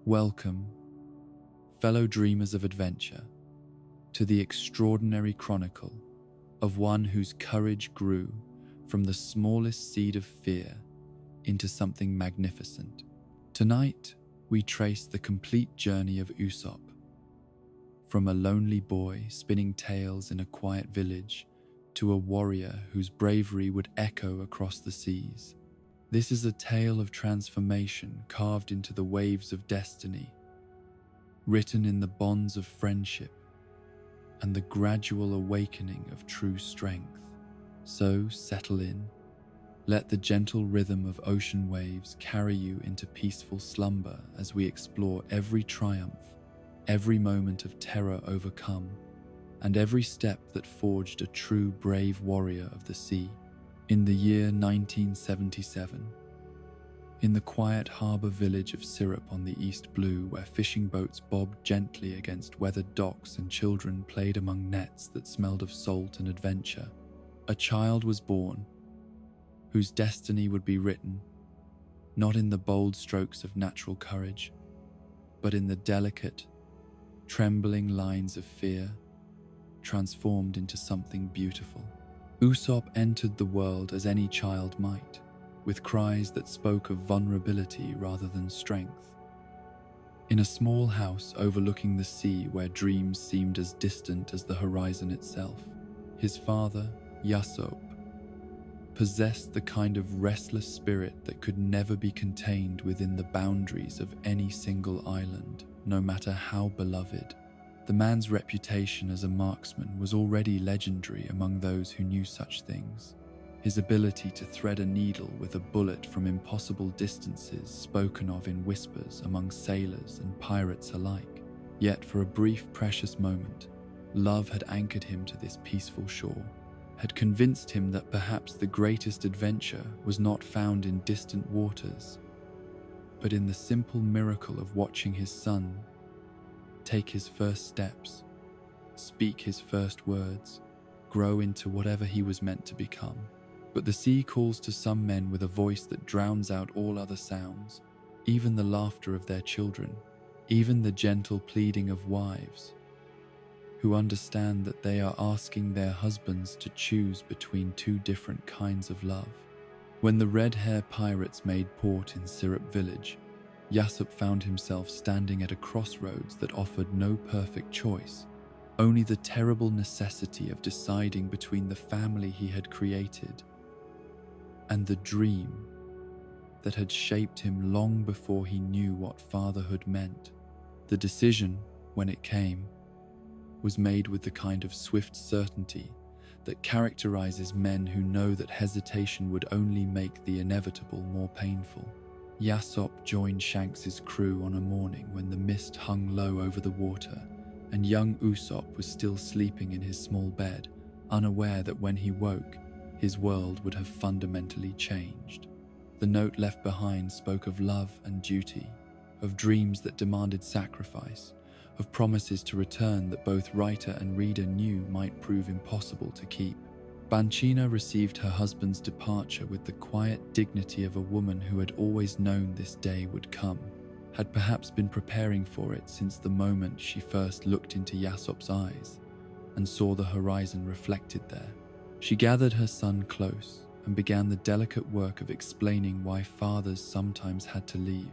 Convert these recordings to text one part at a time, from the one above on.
Welcome, fellow dreamers of adventure, to the extraordinary chronicle of one whose courage grew from the smallest seed of fear into something magnificent. Tonight, we trace the complete journey of Usopp, from a lonely boy spinning tales in a quiet village to a warrior whose bravery would echo across the seas. This is a tale of transformation carved into the waves of destiny, written in the bonds of friendship and the gradual awakening of true strength. So settle in, let the gentle rhythm of ocean waves carry you into peaceful slumber as we explore every triumph, every moment of terror overcome, and every step that forged a true brave warrior of the sea. In the year 1977, in the quiet harbour village of Syrup on the East Blue, where fishing boats bobbed gently against weathered docks and children played among nets that smelled of salt and adventure, a child was born whose destiny would be written not in the bold strokes of natural courage, but in the delicate, trembling lines of fear transformed into something beautiful. Usopp entered the world as any child might, with cries that spoke of vulnerability rather than strength. In a small house overlooking the sea where dreams seemed as distant as the horizon itself, his father, Usopp, possessed the kind of restless spirit that could never be contained within the boundaries of any single island, no matter how beloved. The man's reputation as a marksman was already legendary among those who knew such things. His ability to thread a needle with a bullet from impossible distances spoken of in whispers among sailors and pirates alike. Yet for a brief, precious moment, love had anchored him to this peaceful shore, had convinced him that perhaps the greatest adventure was not found in distant waters, but in the simple miracle of watching his son take his first steps, speak his first words, grow into whatever he was meant to become. But the sea calls to some men with a voice that drowns out all other sounds, even the laughter of their children, even the gentle pleading of wives, who understand that they are asking their husbands to choose between two different kinds of love. When the red-hair pirates made port in Syrup Village, Usopp found himself standing at a crossroads that offered no perfect choice, only the terrible necessity of deciding between the family he had created and the dream that had shaped him long before he knew what fatherhood meant. The decision, when it came, was made with the kind of swift certainty that characterizes men who know that hesitation would only make the inevitable more painful. Usopp joined Shanks's crew on a morning when the mist hung low over the water, and young Usopp was still sleeping in his small bed, unaware that when he woke, his world would have fundamentally changed. The note left behind spoke of love and duty, of dreams that demanded sacrifice, of promises to return that both writer and reader knew might prove impossible to keep. Banchina received her husband's departure with the quiet dignity of a woman who had always known this day would come, had perhaps been preparing for it since the moment she first looked into Usopp's eyes and saw the horizon reflected there. She gathered her son close and began the delicate work of explaining why fathers sometimes had to leave,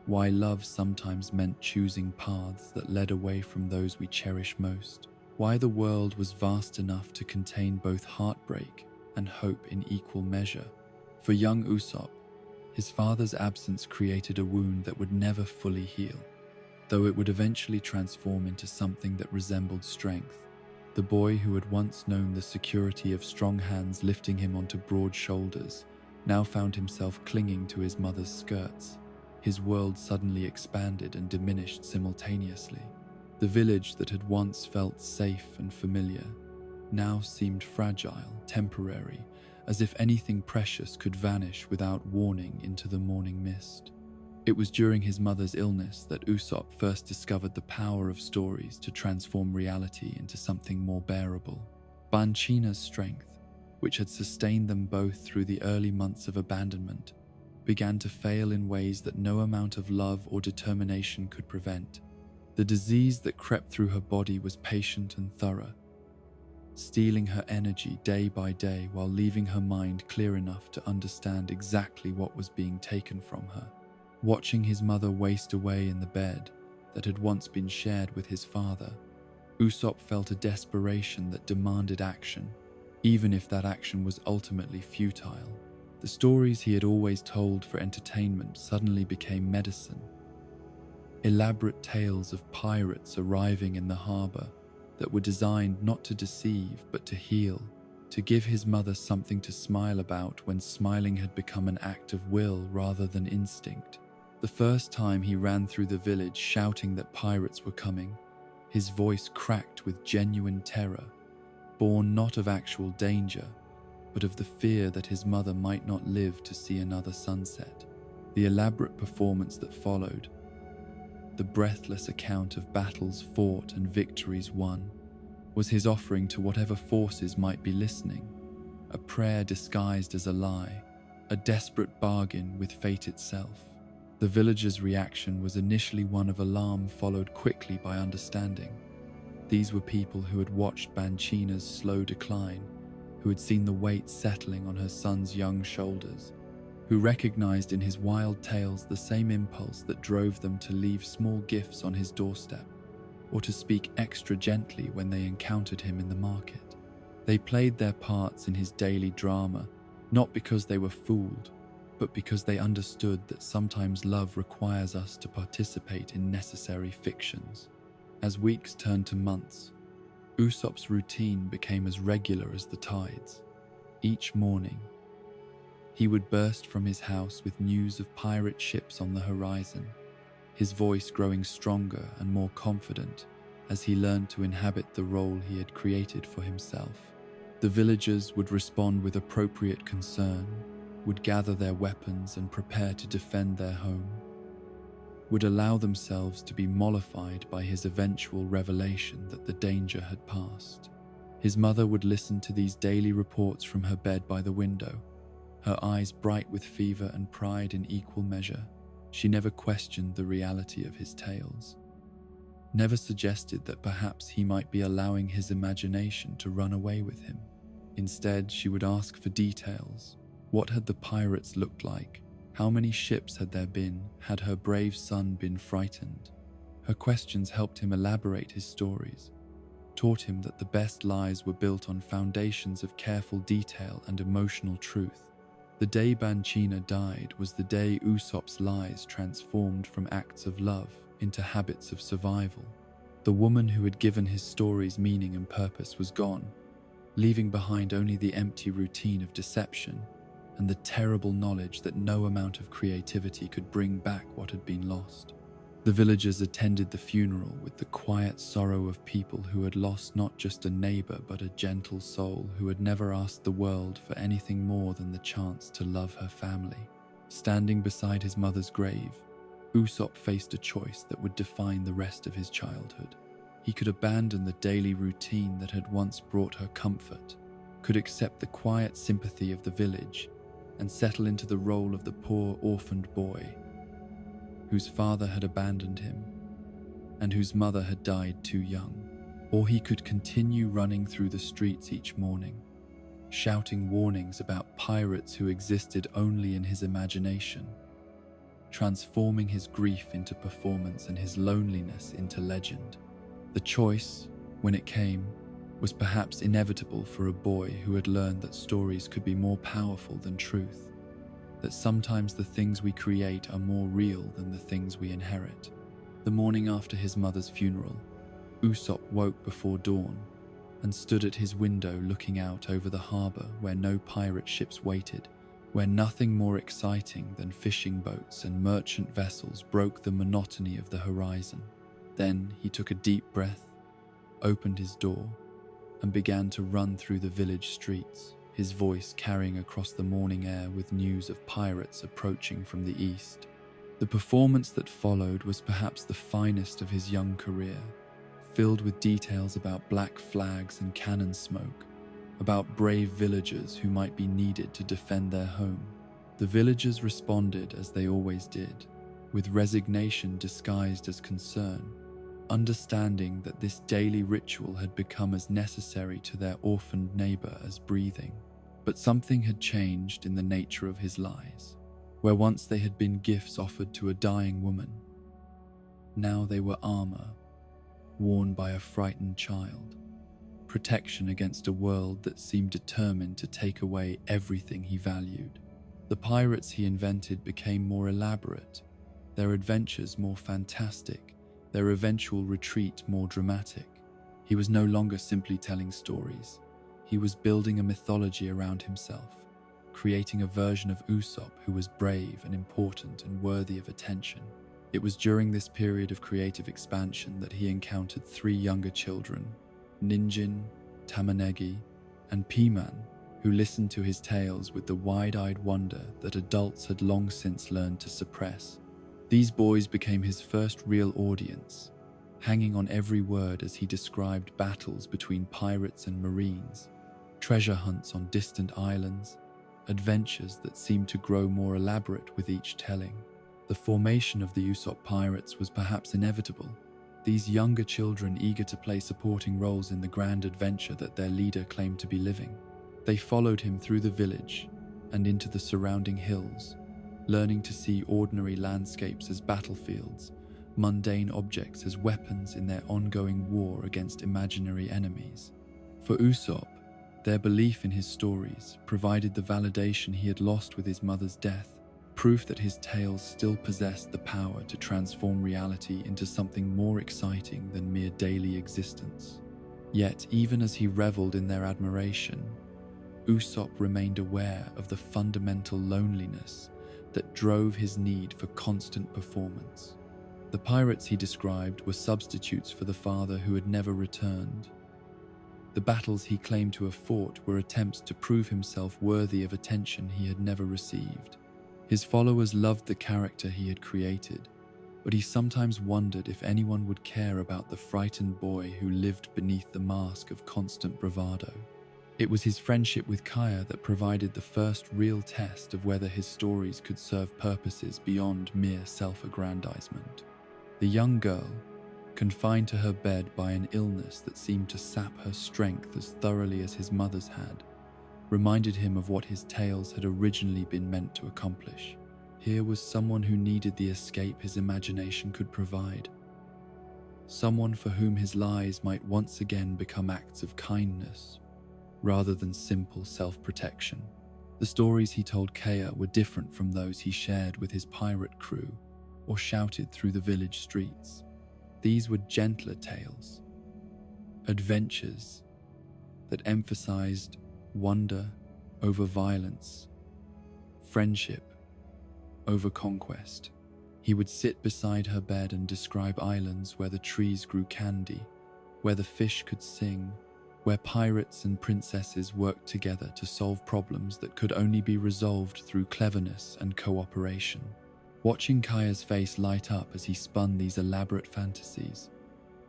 why love sometimes meant choosing paths that led away from those we cherish most, why the world was vast enough to contain both heartbreak and hope in equal measure. For young Usopp, his father's absence created a wound that would never fully heal, though it would eventually transform into something that resembled strength. The boy who had once known the security of strong hands lifting him onto broad shoulders now found himself clinging to his mother's skirts. His world suddenly expanded and diminished simultaneously. The village that had once felt safe and familiar now seemed fragile, temporary, as if anything precious could vanish without warning into the morning mist. It was during his mother's illness that Usopp first discovered the power of stories to transform reality into something more bearable. Banchina's strength, which had sustained them both through the early months of abandonment, began to fail in ways that no amount of love or determination could prevent. The disease that crept through her body was patient and thorough, stealing her energy day by day while leaving her mind clear enough to understand exactly what was being taken from her. Watching his mother waste away in the bed that had once been shared with his father, Usopp felt a desperation that demanded action, even if that action was ultimately futile. The stories he had always told for entertainment suddenly became medicine. Elaborate tales of pirates arriving in the harbor that were designed not to deceive but to heal, to give his mother something to smile about when smiling had become an act of will rather than instinct. The first time he ran through the village shouting that pirates were coming, his voice cracked with genuine terror, born not of actual danger, but of the fear that his mother might not live to see another sunset. The elaborate performance that followed, the breathless account of battles fought and victories won, was his offering to whatever forces might be listening, a prayer disguised as a lie, a desperate bargain with fate itself. The villagers' reaction was initially one of alarm, followed quickly by understanding. These were people who had watched Banchina's slow decline, who had seen the weight settling on her son's young shoulders, who recognized in his wild tales the same impulse that drove them to leave small gifts on his doorstep, or to speak extra gently when they encountered him in the market. They played their parts in his daily drama, not because they were fooled, but because they understood that sometimes love requires us to participate in necessary fictions. As weeks turned to months, Usopp's routine became as regular as the tides. Each morning, he would burst from his house with news of pirate ships on the horizon, his voice growing stronger and more confident as he learned to inhabit the role he had created for himself. The villagers would respond with appropriate concern, would gather their weapons and prepare to defend their home, would allow themselves to be mollified by his eventual revelation that the danger had passed. His mother would listen to these daily reports from her bed by the window, her eyes bright with fever and pride in equal measure. She never questioned the reality of his tales, never suggested that perhaps he might be allowing his imagination to run away with him. Instead, she would ask for details. What had the pirates looked like? How many ships had there been? Had her brave son been frightened? Her questions helped him elaborate his stories, taught him that the best lies were built on foundations of careful detail and emotional truth. The day Banchina died was the day Usopp's lies transformed from acts of love into habits of survival. The woman who had given his stories meaning and purpose was gone, leaving behind only the empty routine of deception and the terrible knowledge that no amount of creativity could bring back what had been lost. The villagers attended the funeral with the quiet sorrow of people who had lost not just a neighbor but a gentle soul who had never asked the world for anything more than the chance to love her family. Standing beside his mother's grave, Usopp faced a choice that would define the rest of his childhood. He could abandon the daily routine that had once brought her comfort, could accept the quiet sympathy of the village, and settle into the role of the poor orphaned boy whose father had abandoned him and whose mother had died too young. Or he could continue running through the streets each morning, shouting warnings about pirates who existed only in his imagination, transforming his grief into performance and his loneliness into legend. The choice, when it came, was perhaps inevitable for a boy who had learned that stories could be more powerful than truth, that sometimes the things we create are more real than the things we inherit. The morning after his mother's funeral, Usopp woke before dawn and stood at his window looking out over the harbor where no pirate ships waited, where nothing more exciting than fishing boats and merchant vessels broke the monotony of the horizon. Then he took a deep breath, opened his door, and began to run through the village streets, his voice carrying across the morning air with news of pirates approaching from the east. The performance that followed was perhaps the finest of his young career, filled with details about black flags and cannon smoke, about brave villagers who might be needed to defend their home, The villagers responded as they always did, with resignation disguised as concern, understanding that this daily ritual had become as necessary to their orphaned neighbor as breathing. But something had changed in the nature of his lies. Where once they had been gifts offered to a dying woman, now they were armor worn by a frightened child, protection against a world that seemed determined to take away everything he valued. The pirates he invented became more elaborate, their adventures more fantastic, their eventual retreat more dramatic. He was no longer simply telling stories. He was building a mythology around himself, creating a version of Usopp who was brave and important and worthy of attention. It was during this period of creative expansion that he encountered 3 younger children, Ninjin, Tamanegi, and Piman, who listened to his tales with the wide-eyed wonder that adults had long since learned to suppress. These boys became his first real audience, hanging on every word as he described battles between pirates and marines, treasure hunts on distant islands, adventures that seemed to grow more elaborate with each telling. The formation of the Usopp pirates was perhaps inevitable, these younger children eager to play supporting roles in the grand adventure that their leader claimed to be living. They followed him through the village and into the surrounding hills, learning to see ordinary landscapes as battlefields, mundane objects as weapons in their ongoing war against imaginary enemies. For Usopp, their belief in his stories provided the validation he had lost with his mother's death, proof that his tales still possessed the power to transform reality into something more exciting than mere daily existence. Yet, even as he reveled in their admiration, Usopp remained aware of the fundamental loneliness that drove his need for constant performance. The pirates he described were substitutes for the father who had never returned. The battles he claimed to have fought were attempts to prove himself worthy of attention he had never received. His followers loved the character he had created, but he sometimes wondered if anyone would care about the frightened boy who lived beneath the mask of constant bravado. It was his friendship with Kaya that provided the first real test of whether his stories could serve purposes beyond mere self-aggrandizement. The young girl, confined to her bed by an illness that seemed to sap her strength as thoroughly as his mother's had, reminded him of what his tales had originally been meant to accomplish. Here was someone who needed the escape his imagination could provide. Someone for whom his lies might once again become acts of kindness, rather than simple self-protection. The stories he told Kaya were different from those he shared with his pirate crew or shouted through the village streets. These were gentler tales, adventures that emphasized wonder over violence, friendship over conquest. He would sit beside her bed and describe islands where the trees grew candy, where the fish could sing, where pirates and princesses worked together to solve problems that could only be resolved through cleverness and cooperation. Watching Kaya's face light up as he spun these elaborate fantasies,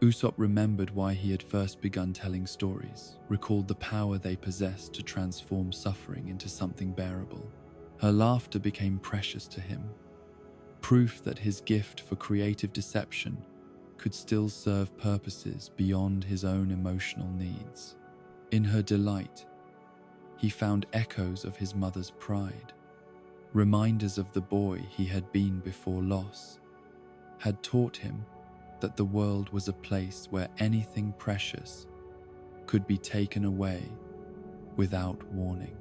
Usopp remembered why he had first begun telling stories, recalled the power they possessed to transform suffering into something bearable. Her laughter became precious to him, proof that his gift for creative deception could still serve purposes beyond his own emotional needs. In her delight, he found echoes of his mother's pride, reminders of the boy he had been before loss, had taught him that the world was a place where anything precious could be taken away without warning.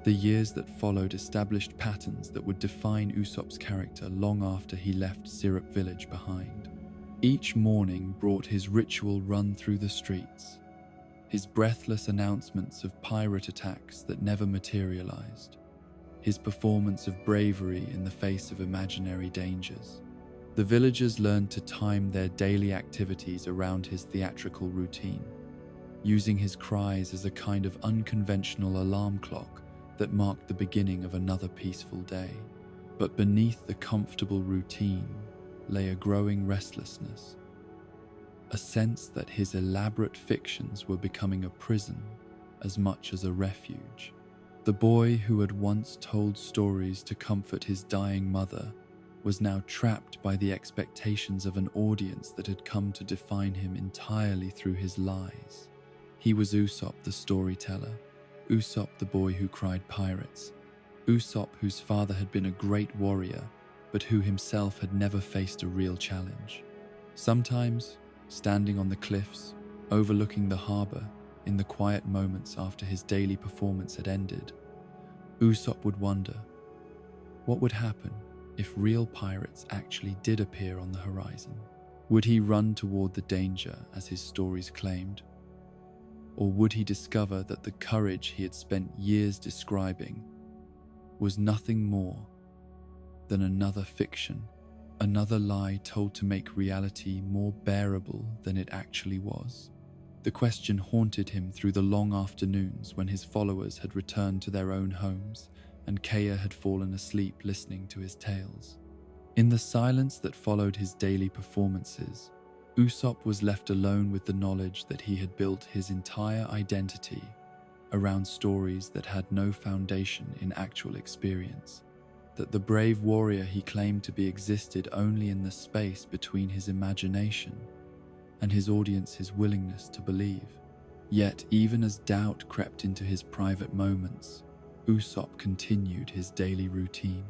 The years that followed established patterns that would define Usopp's character long after he left Syrup Village behind. Each morning brought his ritual run through the streets, his breathless announcements of pirate attacks that never materialized, his performance of bravery in the face of imaginary dangers. The villagers learned to time their daily activities around his theatrical routine, using his cries as a kind of unconventional alarm clock that marked the beginning of another peaceful day. But beneath the comfortable routine lay a growing restlessness, a sense that his elaborate fictions were becoming a prison as much as a refuge. The boy who had once told stories to comfort his dying mother was now trapped by the expectations of an audience that had come to define him entirely through his lies. He was Usopp the storyteller, Usopp the boy who cried pirates, Usopp whose father had been a great warrior, but who himself had never faced a real challenge. Sometimes, standing on the cliffs, overlooking the harbor, in the quiet moments after his daily performance had ended, Usopp would wonder, what would happen if real pirates actually did appear on the horizon? Would he run toward the danger as his stories claimed? Or would he discover that the courage he had spent years describing was nothing more than another fiction, another lie told to make reality more bearable than it actually was? The question haunted him through the long afternoons when his followers had returned to their own homes and Kaya had fallen asleep listening to his tales. In the silence that followed his daily performances, Usopp was left alone with the knowledge that he had built his entire identity around stories that had no foundation in actual experience, that the brave warrior he claimed to be existed only in the space between his imagination and his audience's willingness to believe. Yet, even as doubt crept into his private moments, Usopp continued his daily routine,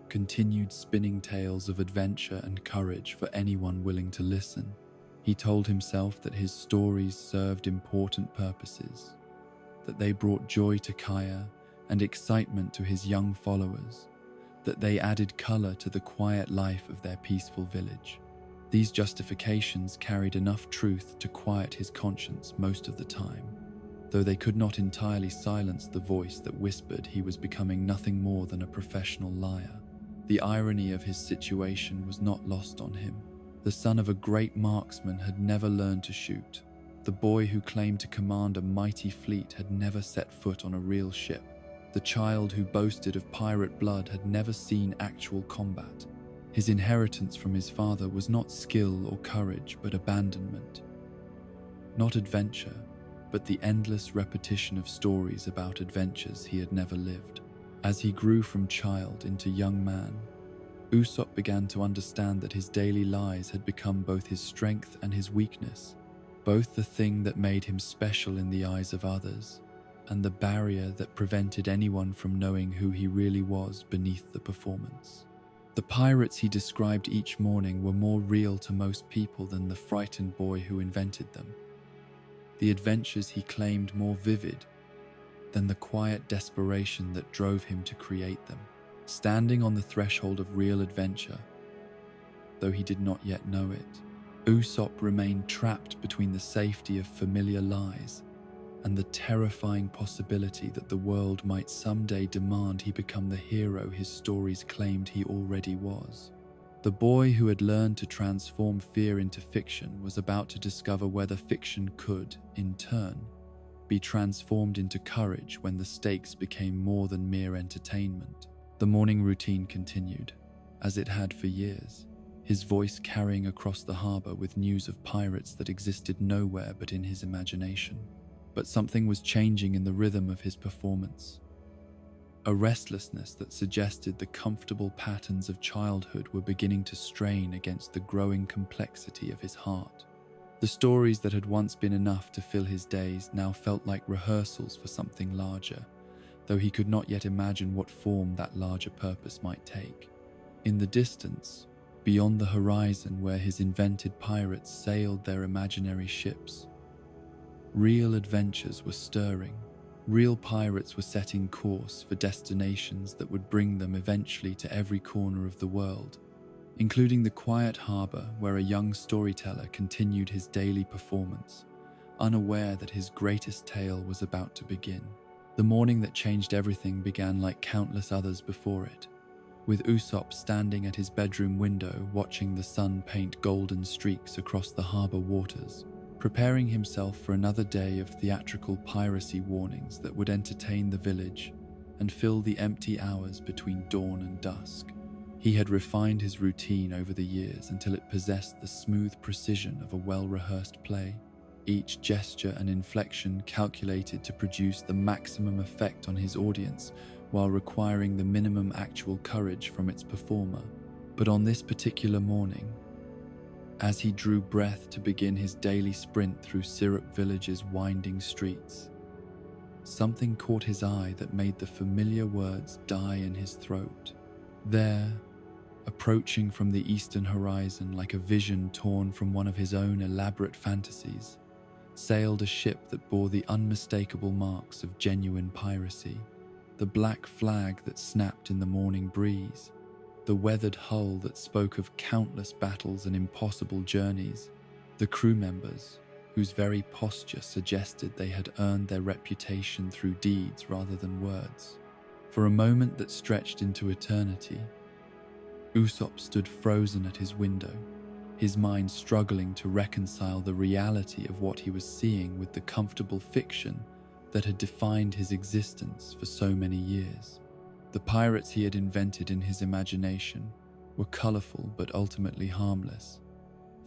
continued spinning tales of adventure and courage for anyone willing to listen. He told himself that his stories served important purposes, that they brought joy to Kaya and excitement to his young followers, that they added color to the quiet life of their peaceful village. These justifications carried enough truth to quiet his conscience most of the time, though they could not entirely silence the voice that whispered he was becoming nothing more than a professional liar. The irony of his situation was not lost on him. The son of a great marksman had never learned to shoot. The boy who claimed to command a mighty fleet had never set foot on a real ship. The child who boasted of pirate blood had never seen actual combat. His inheritance from his father was not skill or courage, but abandonment. Not adventure, but the endless repetition of stories about adventures he had never lived. As he grew from child into young man, Usopp began to understand that his daily lies had become both his strength and his weakness, both the thing that made him special in the eyes of others, and the barrier that prevented anyone from knowing who he really was beneath the performance. The pirates he described each morning were more real to most people than the frightened boy who invented them. The adventures he claimed more vivid than the quiet desperation that drove him to create them. Standing on the threshold of real adventure, though he did not yet know it, Usopp remained trapped between the safety of familiar lies and the terrifying possibility that the world might someday demand he become the hero his stories claimed he already was. The boy who had learned to transform fear into fiction was about to discover whether fiction could, in turn, be transformed into courage when the stakes became more than mere entertainment. The morning routine continued, as it had for years, his voice carrying across the harbor with news of pirates that existed nowhere but in his imagination. But something was changing in the rhythm of his performance. A restlessness that suggested the comfortable patterns of childhood were beginning to strain against the growing complexity of his heart. The stories that had once been enough to fill his days now felt like rehearsals for something larger, though he could not yet imagine what form that larger purpose might take. In the distance, beyond the horizon where his invented pirates sailed their imaginary ships, real adventures were stirring. Real pirates were setting course for destinations that would bring them eventually to every corner of the world, including the quiet harbor where a young storyteller continued his daily performance, unaware that his greatest tale was about to begin. The morning that changed everything began like countless others before it, with Usopp standing at his bedroom window watching the sun paint golden streaks across the harbor waters, preparing himself for another day of theatrical piracy warnings that would entertain the village and fill the empty hours between dawn and dusk. He had refined his routine over the years until it possessed the smooth precision of a well-rehearsed play. each gesture and inflection calculated to produce the maximum effect on his audience while requiring the minimum actual courage from its performer. But on this particular morning, as he drew breath to begin his daily sprint through Syrup Village's winding streets, something caught his eye that made the familiar words die in his throat. There, approaching from the eastern horizon like a vision torn from one of his own elaborate fantasies, sailed a ship that bore the unmistakable marks of genuine piracy. The black flag that snapped in the morning breeze, the weathered hull that spoke of countless battles and impossible journeys, the crew members, whose very posture suggested they had earned their reputation through deeds rather than words. For a moment that stretched into eternity, Usopp stood frozen at his window, his mind struggling to reconcile the reality of what he was seeing with the comfortable fiction that had defined his existence for so many years. The pirates he had invented in his imagination were colorful but ultimately harmless,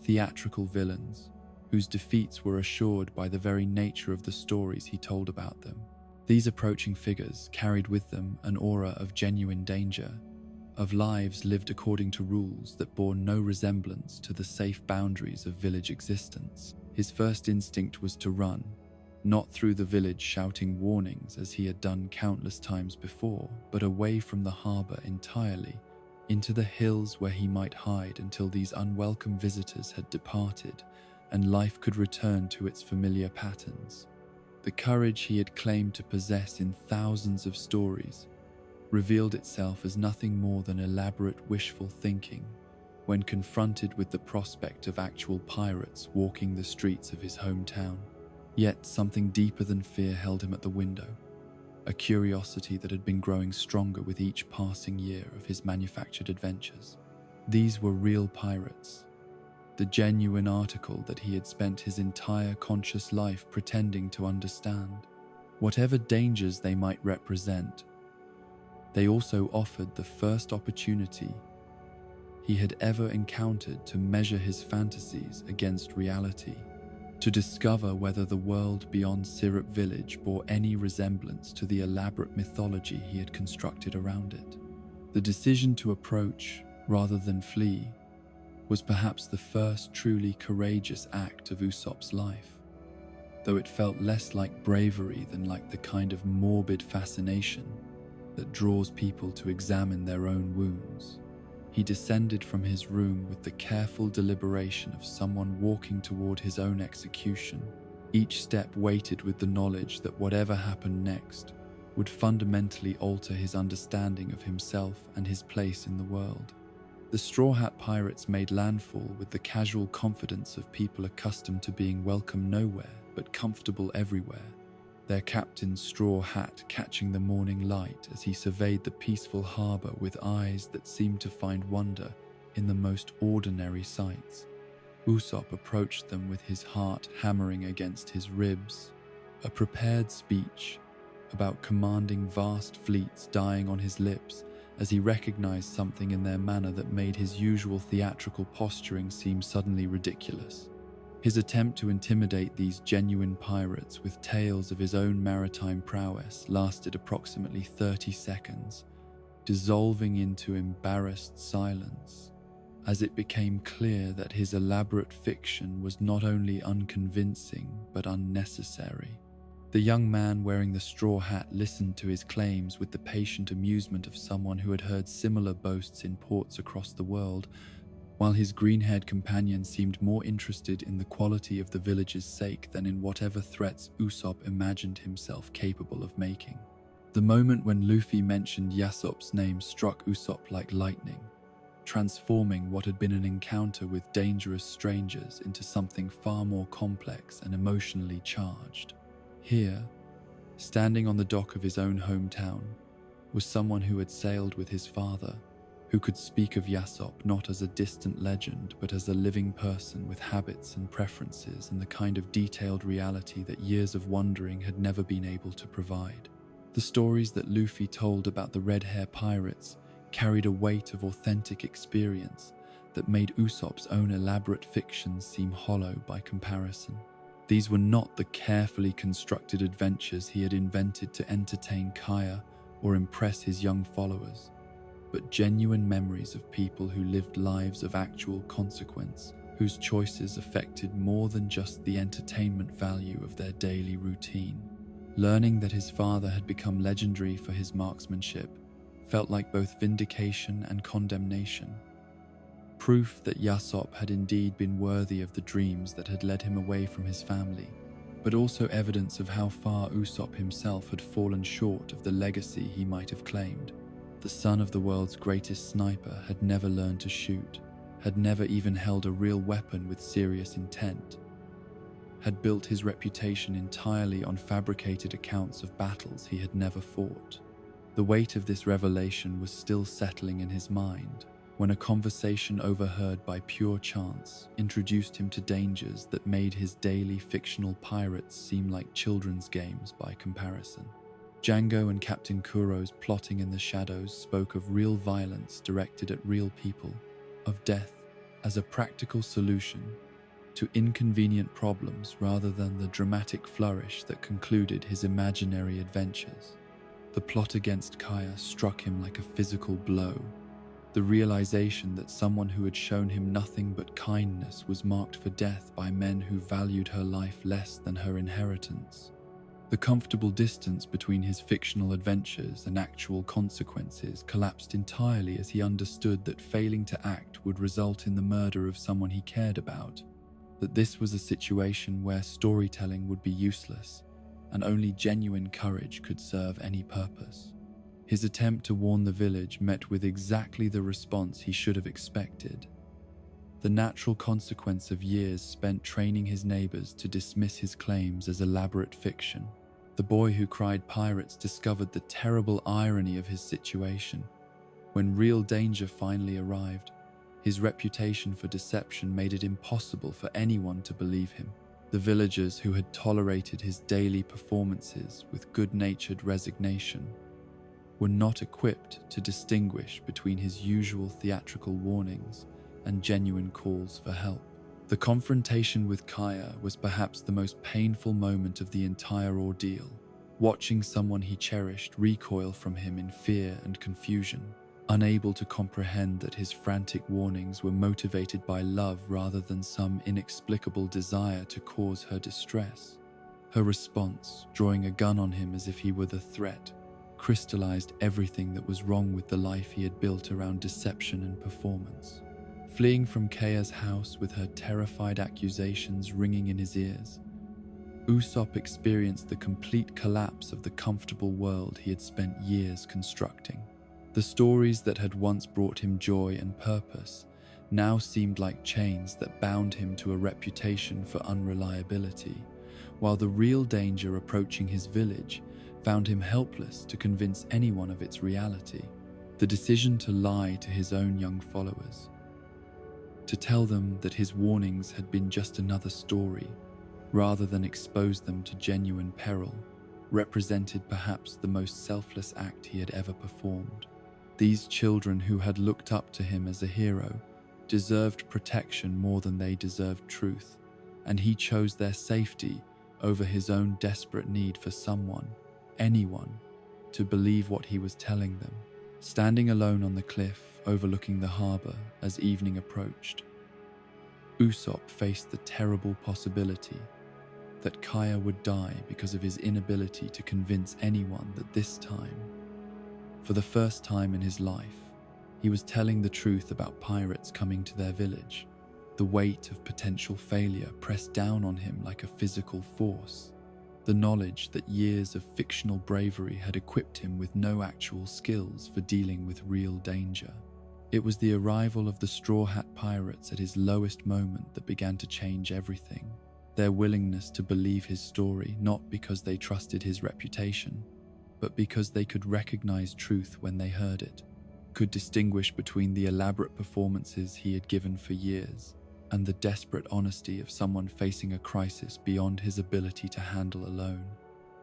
theatrical villains whose defeats were assured by the very nature of the stories he told about them. These approaching figures carried with them an aura of genuine danger, of lives lived according to rules that bore no resemblance to the safe boundaries of village existence. His first instinct was to run, not through the village shouting warnings as he had done countless times before, but away from the harbor entirely, into the hills where he might hide until these unwelcome visitors had departed and life could return to its familiar patterns. The courage he had claimed to possess in thousands of stories revealed itself as nothing more than elaborate wishful thinking when confronted with the prospect of actual pirates walking the streets of his hometown. Yet something deeper than fear held him at the window, a curiosity that had been growing stronger with each passing year of his manufactured adventures. These were real pirates, the genuine article that he had spent his entire conscious life pretending to understand. Whatever dangers they might represent, they also offered the first opportunity he had ever encountered to measure his fantasies against reality, to discover whether the world beyond Syrup Village bore any resemblance to the elaborate mythology he had constructed around it. The decision to approach rather than flee was perhaps the first truly courageous act of Usopp's life, though it felt less like bravery than like the kind of morbid fascination that draws people to examine their own wounds. He descended from his room with the careful deliberation of someone walking toward his own execution, each step weighted with the knowledge that whatever happened next would fundamentally alter his understanding of himself and his place in the world. The Straw Hat Pirates made landfall with the casual confidence of people accustomed to being welcome nowhere but comfortable everywhere, their captain's straw hat catching the morning light as he surveyed the peaceful harbor with eyes that seemed to find wonder in the most ordinary sights. Usopp approached them with his heart hammering against his ribs, a prepared speech about commanding vast fleets dying on his lips as he recognized something in their manner that made his usual theatrical posturing seem suddenly ridiculous. His attempt to intimidate these genuine pirates with tales of his own maritime prowess lasted approximately 30 seconds, dissolving into embarrassed silence, as it became clear that his elaborate fiction was not only unconvincing but unnecessary. The young man wearing the straw hat listened to his claims with the patient amusement of someone who had heard similar boasts in ports across the world, while his green-haired companion seemed more interested in the quality of the village's sake than in whatever threats Usopp imagined himself capable of making. The moment when Luffy mentioned Yasopp's name struck Usopp like lightning, transforming what had been an encounter with dangerous strangers into something far more complex and emotionally charged. Here, standing on the dock of his own hometown, was someone who had sailed with his father, who could speak of Yasopp not as a distant legend but as a living person with habits and preferences and the kind of detailed reality that years of wandering had never been able to provide. The stories that Luffy told about the Red Hair Pirates carried a weight of authentic experience that made Usopp's own elaborate fiction seem hollow by comparison. These were not the carefully constructed adventures he had invented to entertain Kaya or impress his young followers, but genuine memories of people who lived lives of actual consequence, whose choices affected more than just the entertainment value of their daily routine. Learning that his father had become legendary for his marksmanship felt like both vindication and condemnation. Proof that Usopp had indeed been worthy of the dreams that had led him away from his family, but also evidence of how far Usopp himself had fallen short of the legacy he might have claimed. The son of the world's greatest sniper had never learned to shoot, had never even held a real weapon with serious intent, had built his reputation entirely on fabricated accounts of battles he had never fought. The weight of this revelation was still settling in his mind when a conversation overheard by pure chance introduced him to dangers that made his daily fictional pirates seem like children's games by comparison. Django and Captain Kuro's plotting in the shadows spoke of real violence directed at real people, of death as a practical solution to inconvenient problems rather than the dramatic flourish that concluded his imaginary adventures. The plot against Kaya struck him like a physical blow. The realization that someone who had shown him nothing but kindness was marked for death by men who valued her life less than her inheritance. The comfortable distance between his fictional adventures and actual consequences collapsed entirely as he understood that failing to act would result in the murder of someone he cared about, that this was a situation where storytelling would be useless, and only genuine courage could serve any purpose. His attempt to warn the village met with exactly the response he should have expected. The natural consequence of years spent training his neighbors to dismiss his claims as elaborate fiction. The boy who cried pirates discovered the terrible irony of his situation. When real danger finally arrived, his reputation for deception made it impossible for anyone to believe him. The villagers who had tolerated his daily performances with good-natured resignation were not equipped to distinguish between his usual theatrical warnings and genuine calls for help. The confrontation with Kaya was perhaps the most painful moment of the entire ordeal, watching someone he cherished recoil from him in fear and confusion, unable to comprehend that his frantic warnings were motivated by love rather than some inexplicable desire to cause her distress. Her response, drawing a gun on him as if he were the threat, crystallized everything that was wrong with the life he had built around deception and performance. Fleeing from Kaya's house with her terrified accusations ringing in his ears, Usopp experienced the complete collapse of the comfortable world he had spent years constructing. The stories that had once brought him joy and purpose now seemed like chains that bound him to a reputation for unreliability, while the real danger approaching his village found him helpless to convince anyone of its reality. The decision to lie to his own young followers, to tell them that his warnings had been just another story, rather than expose them to genuine peril, represented perhaps the most selfless act he had ever performed. These children who had looked up to him as a hero deserved protection more than they deserved truth, and he chose their safety over his own desperate need for someone, anyone, to believe what he was telling them. Standing alone on the cliff overlooking the harbor as evening approached, Usopp faced the terrible possibility that Kaya would die because of his inability to convince anyone that this time, for the first time in his life, he was telling the truth about pirates coming to their village. The weight of potential failure pressed down on him like a physical force. The knowledge that years of fictional bravery had equipped him with no actual skills for dealing with real danger. It was the arrival of the Straw Hat Pirates at his lowest moment that began to change everything. Their willingness to believe his story, not because they trusted his reputation, but because they could recognize truth when they heard it, could distinguish between the elaborate performances he had given for years and the desperate honesty of someone facing a crisis beyond his ability to handle alone.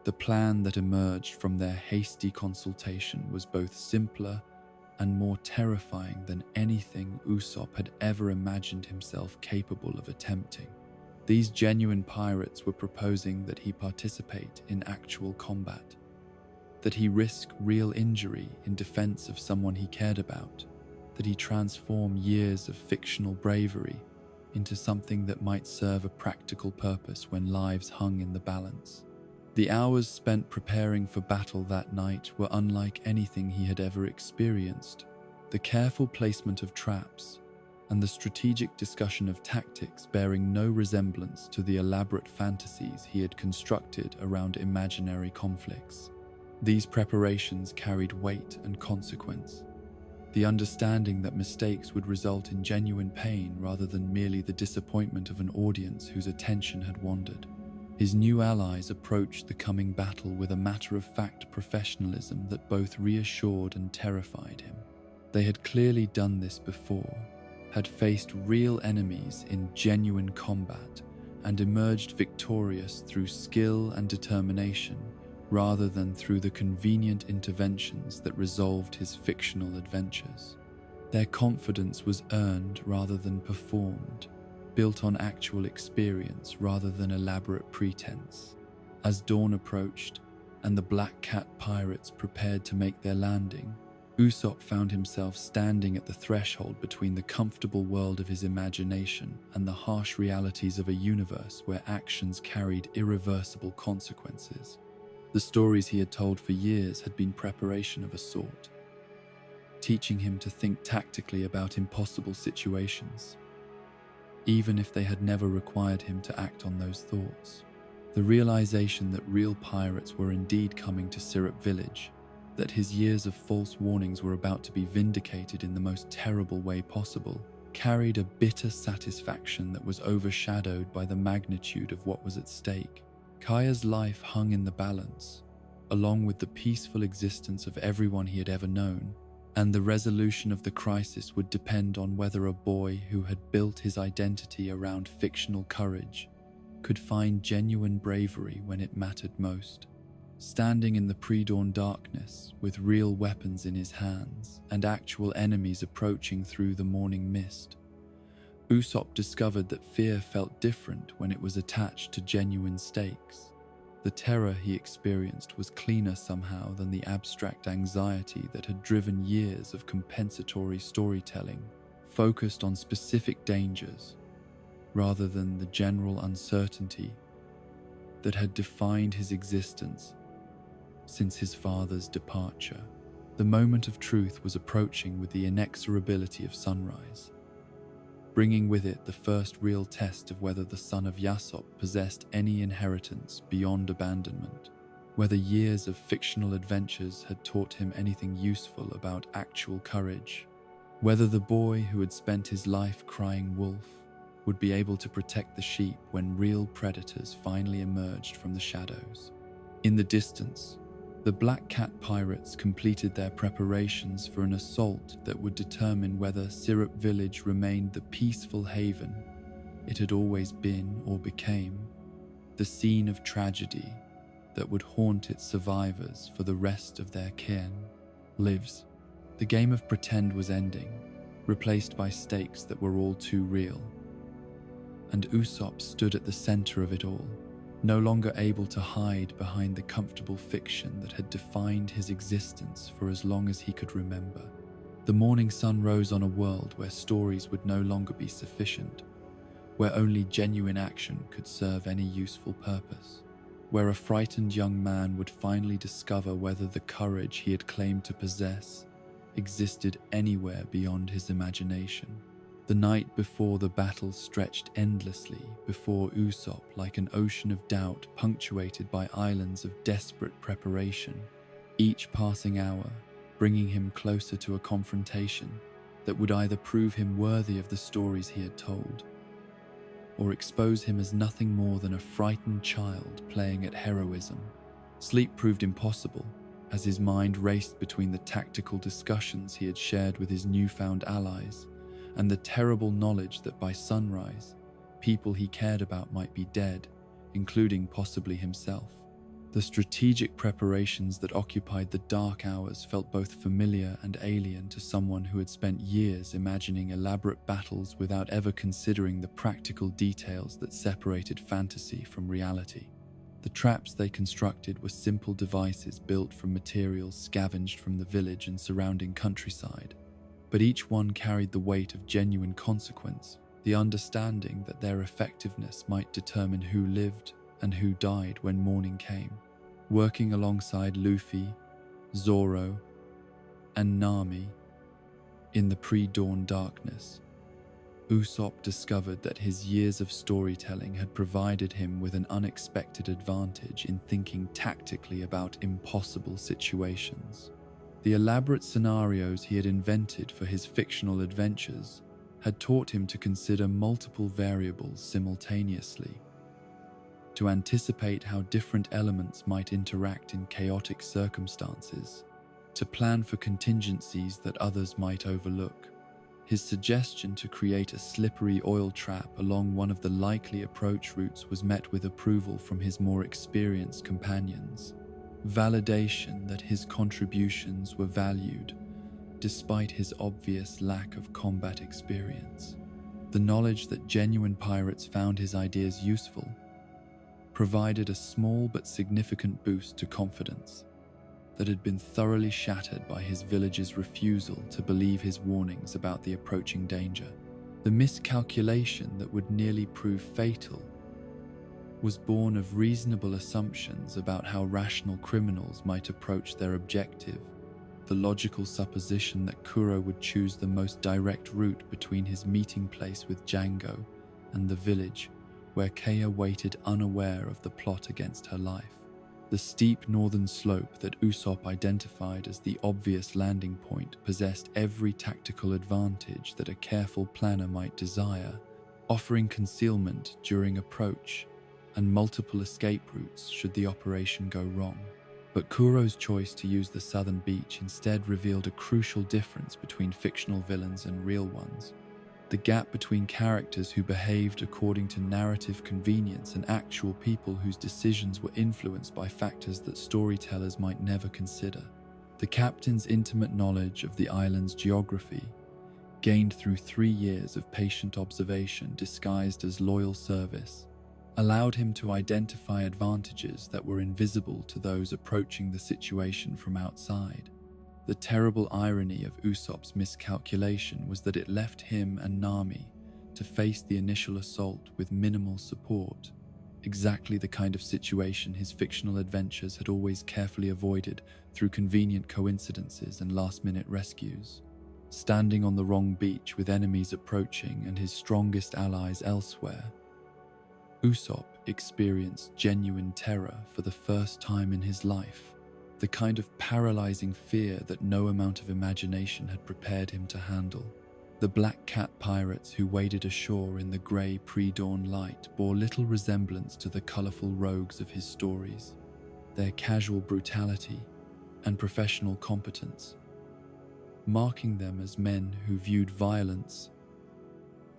The plan that emerged from their hasty consultation was both simpler and more terrifying than anything Usopp had ever imagined himself capable of attempting. These genuine pirates were proposing that he participate in actual combat, that he risk real injury in defense of someone he cared about, that he transform years of fictional bravery into something that might serve a practical purpose when lives hung in the balance. The hours spent preparing for battle that night were unlike anything he had ever experienced. The careful placement of traps and the strategic discussion of tactics bearing no resemblance to the elaborate fantasies he had constructed around imaginary conflicts. These preparations carried weight and consequence. The understanding that mistakes would result in genuine pain rather than merely the disappointment of an audience whose attention had wandered. His new allies approached the coming battle with a matter-of-fact professionalism that both reassured and terrified him. They had clearly done this before, had faced real enemies in genuine combat, and emerged victorious through skill and determination, rather than through the convenient interventions that resolved his fictional adventures. Their confidence was earned rather than performed, built on actual experience rather than elaborate pretense. As dawn approached and the Black Cat pirates prepared to make their landing, Usopp found himself standing at the threshold between the comfortable world of his imagination and the harsh realities of a universe where actions carried irreversible consequences. The stories he had told for years had been preparation of a sort, teaching him to think tactically about impossible situations, even if they had never required him to act on those thoughts. The realization that real pirates were indeed coming to Syrup Village, that his years of false warnings were about to be vindicated in the most terrible way possible, carried a bitter satisfaction that was overshadowed by the magnitude of what was at stake. Kaya's life hung in the balance, along with the peaceful existence of everyone he had ever known, and the resolution of the crisis would depend on whether a boy who had built his identity around fictional courage could find genuine bravery when it mattered most. Standing in the pre-dawn darkness, with real weapons in his hands and actual enemies approaching through the morning mist, Usopp discovered that fear felt different when it was attached to genuine stakes. The terror he experienced was cleaner somehow than the abstract anxiety that had driven years of compensatory storytelling, focused on specific dangers, rather than the general uncertainty that had defined his existence since his father's departure. The moment of truth was approaching with the inexorability of sunrise, bringing with it the first real test of whether the son of Usopp possessed any inheritance beyond abandonment, whether years of fictional adventures had taught him anything useful about actual courage, whether the boy who had spent his life crying wolf would be able to protect the sheep when real predators finally emerged from the shadows. In the distance, the Black Cat pirates completed their preparations for an assault that would determine whether Syrup Village remained the peaceful haven it had always been or became the scene of tragedy that would haunt its survivors for the rest of their kin. Lives. The game of pretend was ending, replaced by stakes that were all too real. And Usopp stood at the center of it all, no longer able to hide behind the comfortable fiction that had defined his existence for as long as he could remember. The morning sun rose on a world where stories would no longer be sufficient, where only genuine action could serve any useful purpose, where a frightened young man would finally discover whether the courage he had claimed to possess existed anywhere beyond his imagination. The night before the battle stretched endlessly before Usopp like an ocean of doubt punctuated by islands of desperate preparation, each passing hour bringing him closer to a confrontation that would either prove him worthy of the stories he had told, or expose him as nothing more than a frightened child playing at heroism. Sleep proved impossible as his mind raced between the tactical discussions he had shared with his newfound allies and the terrible knowledge that by sunrise, people he cared about might be dead, including possibly himself. The strategic preparations that occupied the dark hours felt both familiar and alien to someone who had spent years imagining elaborate battles without ever considering the practical details that separated fantasy from reality. The traps they constructed were simple devices built from materials scavenged from the village and surrounding countryside, but each one carried the weight of genuine consequence, the understanding that their effectiveness might determine who lived and who died when morning came. Working alongside Luffy, Zoro, and Nami in the pre-dawn darkness, Usopp discovered that his years of storytelling had provided him with an unexpected advantage in thinking tactically about impossible situations. The elaborate scenarios he had invented for his fictional adventures had taught him to consider multiple variables simultaneously, to anticipate how different elements might interact in chaotic circumstances, to plan for contingencies that others might overlook. His suggestion to create a slippery oil trap along one of the likely approach routes was met with approval from his more experienced companions, validation that his contributions were valued despite his obvious lack of combat experience. The knowledge that genuine pirates found his ideas useful provided a small but significant boost to confidence that had been thoroughly shattered by his village's refusal to believe his warnings about the approaching danger. The miscalculation that would nearly prove fatal was born of reasonable assumptions about how rational criminals might approach their objective, the logical supposition that Kuro would choose the most direct route between his meeting place with Django and the village where Kea waited unaware of the plot against her life. The steep northern slope that Usopp identified as the obvious landing point possessed every tactical advantage that a careful planner might desire, offering concealment during approach and multiple escape routes should the operation go wrong. But Kuro's choice to use the southern beach instead revealed a crucial difference between fictional villains and real ones. The gap between characters who behaved according to narrative convenience and actual people whose decisions were influenced by factors that storytellers might never consider. The captain's intimate knowledge of the island's geography, gained through 3 years of patient observation disguised as loyal service, allowed him to identify advantages that were invisible to those approaching the situation from outside. The terrible irony of Usopp's miscalculation was that it left him and Nami to face the initial assault with minimal support, exactly the kind of situation his fictional adventures had always carefully avoided through convenient coincidences and last-minute rescues. Standing on the wrong beach with enemies approaching and his strongest allies elsewhere, Usopp experienced genuine terror for the first time in his life. The kind of paralyzing fear that no amount of imagination had prepared him to handle. The Black Cat pirates who waded ashore in the grey pre-dawn light bore little resemblance to the colourful rogues of his stories. Their casual brutality and professional competence, marking them as men who viewed violence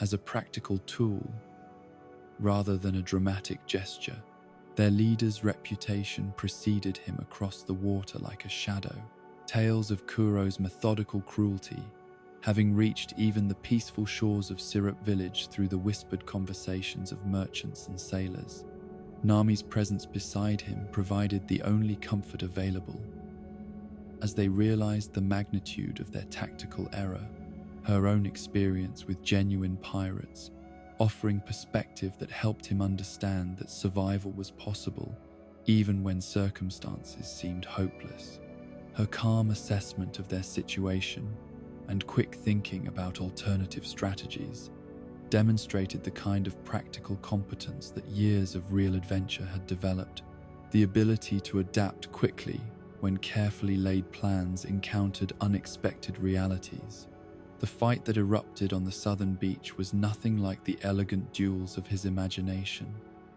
as a practical tool rather than a dramatic gesture. Their leader's reputation preceded him across the water like a shadow. Tales of Kuro's methodical cruelty, having reached even the peaceful shores of Syrup Village through the whispered conversations of merchants and sailors. Nami's presence beside him provided the only comfort available. As they realized the magnitude of their tactical error, her own experience with genuine pirates, offering perspective that helped him understand that survival was possible even when circumstances seemed hopeless. Her calm assessment of their situation and quick thinking about alternative strategies demonstrated the kind of practical competence that years of real adventure had developed, the ability to adapt quickly when carefully laid plans encountered unexpected realities. The fight that erupted on the southern beach was nothing like the elegant duels of his imagination,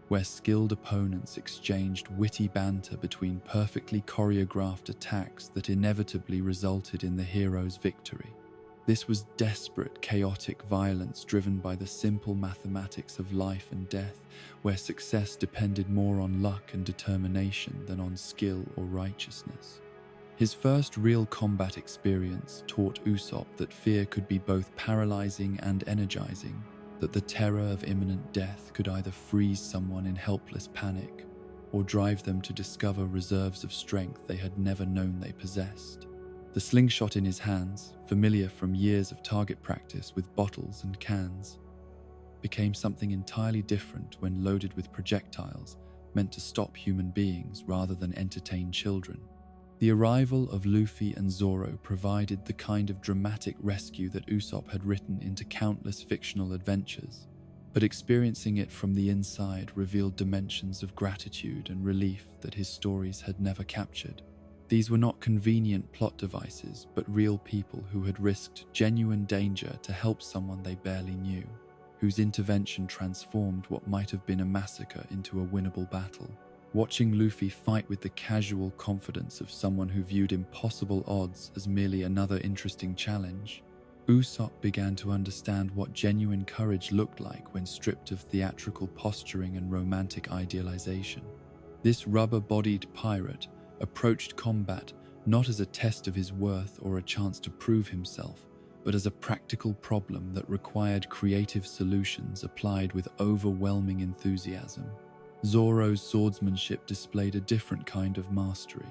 where skilled opponents exchanged witty banter between perfectly choreographed attacks that inevitably resulted in the hero's victory. This was desperate, chaotic violence driven by the simple mathematics of life and death, where success depended more on luck and determination than on skill or righteousness. His first real combat experience taught Usopp that fear could be both paralyzing and energizing, that the terror of imminent death could either freeze someone in helpless panic or drive them to discover reserves of strength they had never known they possessed. The slingshot in his hands, familiar from years of target practice with bottles and cans, became something entirely different when loaded with projectiles meant to stop human beings rather than entertain children. The arrival of Luffy and Zoro provided the kind of dramatic rescue that Usopp had written into countless fictional adventures, but experiencing it from the inside revealed dimensions of gratitude and relief that his stories had never captured. These were not convenient plot devices, but real people who had risked genuine danger to help someone they barely knew, whose intervention transformed what might have been a massacre into a winnable battle. Watching Luffy fight with the casual confidence of someone who viewed impossible odds as merely another interesting challenge, Usopp began to understand what genuine courage looked like when stripped of theatrical posturing and romantic idealization. This rubber-bodied pirate approached combat not as a test of his worth or a chance to prove himself, but as a practical problem that required creative solutions applied with overwhelming enthusiasm. Zoro's swordsmanship displayed a different kind of mastery,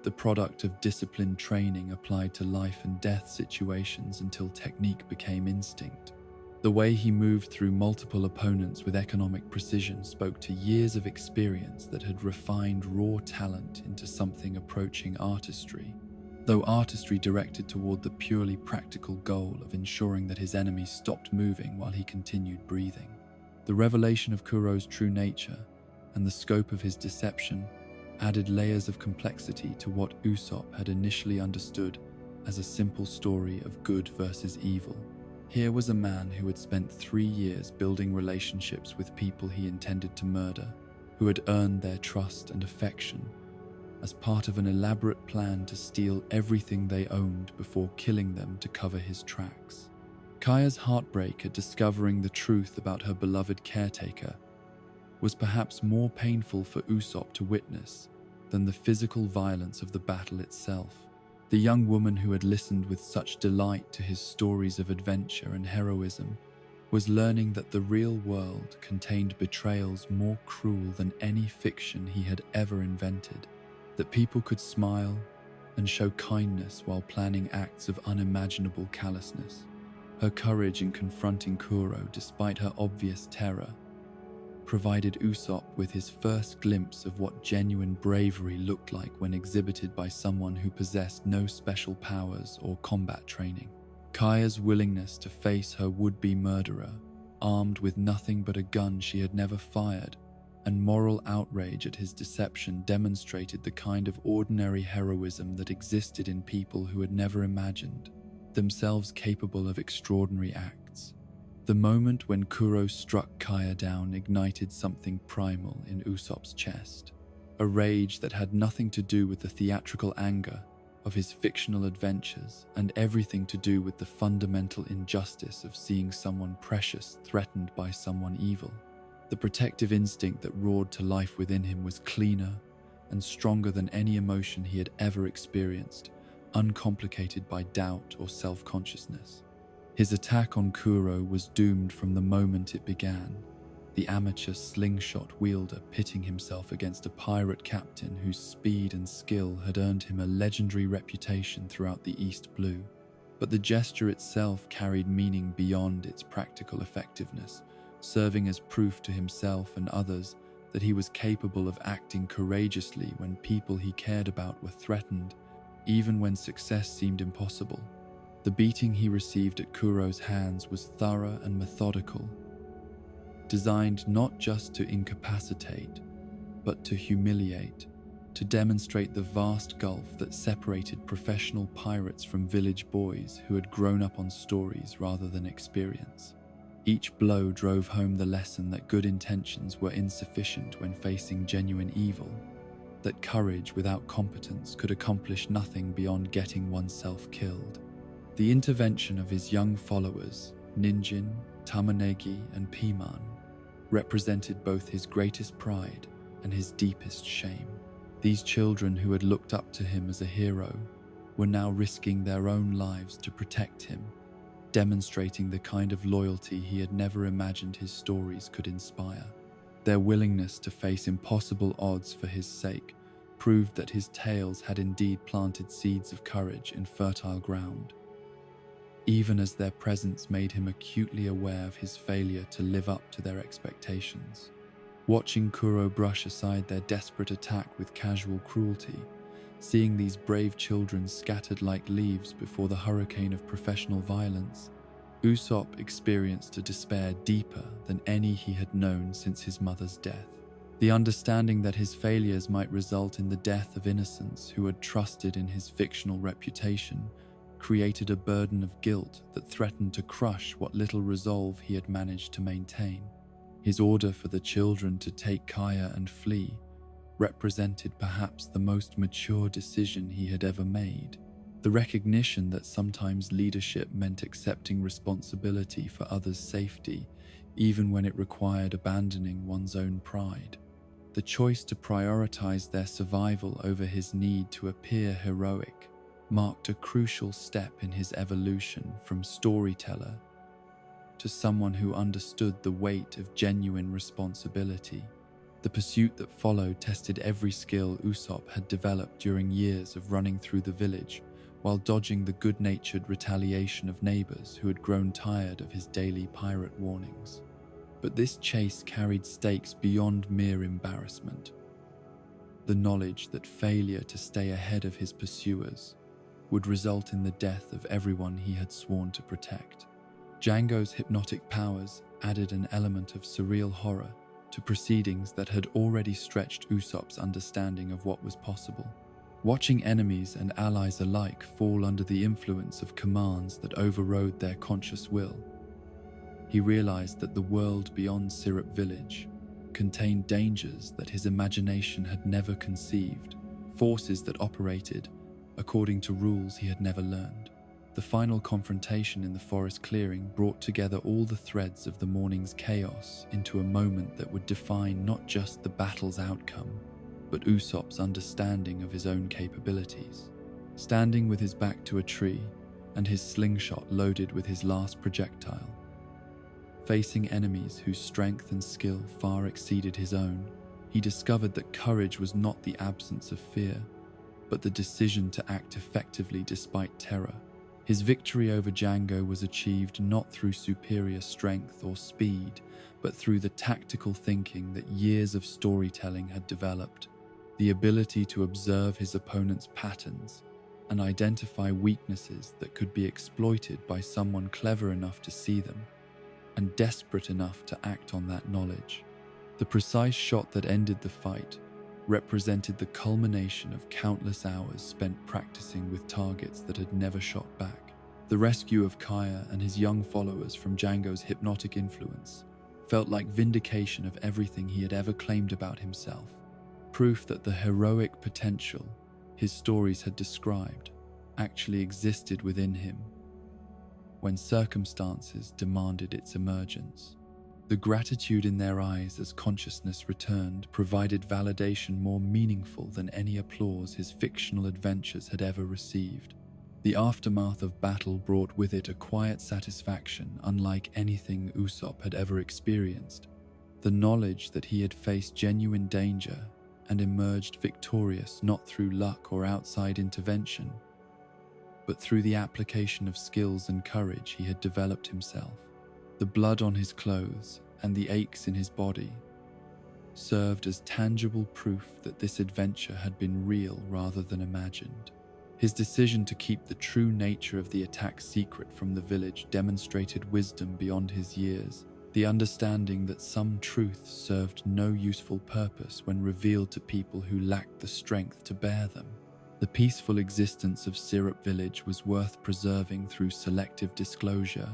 the product of disciplined training applied to life and death situations until technique became instinct. The way he moved through multiple opponents with economic precision spoke to years of experience that had refined raw talent into something approaching artistry, though artistry directed toward the purely practical goal of ensuring that his enemy stopped moving while he continued breathing. The revelation of Kuro's true nature and the scope of his deception added layers of complexity to what Usopp had initially understood as a simple story of good versus evil. Here was a man who had spent 3 years building relationships with people he intended to murder, who had earned their trust and affection as part of an elaborate plan to steal everything they owned before killing them to cover his tracks. Kaya's heartbreak at discovering the truth about her beloved caretaker was perhaps more painful for Usopp to witness than the physical violence of the battle itself. The young woman who had listened with such delight to his stories of adventure and heroism was learning that the real world contained betrayals more cruel than any fiction he had ever invented, that people could smile and show kindness while planning acts of unimaginable callousness. Her courage in confronting Kuro, despite her obvious terror, provided Usopp with his first glimpse of what genuine bravery looked like when exhibited by someone who possessed no special powers or combat training. Kaya's willingness to face her would-be murderer, armed with nothing but a gun she had never fired, and moral outrage at his deception demonstrated the kind of ordinary heroism that existed in people who had never imagined themselves capable of extraordinary acts. The moment when Kuro struck Kaya down ignited something primal in Usopp's chest, a rage that had nothing to do with the theatrical anger of his fictional adventures and everything to do with the fundamental injustice of seeing someone precious threatened by someone evil. The protective instinct that roared to life within him was cleaner and stronger than any emotion he had ever experienced, uncomplicated by doubt or self-consciousness. His attack on Kuro was doomed from the moment it began, the amateur slingshot wielder pitting himself against a pirate captain whose speed and skill had earned him a legendary reputation throughout the East Blue. But the gesture itself carried meaning beyond its practical effectiveness, serving as proof to himself and others that he was capable of acting courageously when people he cared about were threatened, even when success seemed impossible. The beating he received at Kuro's hands was thorough and methodical, designed not just to incapacitate, but to humiliate, to demonstrate the vast gulf that separated professional pirates from village boys who had grown up on stories rather than experience. Each blow drove home the lesson that good intentions were insufficient when facing genuine evil, that courage without competence could accomplish nothing beyond getting oneself killed. The intervention of his young followers, Ninjin, Tamanegi, and Piman, represented both his greatest pride and his deepest shame. These children who had looked up to him as a hero were now risking their own lives to protect him, demonstrating the kind of loyalty he had never imagined his stories could inspire. Their willingness to face impossible odds for his sake proved that his tales had indeed planted seeds of courage in fertile ground, even as their presence made him acutely aware of his failure to live up to their expectations. Watching Kuro brush aside their desperate attack with casual cruelty, seeing these brave children scattered like leaves before the hurricane of professional violence, Usopp experienced a despair deeper than any he had known since his mother's death. The understanding that his failures might result in the death of innocents who had trusted in his fictional reputation created a burden of guilt that threatened to crush what little resolve he had managed to maintain. His order for the children to take Kaya and flee represented perhaps the most mature decision he had ever made. The recognition that sometimes leadership meant accepting responsibility for others' safety, even when it required abandoning one's own pride. The choice to prioritize their survival over his need to appear heroic marked a crucial step in his evolution from storyteller to someone who understood the weight of genuine responsibility. The pursuit that followed tested every skill Usopp had developed during years of running through the village, while dodging the good-natured retaliation of neighbors who had grown tired of his daily pirate warnings. But this chase carried stakes beyond mere embarrassment. The knowledge that failure to stay ahead of his pursuers would result in the death of everyone he had sworn to protect. Django's hypnotic powers added an element of surreal horror to proceedings that had already stretched Usopp's understanding of what was possible. Watching enemies and allies alike fall under the influence of commands that overrode their conscious will, he realized that the world beyond Syrup Village contained dangers that his imagination had never conceived, forces that operated according to rules he had never learned. The final confrontation in the forest clearing brought together all the threads of the morning's chaos into a moment that would define not just the battle's outcome, but Usopp's understanding of his own capabilities. Standing with his back to a tree and his slingshot loaded with his last projectile, facing enemies whose strength and skill far exceeded his own, he discovered that courage was not the absence of fear, but the decision to act effectively despite terror. His victory over Django was achieved not through superior strength or speed, but through the tactical thinking that years of storytelling had developed, the ability to observe his opponent's patterns and identify weaknesses that could be exploited by someone clever enough to see them and desperate enough to act on that knowledge. The precise shot that ended the fight represented the culmination of countless hours spent practicing with targets that had never shot back. The rescue of Kaya and his young followers from Django's hypnotic influence felt like vindication of everything he had ever claimed about himself, proof that the heroic potential his stories had described actually existed within him when circumstances demanded its emergence. The gratitude in their eyes as consciousness returned provided validation more meaningful than any applause his fictional adventures had ever received. The aftermath of battle brought with it a quiet satisfaction unlike anything Usopp had ever experienced. The knowledge that he had faced genuine danger and emerged victorious not through luck or outside intervention, but through the application of skills and courage he had developed himself. The blood on his clothes and the aches in his body served as tangible proof that this adventure had been real rather than imagined. His decision to keep the true nature of the attack secret from the village demonstrated wisdom beyond his years, the understanding that some truths served no useful purpose when revealed to people who lacked the strength to bear them. The peaceful existence of Syrup Village was worth preserving through selective disclosure,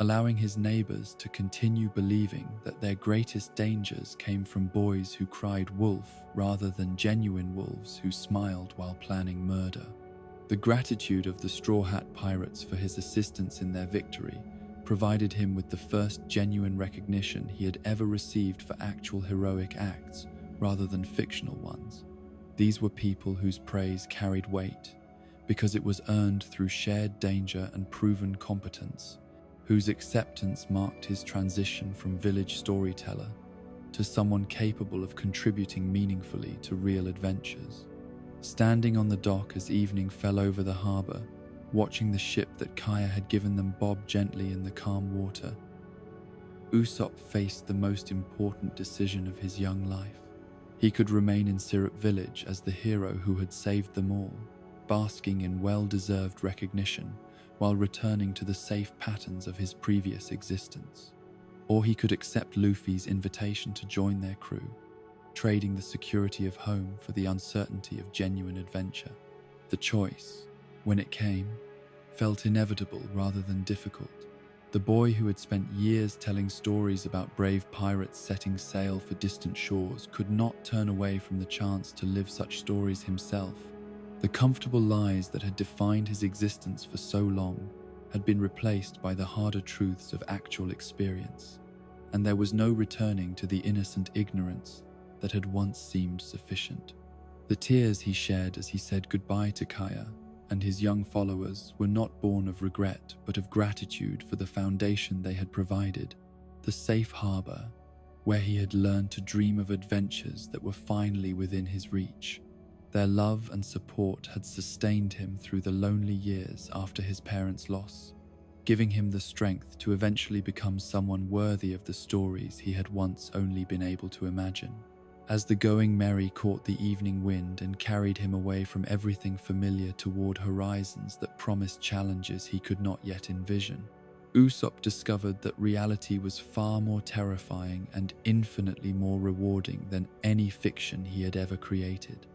allowing his neighbors to continue believing that their greatest dangers came from boys who cried wolf rather than genuine wolves who smiled while planning murder. The gratitude of the Straw Hat Pirates for his assistance in their victory provided him with the first genuine recognition he had ever received for actual heroic acts rather than fictional ones. These were people whose praise carried weight because it was earned through shared danger and proven competence, whose acceptance marked his transition from village storyteller to someone capable of contributing meaningfully to real adventures. Standing on the dock as evening fell over the harbor, watching the ship that Kaya had given them bob gently in the calm water, Usopp faced the most important decision of his young life. He could remain in Syrup Village as the hero who had saved them all, basking in well-deserved recognition while returning to the safe patterns of his previous existence. Or he could accept Luffy's invitation to join their crew, trading the security of home for the uncertainty of genuine adventure. The choice, when it came, felt inevitable rather than difficult. The boy who had spent years telling stories about brave pirates setting sail for distant shores could not turn away from the chance to live such stories himself. The comfortable lies that had defined his existence for so long had been replaced by the harder truths of actual experience, and there was no returning to the innocent ignorance that had once seemed sufficient. The tears he shed as he said goodbye to Kaya and his young followers were not born of regret but of gratitude for the foundation they had provided, the safe harbor where he had learned to dream of adventures that were finally within his reach. Their love and support had sustained him through the lonely years after his parents' loss, giving him the strength to eventually become someone worthy of the stories he had once only been able to imagine. As the going merry caught the evening wind and carried him away from everything familiar toward horizons that promised challenges he could not yet envision, Usopp discovered that reality was far more terrifying and infinitely more rewarding than any fiction he had ever created.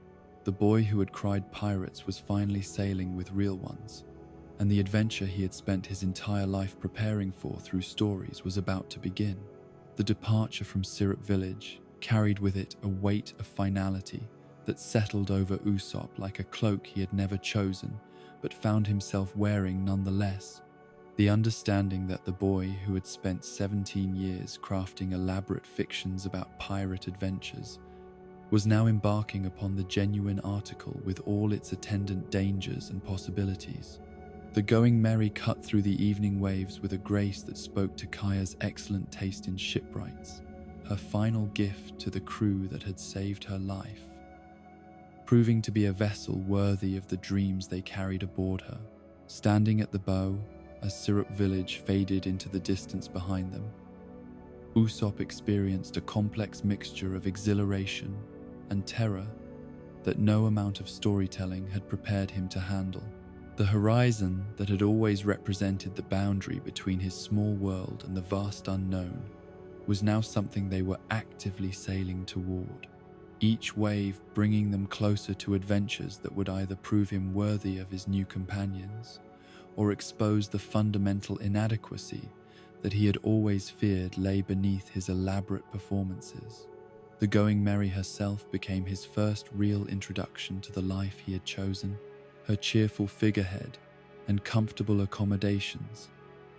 The boy who had cried pirates was finally sailing with real ones, and the adventure he had spent his entire life preparing for through stories was about to begin. The departure from Syrup Village carried with it a weight of finality that settled over Usopp like a cloak he had never chosen but found himself wearing nonetheless. The understanding that the boy who had spent 17 years crafting elaborate fictions about pirate adventures was now embarking upon the genuine article with all its attendant dangers and possibilities. The going merry cut through the evening waves with a grace that spoke to Kaya's excellent taste in shipwrights, her final gift to the crew that had saved her life, proving to be a vessel worthy of the dreams they carried aboard her. Standing at the bow, as Syrup Village faded into the distance behind them, Usopp experienced a complex mixture of exhilaration and terror that no amount of storytelling had prepared him to handle. The horizon that had always represented the boundary between his small world and the vast unknown was now something they were actively sailing toward, each wave bringing them closer to adventures that would either prove him worthy of his new companions or expose the fundamental inadequacy that he had always feared lay beneath his elaborate performances. The going merry herself became his first real introduction to the life he had chosen, her cheerful figurehead and comfortable accommodations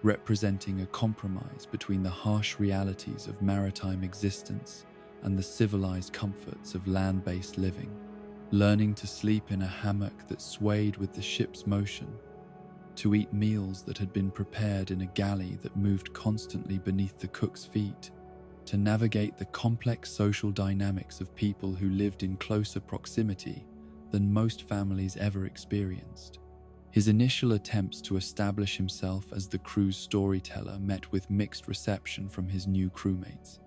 representing a compromise between the harsh realities of maritime existence and the civilized comforts of land-based living. Learning to sleep in a hammock that swayed with the ship's motion, to eat meals that had been prepared in a galley that moved constantly beneath the cook's feet, to navigate the complex social dynamics of people who lived in closer proximity than most families ever experienced. His initial attempts to establish himself as the crew's storyteller met with mixed reception from his new crewmates,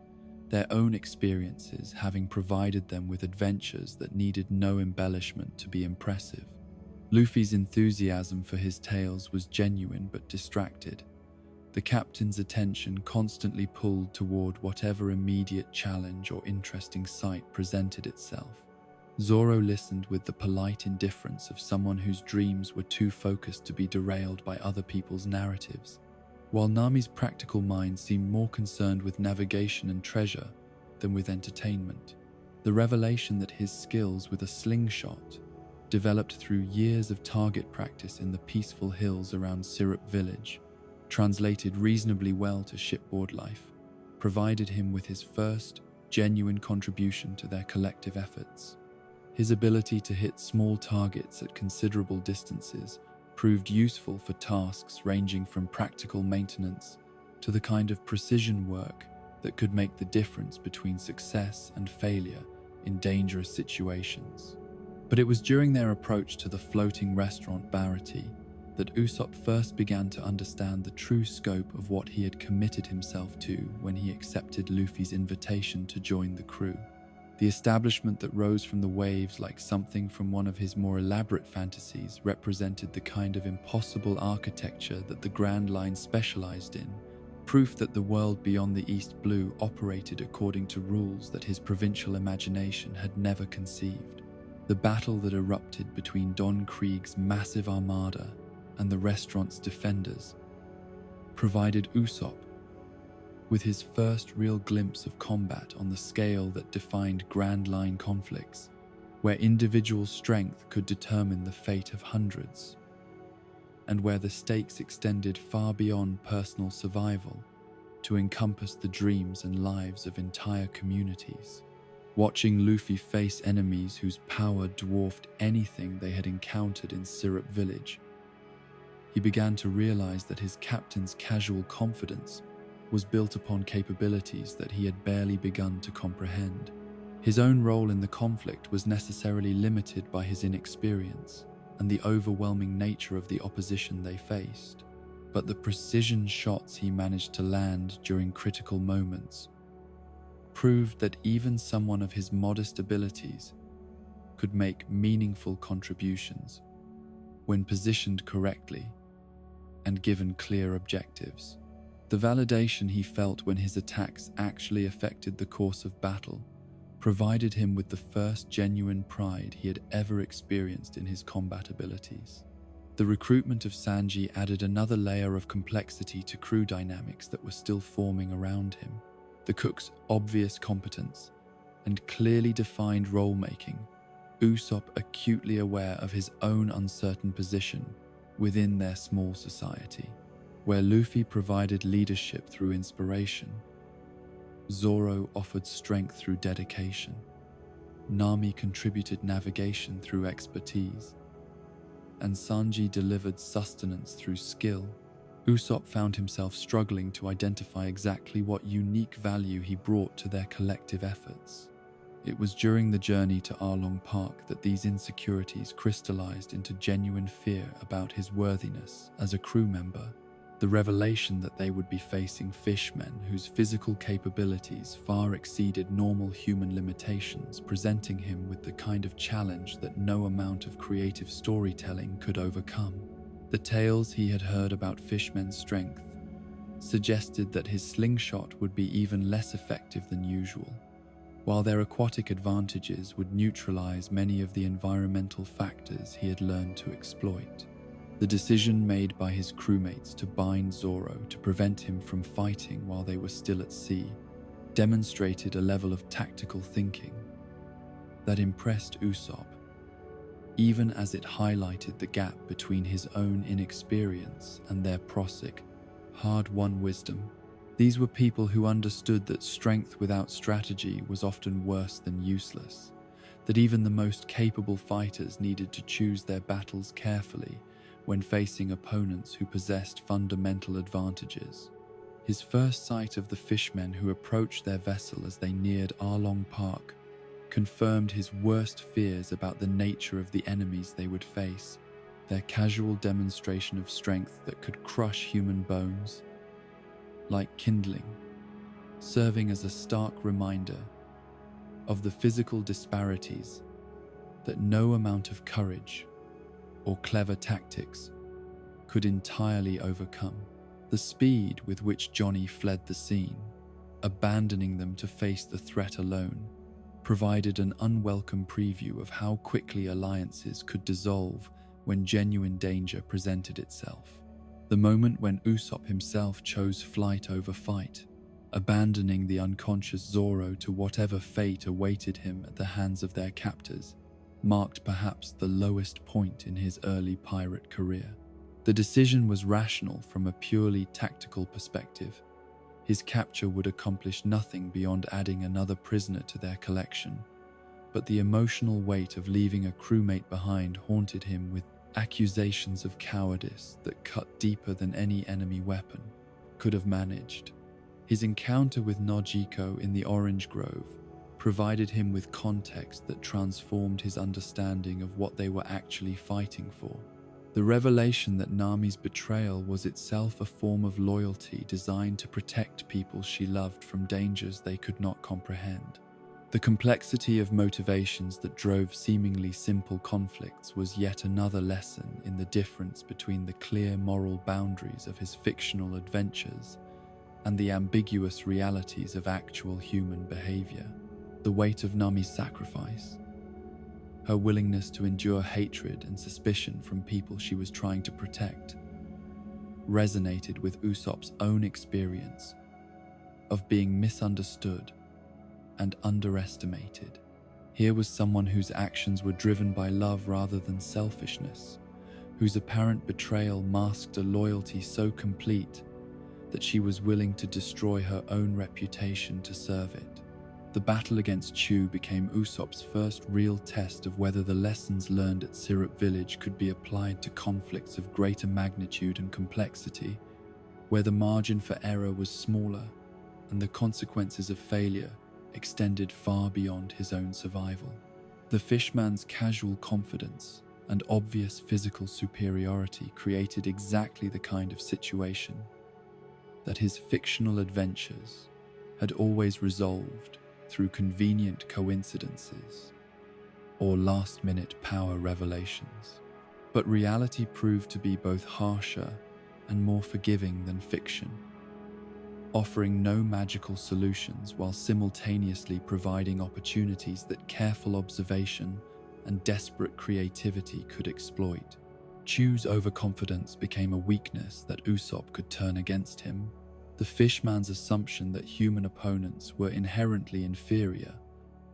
their own experiences having provided them with adventures that needed no embellishment to be impressive. Luffy's enthusiasm for his tales was genuine but distracted, the captain's attention constantly pulled toward whatever immediate challenge or interesting sight presented itself. Zoro listened with the polite indifference of someone whose dreams were too focused to be derailed by other people's narratives, while Nami's practical mind seemed more concerned with navigation and treasure than with entertainment. The revelation that his skills with a slingshot, developed through years of target practice in the peaceful hills around Syrup Village, translated reasonably well to shipboard life, provided him with his first genuine contribution to their collective efforts. His ability to hit small targets at considerable distances proved useful for tasks ranging from practical maintenance to the kind of precision work that could make the difference between success and failure in dangerous situations. But it was during their approach to the floating restaurant Barati that Usopp first began to understand the true scope of what he had committed himself to when he accepted Luffy's invitation to join the crew. The establishment that rose from the waves like something from one of his more elaborate fantasies represented the kind of impossible architecture that the Grand Line specialized in, proof that the world beyond the East Blue operated according to rules that his provincial imagination had never conceived. The battle that erupted between Don Krieg's massive armada and the restaurant's defenders provided Usopp with his first real glimpse of combat on the scale that defined Grand Line conflicts, where individual strength could determine the fate of hundreds, and where the stakes extended far beyond personal survival to encompass the dreams and lives of entire communities. Watching Luffy face enemies whose power dwarfed anything they had encountered in Syrup Village, he began to realize that his captain's casual confidence was built upon capabilities that he had barely begun to comprehend. His own role in the conflict was necessarily limited by his inexperience and the overwhelming nature of the opposition they faced, but the precision shots he managed to land during critical moments proved that even someone of his modest abilities could make meaningful contributions when positioned correctly and given clear objectives. The validation he felt when his attacks actually affected the course of battle provided him with the first genuine pride he had ever experienced in his combat abilities. The recruitment of Sanji added another layer of complexity to crew dynamics that were still forming around him. The cook's obvious competence and clearly defined role-making, Usopp acutely aware of his own uncertain position within their small society. Where Luffy provided leadership through inspiration, Zoro offered strength through dedication, Nami contributed navigation through expertise, and Sanji delivered sustenance through skill. Usopp found himself struggling to identify exactly what unique value he brought to their collective efforts. It was during the journey to Arlong Park that these insecurities crystallized into genuine fear about his worthiness as a crew member. The revelation that they would be facing fishmen whose physical capabilities far exceeded normal human limitations, presenting him with the kind of challenge that no amount of creative storytelling could overcome. The tales he had heard about fishmen's strength suggested that his slingshot would be even less effective than usual, while their aquatic advantages would neutralize many of the environmental factors he had learned to exploit. The decision made by his crewmates to bind Zoro to prevent him from fighting while they were still at sea demonstrated a level of tactical thinking that impressed Usopp, even as it highlighted the gap between his own inexperience and their prosaic, hard-won wisdom. These were people who understood that strength without strategy was often worse than useless, that even the most capable fighters needed to choose their battles carefully when facing opponents who possessed fundamental advantages. His first sight of the fishmen who approached their vessel as they neared Arlong Park confirmed his worst fears about the nature of the enemies they would face, their casual demonstration of strength that could crush human bones like kindling, serving as a stark reminder of the physical disparities that no amount of courage or clever tactics could entirely overcome. The speed with which Johnny fled the scene, abandoning them to face the threat alone, provided an unwelcome preview of how quickly alliances could dissolve when genuine danger presented itself. The moment when Usopp himself chose flight over fight, abandoning the unconscious Zoro to whatever fate awaited him at the hands of their captors, marked perhaps the lowest point in his early pirate career. The decision was rational from a purely tactical perspective. His capture would accomplish nothing beyond adding another prisoner to their collection, but the emotional weight of leaving a crewmate behind haunted him with accusations of cowardice that cut deeper than any enemy weapon could have managed. His encounter with Nojiko in the Orange Grove provided him with context that transformed his understanding of what they were actually fighting for. The revelation that Nami's betrayal was itself a form of loyalty designed to protect people she loved from dangers they could not comprehend. The complexity of motivations that drove seemingly simple conflicts was yet another lesson in the difference between the clear moral boundaries of his fictional adventures and the ambiguous realities of actual human behavior. The weight of Nami's sacrifice, her willingness to endure hatred and suspicion from people she was trying to protect, resonated with Usopp's own experience of being misunderstood and underestimated. Here was someone whose actions were driven by love rather than selfishness, whose apparent betrayal masked a loyalty so complete that she was willing to destroy her own reputation to serve it. The battle against Chu became Usopp's first real test of whether the lessons learned at Syrup Village could be applied to conflicts of greater magnitude and complexity, where the margin for error was smaller and the consequences of failure extended far beyond his own survival. The fishman's casual confidence and obvious physical superiority created exactly the kind of situation that his fictional adventures had always resolved through convenient coincidences or last-minute power revelations. But reality proved to be both harsher and more forgiving than fiction, offering no magical solutions while simultaneously providing opportunities that careful observation and desperate creativity could exploit. Chu's overconfidence became a weakness that Usopp could turn against him. The fishman's assumption that human opponents were inherently inferior,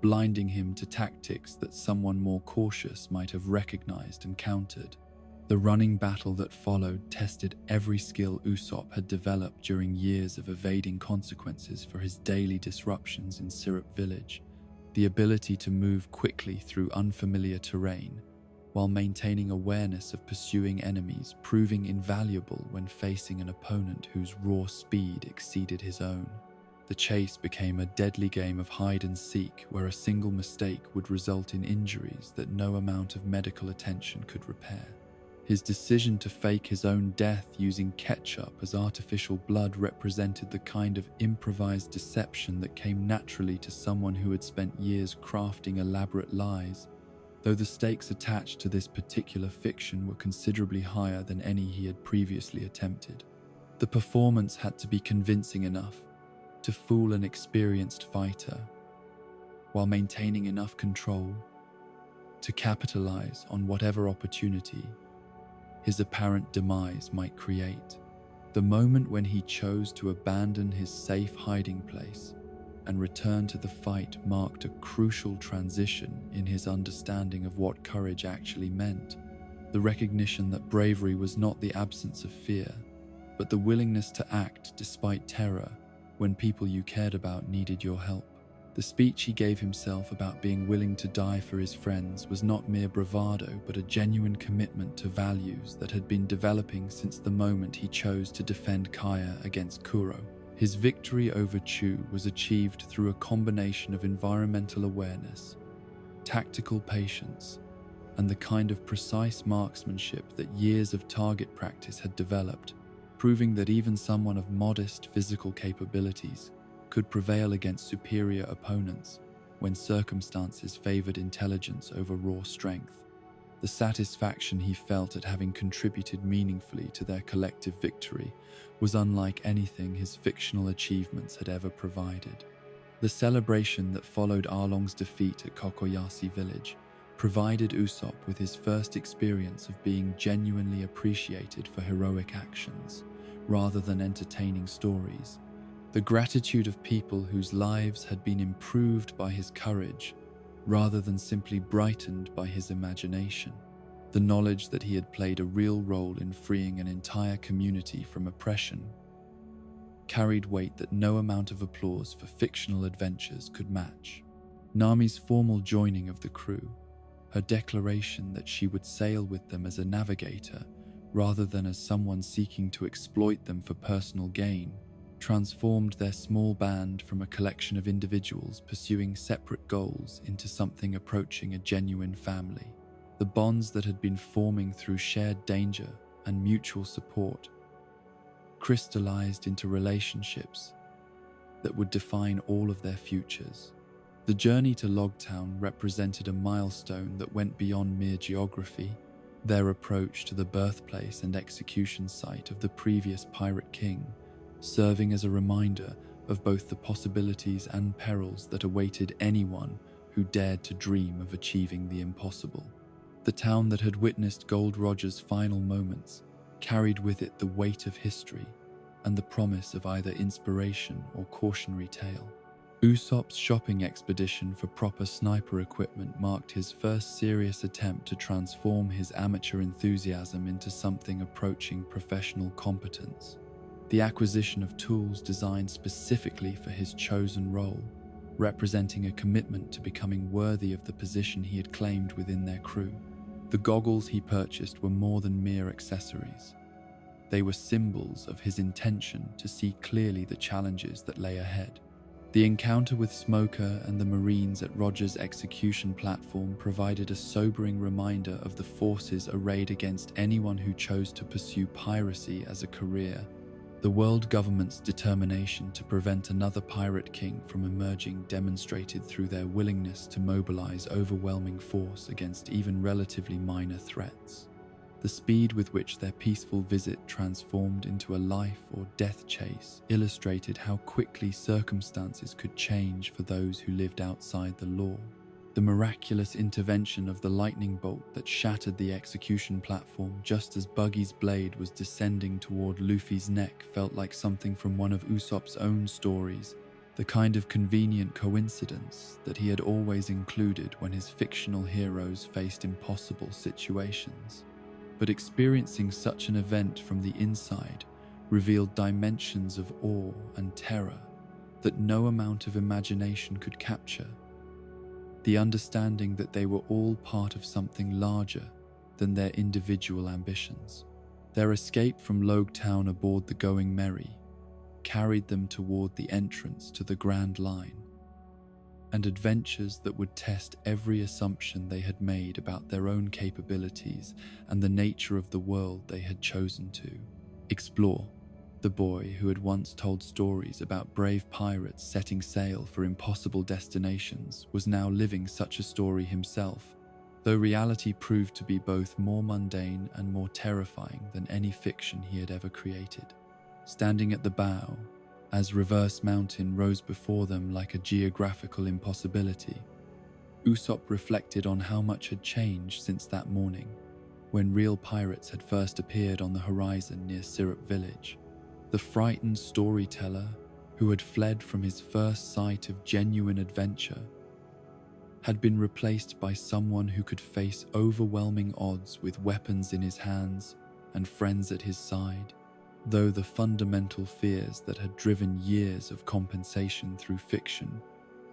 blinding him to tactics that someone more cautious might have recognized and countered. The running battle that followed tested every skill Usopp had developed during years of evading consequences for his daily disruptions in Syrup Village. The ability to move quickly through unfamiliar terrain, while maintaining awareness of pursuing enemies, proving invaluable when facing an opponent whose raw speed exceeded his own. The chase became a deadly game of hide and seek, where a single mistake would result in injuries that no amount of medical attention could repair. His decision to fake his own death using ketchup as artificial blood represented the kind of improvised deception that came naturally to someone who had spent years crafting elaborate lies, though the stakes attached to this particular fiction were considerably higher than any he had previously attempted. The performance had to be convincing enough to fool an experienced fighter, while maintaining enough control to capitalize on whatever opportunity his apparent demise might create. The moment when he chose to abandon his safe hiding place and return to the fight marked a crucial transition in his understanding of what courage actually meant. The recognition that bravery was not the absence of fear, but the willingness to act despite terror when people you cared about needed your help. The speech he gave himself about being willing to die for his friends was not mere bravado, but a genuine commitment to values that had been developing since the moment he chose to defend Kaya against Kuro. His victory over Chu was achieved through a combination of environmental awareness, tactical patience, and the kind of precise marksmanship that years of target practice had developed, proving that even someone of modest physical capabilities could prevail against superior opponents when circumstances favored intelligence over raw strength. The satisfaction he felt at having contributed meaningfully to their collective victory was unlike anything his fictional achievements had ever provided. The celebration that followed Arlong's defeat at Kokoyashi village provided Usopp with his first experience of being genuinely appreciated for heroic actions, rather than entertaining stories. The gratitude of people whose lives had been improved by his courage rather than simply brightened by his imagination. The knowledge that he had played a real role in freeing an entire community from oppression carried weight that no amount of applause for fictional adventures could match. Nami's formal joining of the crew, her declaration that she would sail with them as a navigator rather than as someone seeking to exploit them for personal gain, transformed their small band from a collection of individuals pursuing separate goals into something approaching a genuine family. The bonds that had been forming through shared danger and mutual support crystallized into relationships that would define all of their futures. The journey to Logtown represented a milestone that went beyond mere geography, their approach to the birthplace and execution site of the previous pirate king, serving as a reminder of both the possibilities and perils that awaited anyone who dared to dream of achieving the impossible. The town that had witnessed Gold Roger's final moments carried with it the weight of history and the promise of either inspiration or cautionary tale. Usopp's shopping expedition for proper sniper equipment marked his first serious attempt to transform his amateur enthusiasm into something approaching professional competence. The acquisition of tools designed specifically for his chosen role, representing a commitment to becoming worthy of the position he had claimed within their crew. The goggles he purchased were more than mere accessories. They were symbols of his intention to see clearly the challenges that lay ahead. The encounter with Smoker and the Marines at Roger's execution platform provided a sobering reminder of the forces arrayed against anyone who chose to pursue piracy as a career. The world government's determination to prevent another pirate king from emerging demonstrated through their willingness to mobilize overwhelming force against even relatively minor threats. The speed with which their peaceful visit transformed into a life or death chase illustrated how quickly circumstances could change for those who lived outside the law. The miraculous intervention of the lightning bolt that shattered the execution platform just as Buggy's blade was descending toward Luffy's neck felt like something from one of Usopp's own stories, the kind of convenient coincidence that he had always included when his fictional heroes faced impossible situations. But experiencing such an event from the inside revealed dimensions of awe and terror that no amount of imagination could capture. The understanding that they were all part of something larger than their individual ambitions. Their escape from Logtown aboard the Going Merry carried them toward the entrance to the Grand Line, and adventures that would test every assumption they had made about their own capabilities and the nature of the world they had chosen to explore. The boy who had once told stories about brave pirates setting sail for impossible destinations was now living such a story himself, though reality proved to be both more mundane and more terrifying than any fiction he had ever created. Standing at the bow, as Reverse Mountain rose before them like a geographical impossibility, Usopp reflected on how much had changed since that morning, when real pirates had first appeared on the horizon near Syrup Village. The frightened storyteller, who had fled from his first sight of genuine adventure, had been replaced by someone who could face overwhelming odds with weapons in his hands and friends at his side, though the fundamental fears that had driven years of compensation through fiction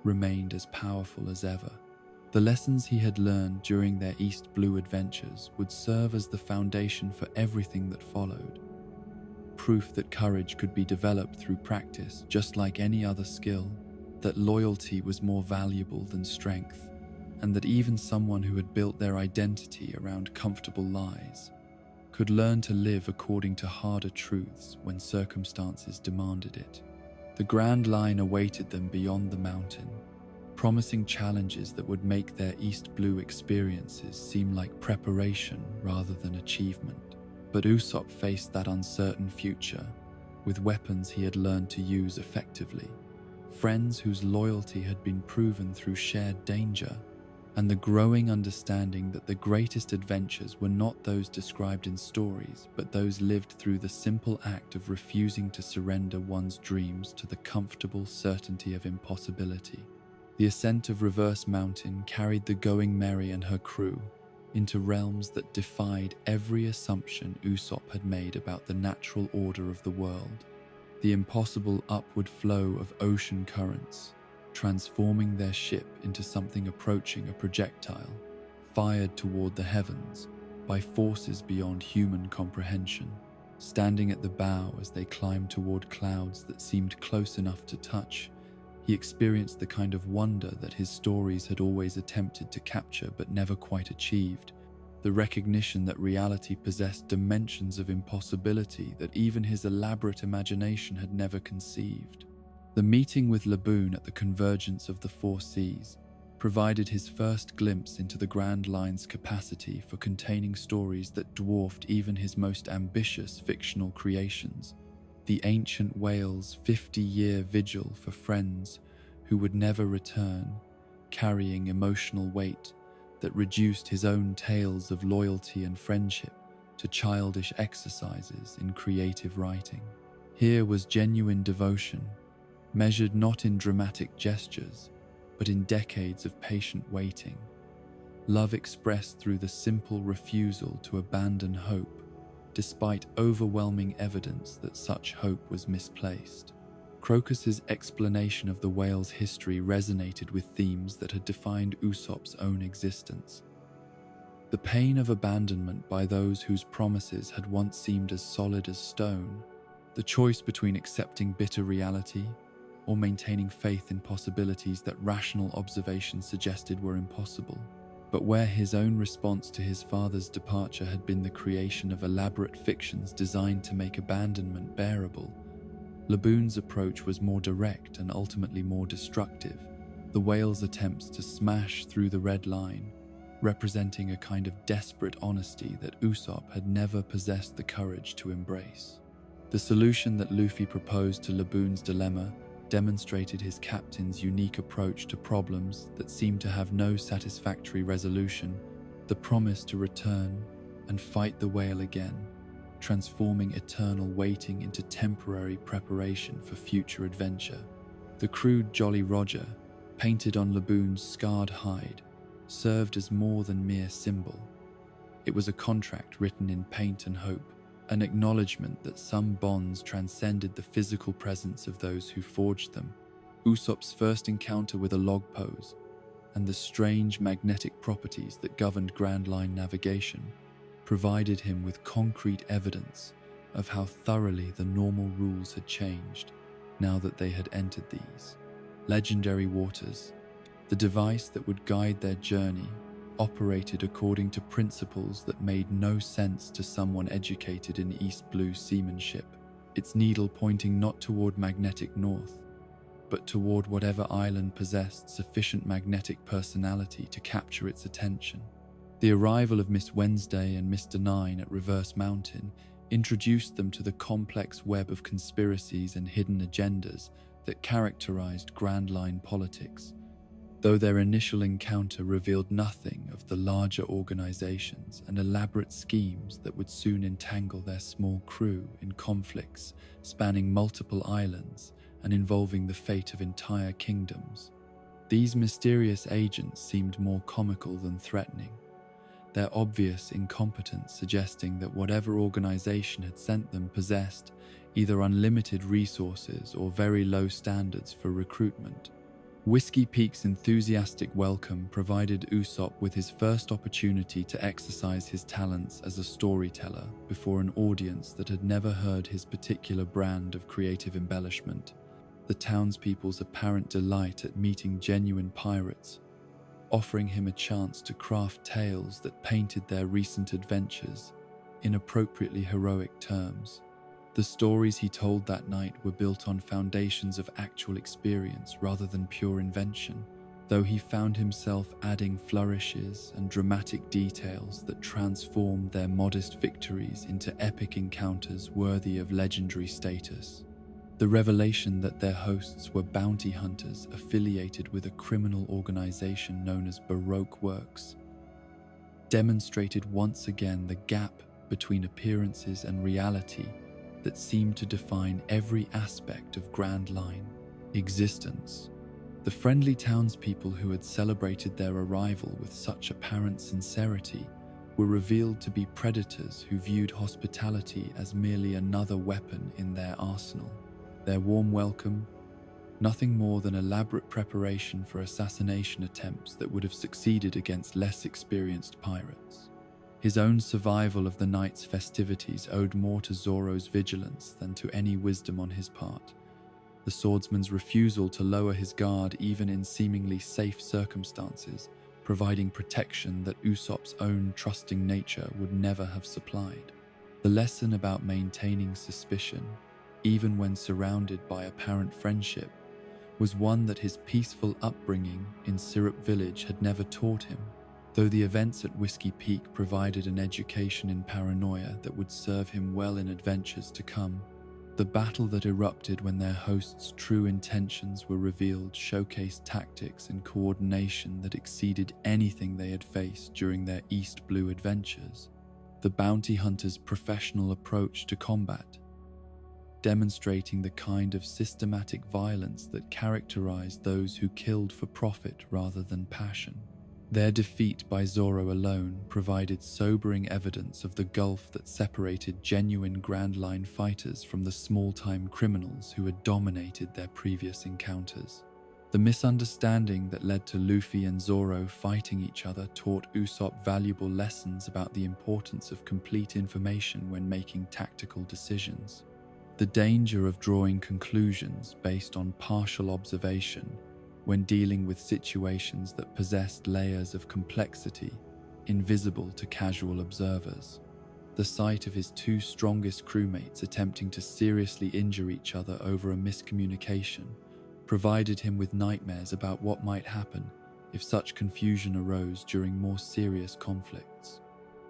remained as powerful as ever. The lessons he had learned during their East Blue adventures would serve as the foundation for everything that followed. Proof that courage could be developed through practice just like any other skill, that loyalty was more valuable than strength, and that even someone who had built their identity around comfortable lies could learn to live according to harder truths when circumstances demanded it. The Grand Line awaited them beyond the mountain, promising challenges that would make their East Blue experiences seem like preparation rather than achievement. But Usopp faced that uncertain future with weapons he had learned to use effectively, friends whose loyalty had been proven through shared danger, and the growing understanding that the greatest adventures were not those described in stories, but those lived through the simple act of refusing to surrender one's dreams to the comfortable certainty of impossibility. The ascent of Reverse Mountain carried the Going Merry and her crew into realms that defied every assumption Usopp had made about the natural order of the world. The impossible upward flow of ocean currents, transforming their ship into something approaching a projectile, fired toward the heavens by forces beyond human comprehension. Standing at the bow as they climbed toward clouds that seemed close enough to touch, he experienced the kind of wonder that his stories had always attempted to capture but never quite achieved, the recognition that reality possessed dimensions of impossibility that even his elaborate imagination had never conceived. The meeting with Laboon at the convergence of the four seas provided his first glimpse into the Grand Line's capacity for containing stories that dwarfed even his most ambitious fictional creations. The ancient whale's 50-year vigil for friends who would never return, carrying emotional weight that reduced his own tales of loyalty and friendship to childish exercises in creative writing. Here was genuine devotion, measured not in dramatic gestures, but in decades of patient waiting. Love expressed through the simple refusal to abandon hope, despite overwhelming evidence that such hope was misplaced. Crocus's explanation of the whale's history resonated with themes that had defined Usopp's own existence. The pain of abandonment by those whose promises had once seemed as solid as stone, the choice between accepting bitter reality or maintaining faith in possibilities that rational observation suggested were impossible. But where his own response to his father's departure had been the creation of elaborate fictions designed to make abandonment bearable, Laboon's approach was more direct and ultimately more destructive. The whale's attempts to smash through the red line, representing a kind of desperate honesty that Usopp had never possessed the courage to embrace. The solution that Luffy proposed to Laboon's dilemma demonstrated his captain's unique approach to problems that seemed to have no satisfactory resolution, the promise to return and fight the whale again, transforming eternal waiting into temporary preparation for future adventure. The crude Jolly Roger, painted on Laboon's scarred hide, served as more than mere symbol. It was a contract written in paint and hope, an acknowledgement that some bonds transcended the physical presence of those who forged them. Usopp's first encounter with a log pose, and the strange magnetic properties that governed Grand Line navigation, provided him with concrete evidence of how thoroughly the normal rules had changed now that they had entered these legendary waters. The device that would guide their journey operated according to principles that made no sense to someone educated in East Blue seamanship, its needle pointing not toward magnetic north, but toward whatever island possessed sufficient magnetic personality to capture its attention. The arrival of Miss Wednesday and Mr. Nine at Reverse Mountain introduced them to the complex web of conspiracies and hidden agendas that characterized Grand Line politics. Though their initial encounter revealed nothing of the larger organizations and elaborate schemes that would soon entangle their small crew in conflicts spanning multiple islands and involving the fate of entire kingdoms, these mysterious agents seemed more comical than threatening, their obvious incompetence suggesting that whatever organization had sent them possessed either unlimited resources or very low standards for recruitment. Whiskey Peak's enthusiastic welcome provided Usopp with his first opportunity to exercise his talents as a storyteller before an audience that had never heard his particular brand of creative embellishment. The townspeople's apparent delight at meeting genuine pirates, offering him a chance to craft tales that painted their recent adventures in appropriately heroic terms. The stories he told that night were built on foundations of actual experience rather than pure invention, though he found himself adding flourishes and dramatic details that transformed their modest victories into epic encounters worthy of legendary status. The revelation that their hosts were bounty hunters affiliated with a criminal organization known as Baroque Works demonstrated once again the gap between appearances and reality that seemed to define every aspect of Grand Line existence. The friendly townspeople who had celebrated their arrival with such apparent sincerity were revealed to be predators who viewed hospitality as merely another weapon in their arsenal. Their warm welcome, nothing more than elaborate preparation for assassination attempts that would have succeeded against less experienced pirates. His own survival of the night's festivities owed more to Zoro's vigilance than to any wisdom on his part. The swordsman's refusal to lower his guard even in seemingly safe circumstances, providing protection that Usopp's own trusting nature would never have supplied. The lesson about maintaining suspicion, even when surrounded by apparent friendship, was one that his peaceful upbringing in Syrup Village had never taught him. Though the events at Whiskey Peak provided an education in paranoia that would serve him well in adventures to come, the battle that erupted when their host's true intentions were revealed showcased tactics and coordination that exceeded anything they had faced during their East Blue adventures. The bounty hunter's professional approach to combat, demonstrating the kind of systematic violence that characterized those who killed for profit rather than passion. Their defeat by Zoro alone provided sobering evidence of the gulf that separated genuine Grand Line fighters from the small-time criminals who had dominated their previous encounters. The misunderstanding that led to Luffy and Zoro fighting each other taught Usopp valuable lessons about the importance of complete information when making tactical decisions. The danger of drawing conclusions based on partial observation when dealing with situations that possessed layers of complexity invisible to casual observers. The sight of his two strongest crewmates attempting to seriously injure each other over a miscommunication provided him with nightmares about what might happen if such confusion arose during more serious conflicts.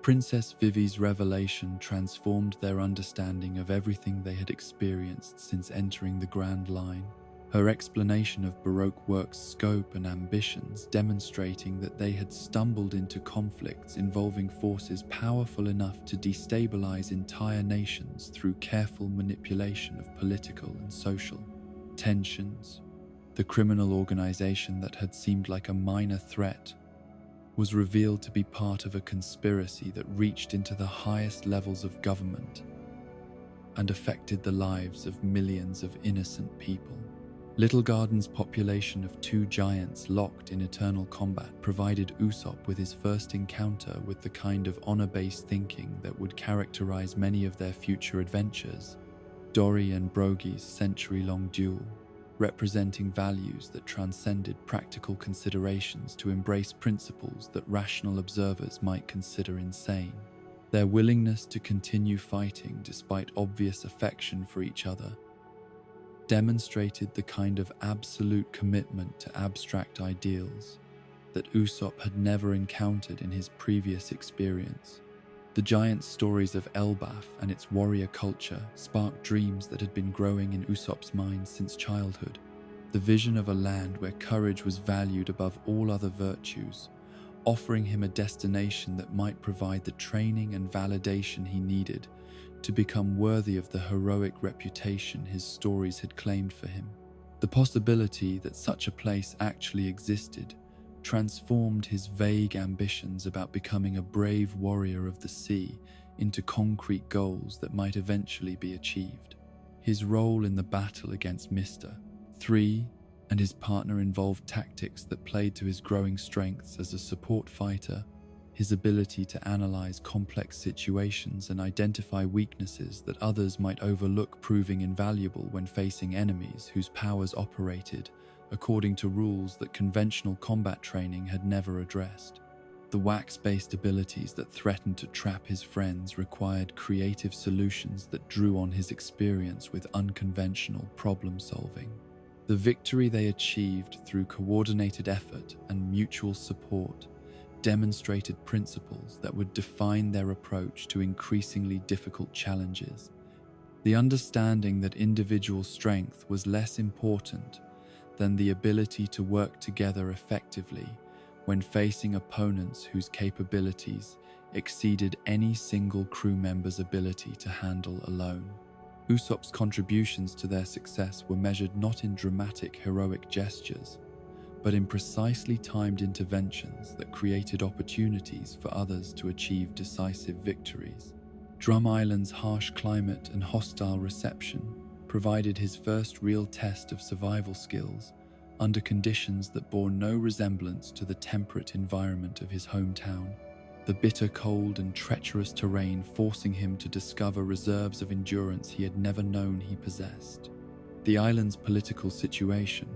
Princess Vivi's revelation transformed their understanding of everything they had experienced since entering the Grand Line. Her explanation of Baroque work's scope and ambitions, demonstrating that they had stumbled into conflicts involving forces powerful enough to destabilize entire nations through careful manipulation of political and social tensions. The criminal organization that had seemed like a minor threat was revealed to be part of a conspiracy that reached into the highest levels of government and affected the lives of millions of innocent people. Little Garden's population of two giants locked in eternal combat provided Usopp with his first encounter with the kind of honor-based thinking that would characterize many of their future adventures. Dory and Brogy's century-long duel, representing values that transcended practical considerations to embrace principles that rational observers might consider insane. Their willingness to continue fighting despite obvious affection for each other demonstrated the kind of absolute commitment to abstract ideals that Usopp had never encountered in his previous experience. The giant stories of Elbaf and its warrior culture sparked dreams that had been growing in Usopp's mind since childhood. The vision of a land where courage was valued above all other virtues, offering him a destination that might provide the training and validation he needed to become worthy of the heroic reputation his stories had claimed for him. The possibility that such a place actually existed transformed his vague ambitions about becoming a brave warrior of the sea into concrete goals that might eventually be achieved. His role in the battle against Mr. 3 and his partner involved tactics that played to his growing strengths as a support fighter. His ability to analyze complex situations and identify weaknesses that others might overlook proving invaluable when facing enemies whose powers operated according to rules that conventional combat training had never addressed. The wax-based abilities that threatened to trap his friends required creative solutions that drew on his experience with unconventional problem-solving. The victory they achieved through coordinated effort and mutual support demonstrated principles that would define their approach to increasingly difficult challenges. The understanding that individual strength was less important than the ability to work together effectively when facing opponents whose capabilities exceeded any single crew member's ability to handle alone. Usopp's contributions to their success were measured not in dramatic heroic gestures, but in precisely timed interventions that created opportunities for others to achieve decisive victories. Drum Island's harsh climate and hostile reception provided his first real test of survival skills under conditions that bore no resemblance to the temperate environment of his hometown, the bitter cold and treacherous terrain forcing him to discover reserves of endurance he had never known he possessed. The island's political situation,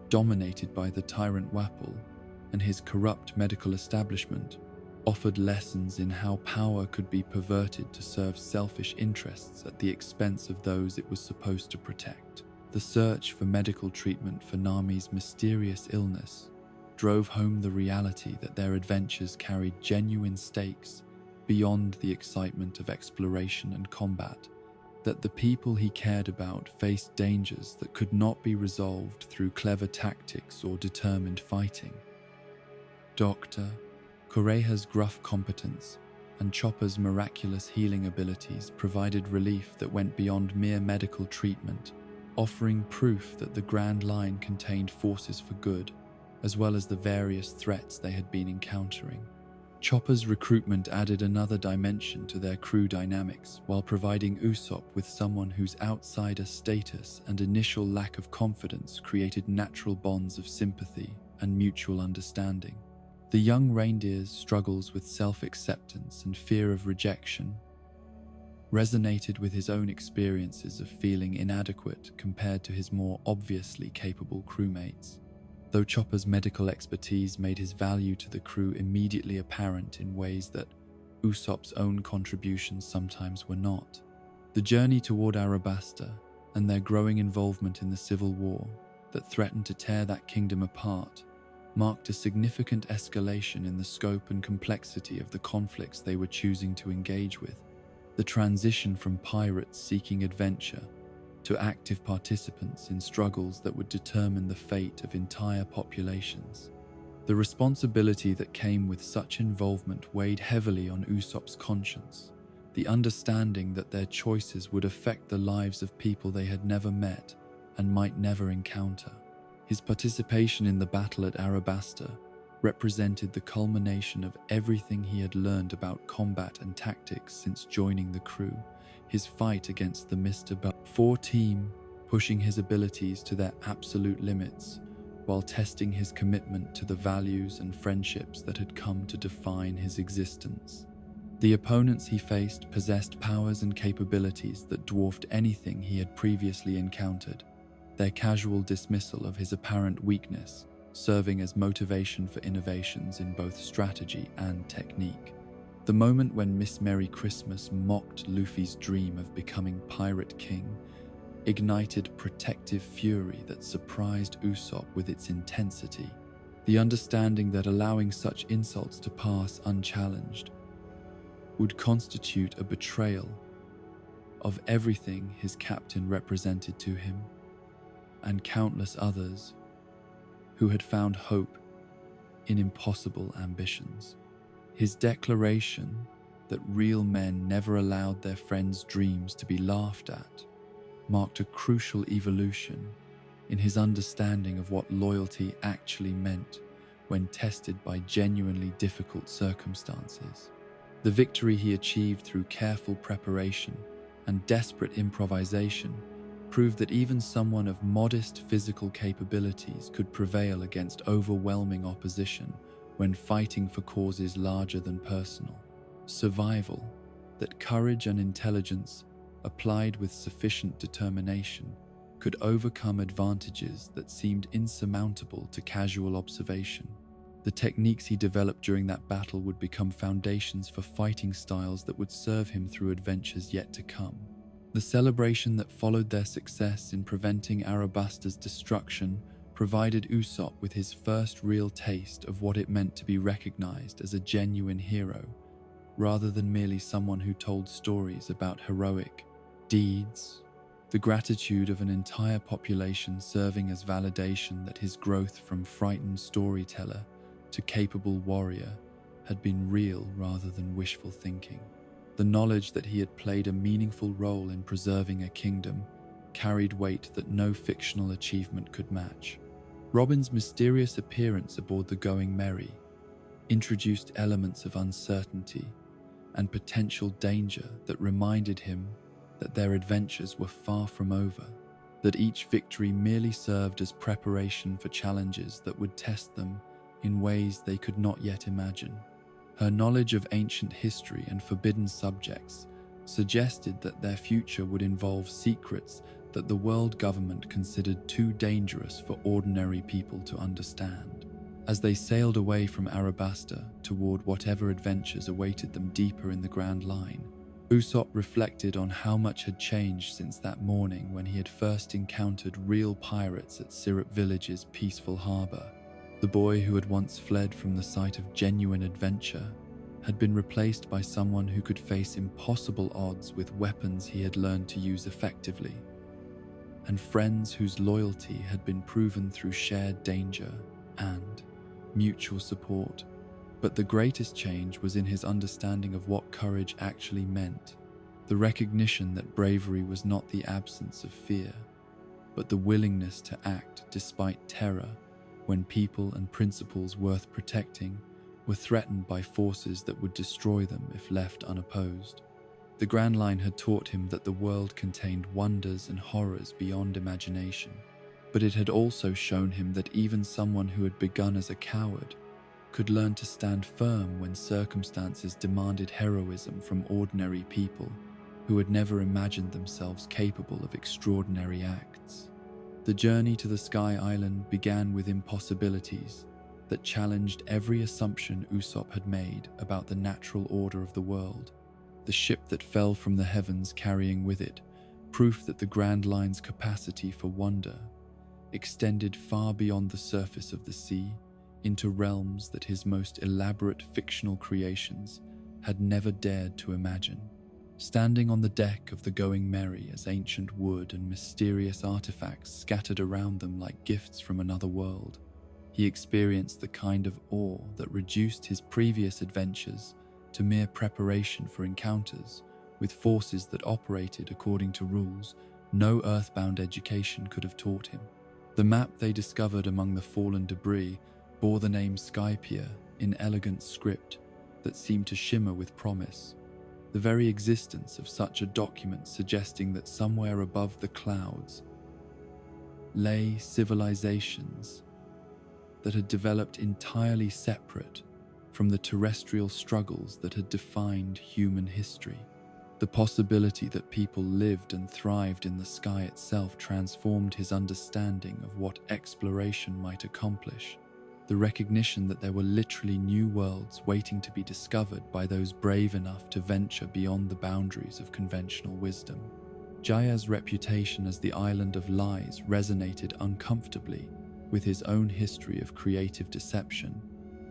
dominated by the tyrant Wapol and his corrupt medical establishment, offered lessons in how power could be perverted to serve selfish interests at the expense of those it was supposed to protect. The search for medical treatment for Nami's mysterious illness drove home the reality that their adventures carried genuine stakes beyond the excitement of exploration and combat, that the people he cared about faced dangers that could not be resolved through clever tactics or determined fighting. Dr. Kureha's gruff competence and Chopper's miraculous healing abilities provided relief that went beyond mere medical treatment, offering proof that the Grand Line contained forces for good, as well as the various threats they had been encountering. Chopper's recruitment added another dimension to their crew dynamics while providing Usopp with someone whose outsider status and initial lack of confidence created natural bonds of sympathy and mutual understanding. The young reindeer's struggles with self-acceptance and fear of rejection resonated with his own experiences of feeling inadequate compared to his more obviously capable crewmates. Though Chopper's medical expertise made his value to the crew immediately apparent in ways that Usopp's own contributions sometimes were not, the journey toward Arabasta and their growing involvement in the civil war that threatened to tear that kingdom apart marked a significant escalation in the scope and complexity of the conflicts they were choosing to engage with. The transition from pirates seeking adventure to active participants in struggles that would determine the fate of entire populations. The responsibility that came with such involvement weighed heavily on Usopp's conscience, the understanding that their choices would affect the lives of people they had never met and might never encounter. His participation in the battle at Arabasta represented the culmination of everything he had learned about combat and tactics since joining the crew, his fight against the Mr. Four team, pushing his abilities to their absolute limits, while testing his commitment to the values and friendships that had come to define his existence. The opponents he faced possessed powers and capabilities that dwarfed anything he had previously encountered, their casual dismissal of his apparent weakness serving as motivation for innovations in both strategy and technique. The moment when Miss Merry Christmas mocked Luffy's dream of becoming Pirate King ignited protective fury that surprised Usopp with its intensity, the understanding that allowing such insults to pass unchallenged would constitute a betrayal of everything his captain represented to him, and countless others who had found hope in impossible ambitions. His declaration that real men never allowed their friends' dreams to be laughed at marked a crucial evolution in his understanding of what loyalty actually meant when tested by genuinely difficult circumstances. The victory he achieved through careful preparation and desperate improvisation proved that even someone of modest physical capabilities could prevail against overwhelming opposition when fighting for causes larger than personal. Survival, that courage and intelligence, applied with sufficient determination, could overcome advantages that seemed insurmountable to casual observation. The techniques he developed during that battle would become foundations for fighting styles that would serve him through adventures yet to come. The celebration that followed their success in preventing Arabasta's destruction provided Usopp with his first real taste of what it meant to be recognized as a genuine hero, rather than merely someone who told stories about heroic deeds. The gratitude of an entire population serving as validation that his growth from frightened storyteller to capable warrior had been real rather than wishful thinking. The knowledge that he had played a meaningful role in preserving a kingdom carried weight that no fictional achievement could match. Robin's mysterious appearance aboard the Going Merry introduced elements of uncertainty and potential danger that reminded him that their adventures were far from over, that each victory merely served as preparation for challenges that would test them in ways they could not yet imagine. Her knowledge of ancient history and forbidden subjects suggested that their future would involve secrets that the world government considered too dangerous for ordinary people to understand. As they sailed away from Arabasta toward whatever adventures awaited them deeper in the Grand Line, Usopp reflected on how much had changed since that morning when he had first encountered real pirates at Syrup Village's peaceful harbor. The boy who had once fled from the sight of genuine adventure had been replaced by someone who could face impossible odds with weapons he had learned to use effectively, and friends whose loyalty had been proven through shared danger and mutual support. But the greatest change was in his understanding of what courage actually meant, the recognition that bravery was not the absence of fear, but the willingness to act despite terror when people and principles worth protecting were threatened by forces that would destroy them if left unopposed. The Grand Line had taught him that the world contained wonders and horrors beyond imagination, but it had also shown him that even someone who had begun as a coward could learn to stand firm when circumstances demanded heroism from ordinary people who had never imagined themselves capable of extraordinary acts. The journey to the Sky Island began with impossibilities that challenged every assumption Usopp had made about the natural order of the world. The ship that fell from the heavens carrying with it proof that the Grand Line's capacity for wonder extended far beyond the surface of the sea, into realms that his most elaborate fictional creations had never dared to imagine. Standing on the deck of the Going Merry as ancient wood and mysterious artifacts scattered around them like gifts from another world, he experienced the kind of awe that reduced his previous adventures to mere preparation for encounters with forces that operated according to rules no earthbound education could have taught him. The map they discovered among the fallen debris bore the name Skypiea in elegant script that seemed to shimmer with promise, the very existence of such a document suggesting that somewhere above the clouds lay civilizations that had developed entirely separate from the terrestrial struggles that had defined human history. The possibility that people lived and thrived in the sky itself transformed his understanding of what exploration might accomplish. The recognition that there were literally new worlds waiting to be discovered by those brave enough to venture beyond the boundaries of conventional wisdom. Jaya's reputation as the Island of Lies resonated uncomfortably with his own history of creative deception.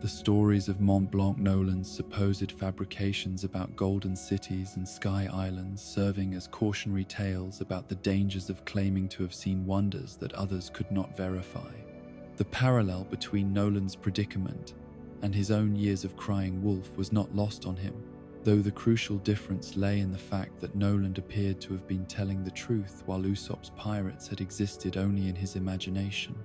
The stories of Mont Blanc Nolan's supposed fabrications about golden cities and sky islands serving as cautionary tales about the dangers of claiming to have seen wonders that others could not verify. The parallel between Nolan's predicament and his own years of crying wolf was not lost on him, though the crucial difference lay in the fact that Nolan appeared to have been telling the truth while Usopp's pirates had existed only in his imagination.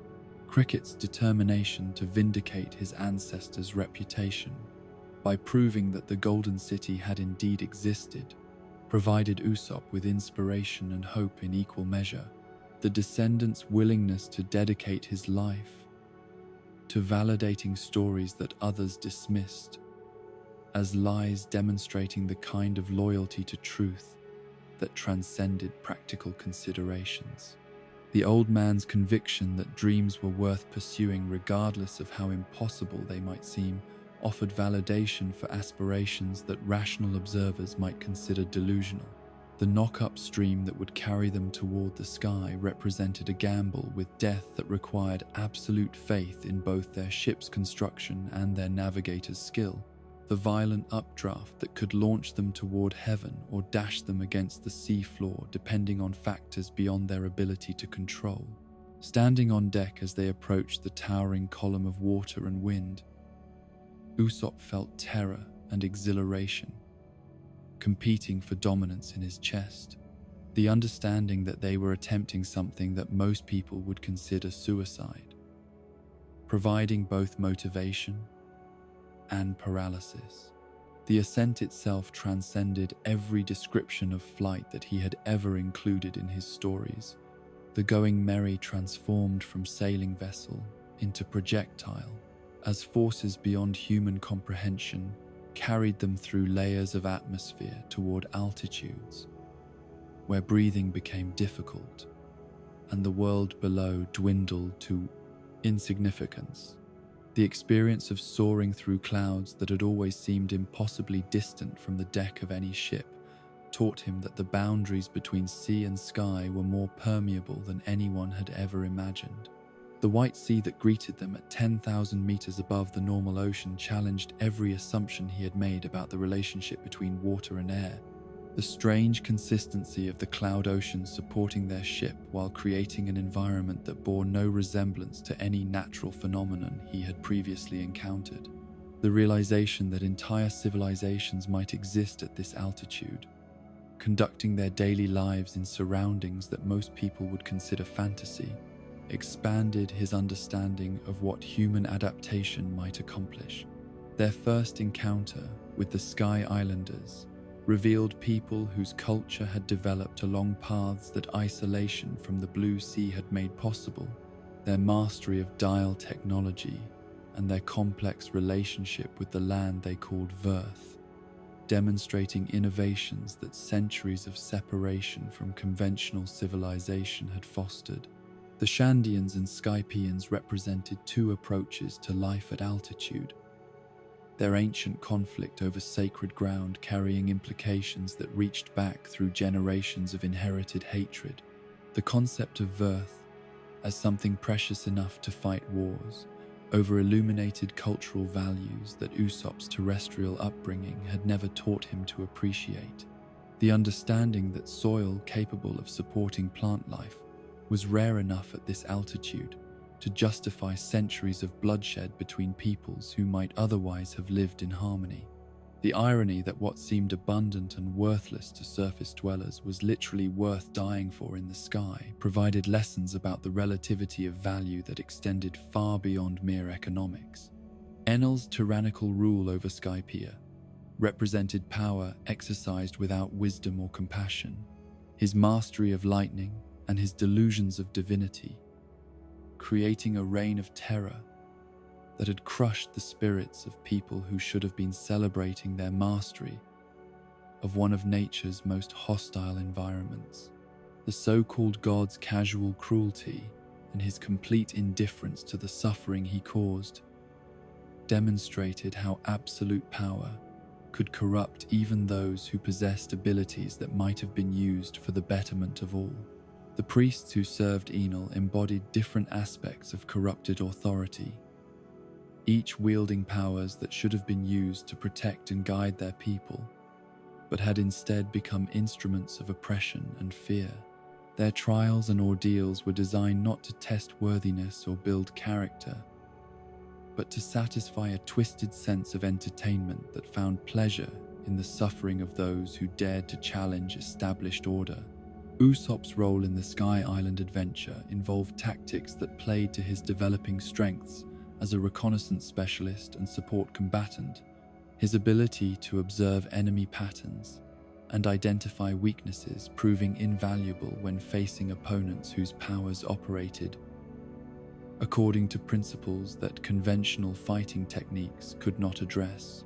Cricket's determination to vindicate his ancestors' reputation by proving that the Golden City had indeed existed provided Usopp with inspiration and hope in equal measure. The descendant's willingness to dedicate his life to validating stories that others dismissed as lies demonstrating the kind of loyalty to truth that transcended practical considerations. The old man's conviction that dreams were worth pursuing regardless of how impossible they might seem offered validation for aspirations that rational observers might consider delusional. The knock-up stream that would carry them toward the sky represented a gamble with death that required absolute faith in both their ship's construction and their navigator's skill. The violent updraft that could launch them toward heaven or dash them against the sea floor depending on factors beyond their ability to control. Standing on deck as they approached the towering column of water and wind, Usopp felt terror and exhilaration competing for dominance in his chest. The understanding that they were attempting something that most people would consider suicide providing both motivation and paralysis. The ascent itself transcended every description of flight that he had ever included in his stories. The Going Merry transformed from sailing vessel into projectile, as forces beyond human comprehension carried them through layers of atmosphere toward altitudes where breathing became difficult and the world below dwindled to insignificance. The experience of soaring through clouds that had always seemed impossibly distant from the deck of any ship taught him that the boundaries between sea and sky were more permeable than anyone had ever imagined. The white sea that greeted them at 10,000 meters above the normal ocean challenged every assumption he had made about the relationship between water and air. The strange consistency of the cloud ocean supporting their ship while creating an environment that bore no resemblance to any natural phenomenon he had previously encountered. The realization that entire civilizations might exist at this altitude, conducting their daily lives in surroundings that most people would consider fantasy, expanded his understanding of what human adaptation might accomplish. Their first encounter with the Sky Islanders revealed people whose culture had developed along paths that isolation from the blue sea had made possible. Their mastery of dial technology and their complex relationship with the land they called Verth, demonstrating innovations that centuries of separation from conventional civilization had fostered. The Shandians and Skypians represented two approaches to life at altitude, their ancient conflict over sacred ground carrying implications that reached back through generations of inherited hatred. The concept of Verth as something precious enough to fight wars over illuminated cultural values that Usopp's terrestrial upbringing had never taught him to appreciate. The understanding that soil capable of supporting plant life was rare enough at this altitude to justify centuries of bloodshed between peoples who might otherwise have lived in harmony. The irony that what seemed abundant and worthless to surface dwellers was literally worth dying for in the sky provided lessons about the relativity of value that extended far beyond mere economics. Enel's tyrannical rule over Skypiea represented power exercised without wisdom or compassion. His mastery of lightning and his delusions of divinity creating a reign of terror that had crushed the spirits of people who should have been celebrating their mastery of one of nature's most hostile environments. The so-called god's casual cruelty and his complete indifference to the suffering he caused demonstrated how absolute power could corrupt even those who possessed abilities that might have been used for the betterment of all. The priests who served Enel embodied different aspects of corrupted authority, each wielding powers that should have been used to protect and guide their people, but had instead become instruments of oppression and fear. Their trials and ordeals were designed not to test worthiness or build character, but to satisfy a twisted sense of entertainment that found pleasure in the suffering of those who dared to challenge established order. Usopp's role in the Sky Island adventure involved tactics that played to his developing strengths as a reconnaissance specialist and support combatant. His ability to observe enemy patterns and identify weaknesses proving invaluable when facing opponents whose powers operated according to principles that conventional fighting techniques could not address.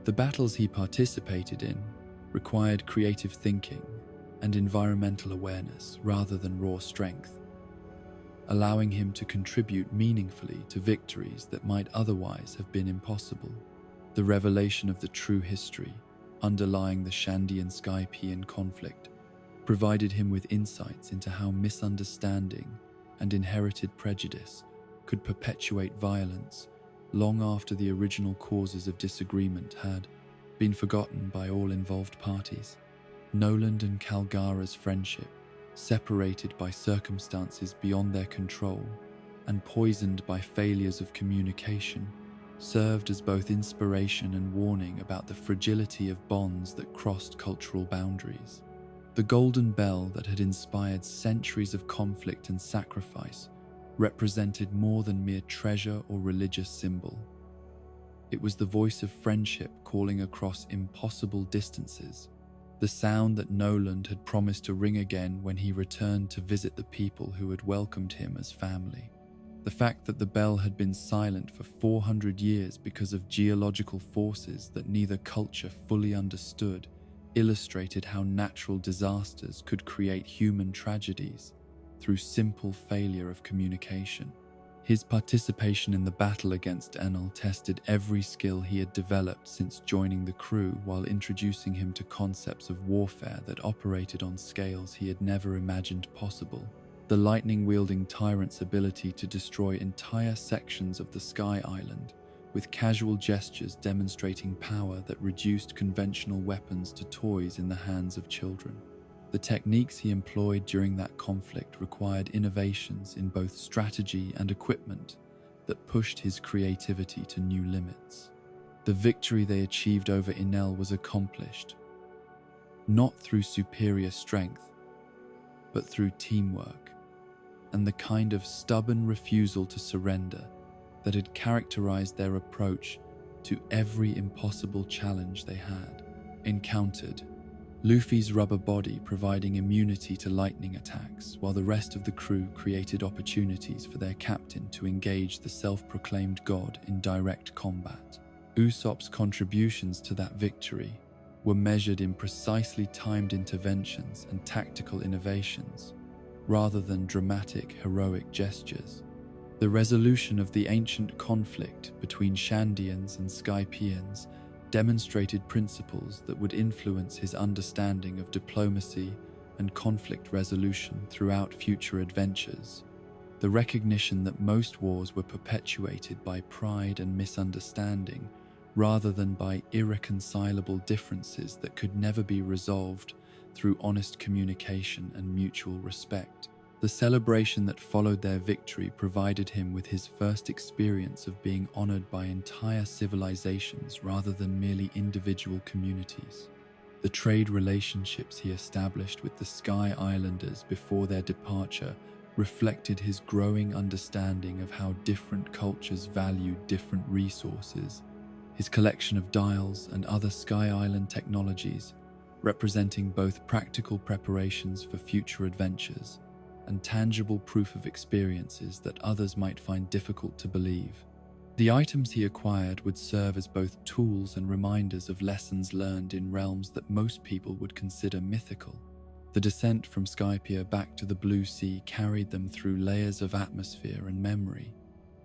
The battles he participated in required creative thinking and environmental awareness rather than raw strength, allowing him to contribute meaningfully to victories that might otherwise have been impossible. The revelation of the true history underlying the Shandian-Skypian conflict provided him with insights into how misunderstanding and inherited prejudice could perpetuate violence long after the original causes of disagreement had been forgotten by all involved parties. Noland and Kalgara's friendship, separated by circumstances beyond their control and poisoned by failures of communication, served as both inspiration and warning about the fragility of bonds that crossed cultural boundaries. The golden bell that had inspired centuries of conflict and sacrifice represented more than mere treasure or religious symbol. It was the voice of friendship calling across impossible distances, the sound that Noland had promised to ring again when he returned to visit the people who had welcomed him as family. The fact that the bell had been silent for 400 years because of geological forces that neither culture fully understood illustrated how natural disasters could create human tragedies through simple failure of communication. His participation in the battle against Enel tested every skill he had developed since joining the crew, while introducing him to concepts of warfare that operated on scales he had never imagined possible. The lightning-wielding tyrant's ability to destroy entire sections of the Sky Island, with casual gestures demonstrating power that reduced conventional weapons to toys in the hands of children. The techniques he employed during that conflict required innovations in both strategy and equipment that pushed his creativity to new limits. The victory they achieved over Enel was accomplished not through superior strength, but through teamwork and the kind of stubborn refusal to surrender that had characterized their approach to every impossible challenge they had encountered. Luffy's rubber body providing immunity to lightning attacks, while the rest of the crew created opportunities for their captain to engage the self-proclaimed god in direct combat. Usopp's contributions to that victory were measured in precisely timed interventions and tactical innovations, rather than dramatic, heroic gestures. The resolution of the ancient conflict between Shandians and Skypians demonstrated principles that would influence his understanding of diplomacy and conflict resolution throughout future adventures. The recognition that most wars were perpetuated by pride and misunderstanding, rather than by irreconcilable differences that could never be resolved through honest communication and mutual respect. The celebration that followed their victory provided him with his first experience of being honored by entire civilizations rather than merely individual communities. The trade relationships he established with the Sky Islanders before their departure reflected his growing understanding of how different cultures valued different resources. His collection of dials and other Sky Island technologies, representing both practical preparations for future adventures and tangible proof of experiences that others might find difficult to believe. The items he acquired would serve as both tools and reminders of lessons learned in realms that most people would consider mythical. The descent from Skypiea back to the Blue Sea carried them through layers of atmosphere and memory.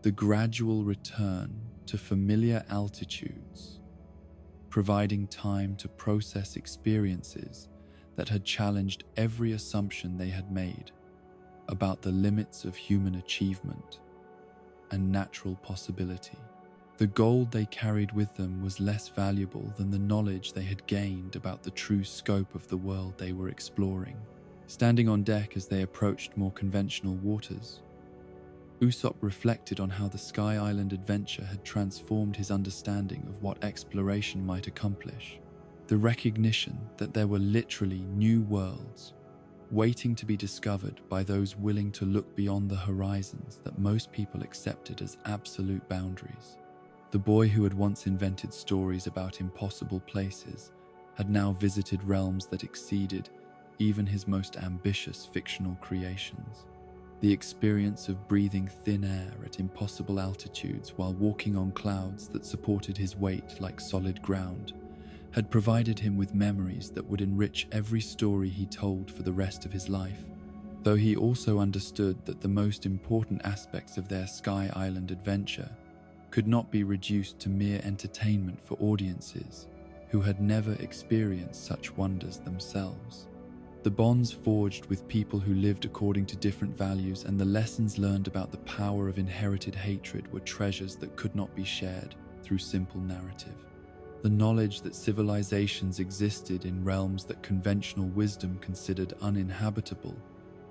The gradual return to familiar altitudes, providing time to process experiences that had challenged every assumption they had made about the limits of human achievement and natural possibility. The gold they carried with them was less valuable than the knowledge they had gained about the true scope of the world they were exploring. Standing on deck as they approached more conventional waters, Usopp reflected on how the Sky Island adventure had transformed his understanding of what exploration might accomplish. The recognition that there were literally new worlds waiting to be discovered by those willing to look beyond the horizons that most people accepted as absolute boundaries. The boy who had once invented stories about impossible places had now visited realms that exceeded even his most ambitious fictional creations. The experience of breathing thin air at impossible altitudes while walking on clouds that supported his weight like solid ground had provided him with memories that would enrich every story he told for the rest of his life, though he also understood that the most important aspects of their Sky Island adventure could not be reduced to mere entertainment for audiences who had never experienced such wonders themselves. The bonds forged with people who lived according to different values and the lessons learned about the power of inherited hatred were treasures that could not be shared through simple narrative. The knowledge that civilizations existed in realms that conventional wisdom considered uninhabitable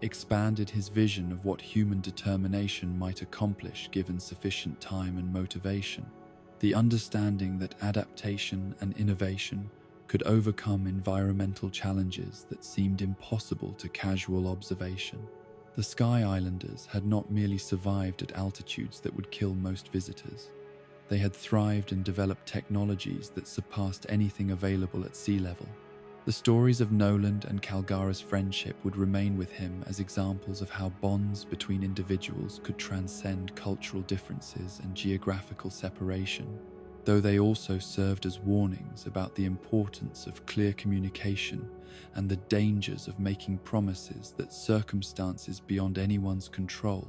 expanded his vision of what human determination might accomplish given sufficient time and motivation. The understanding that adaptation and innovation could overcome environmental challenges that seemed impossible to casual observation. The Sky Islanders had not merely survived at altitudes that would kill most visitors. They had thrived and developed technologies that surpassed anything available at sea level. The stories of Noland and Calgara's friendship would remain with him as examples of how bonds between individuals could transcend cultural differences and geographical separation, though they also served as warnings about the importance of clear communication and the dangers of making promises that circumstances beyond anyone's control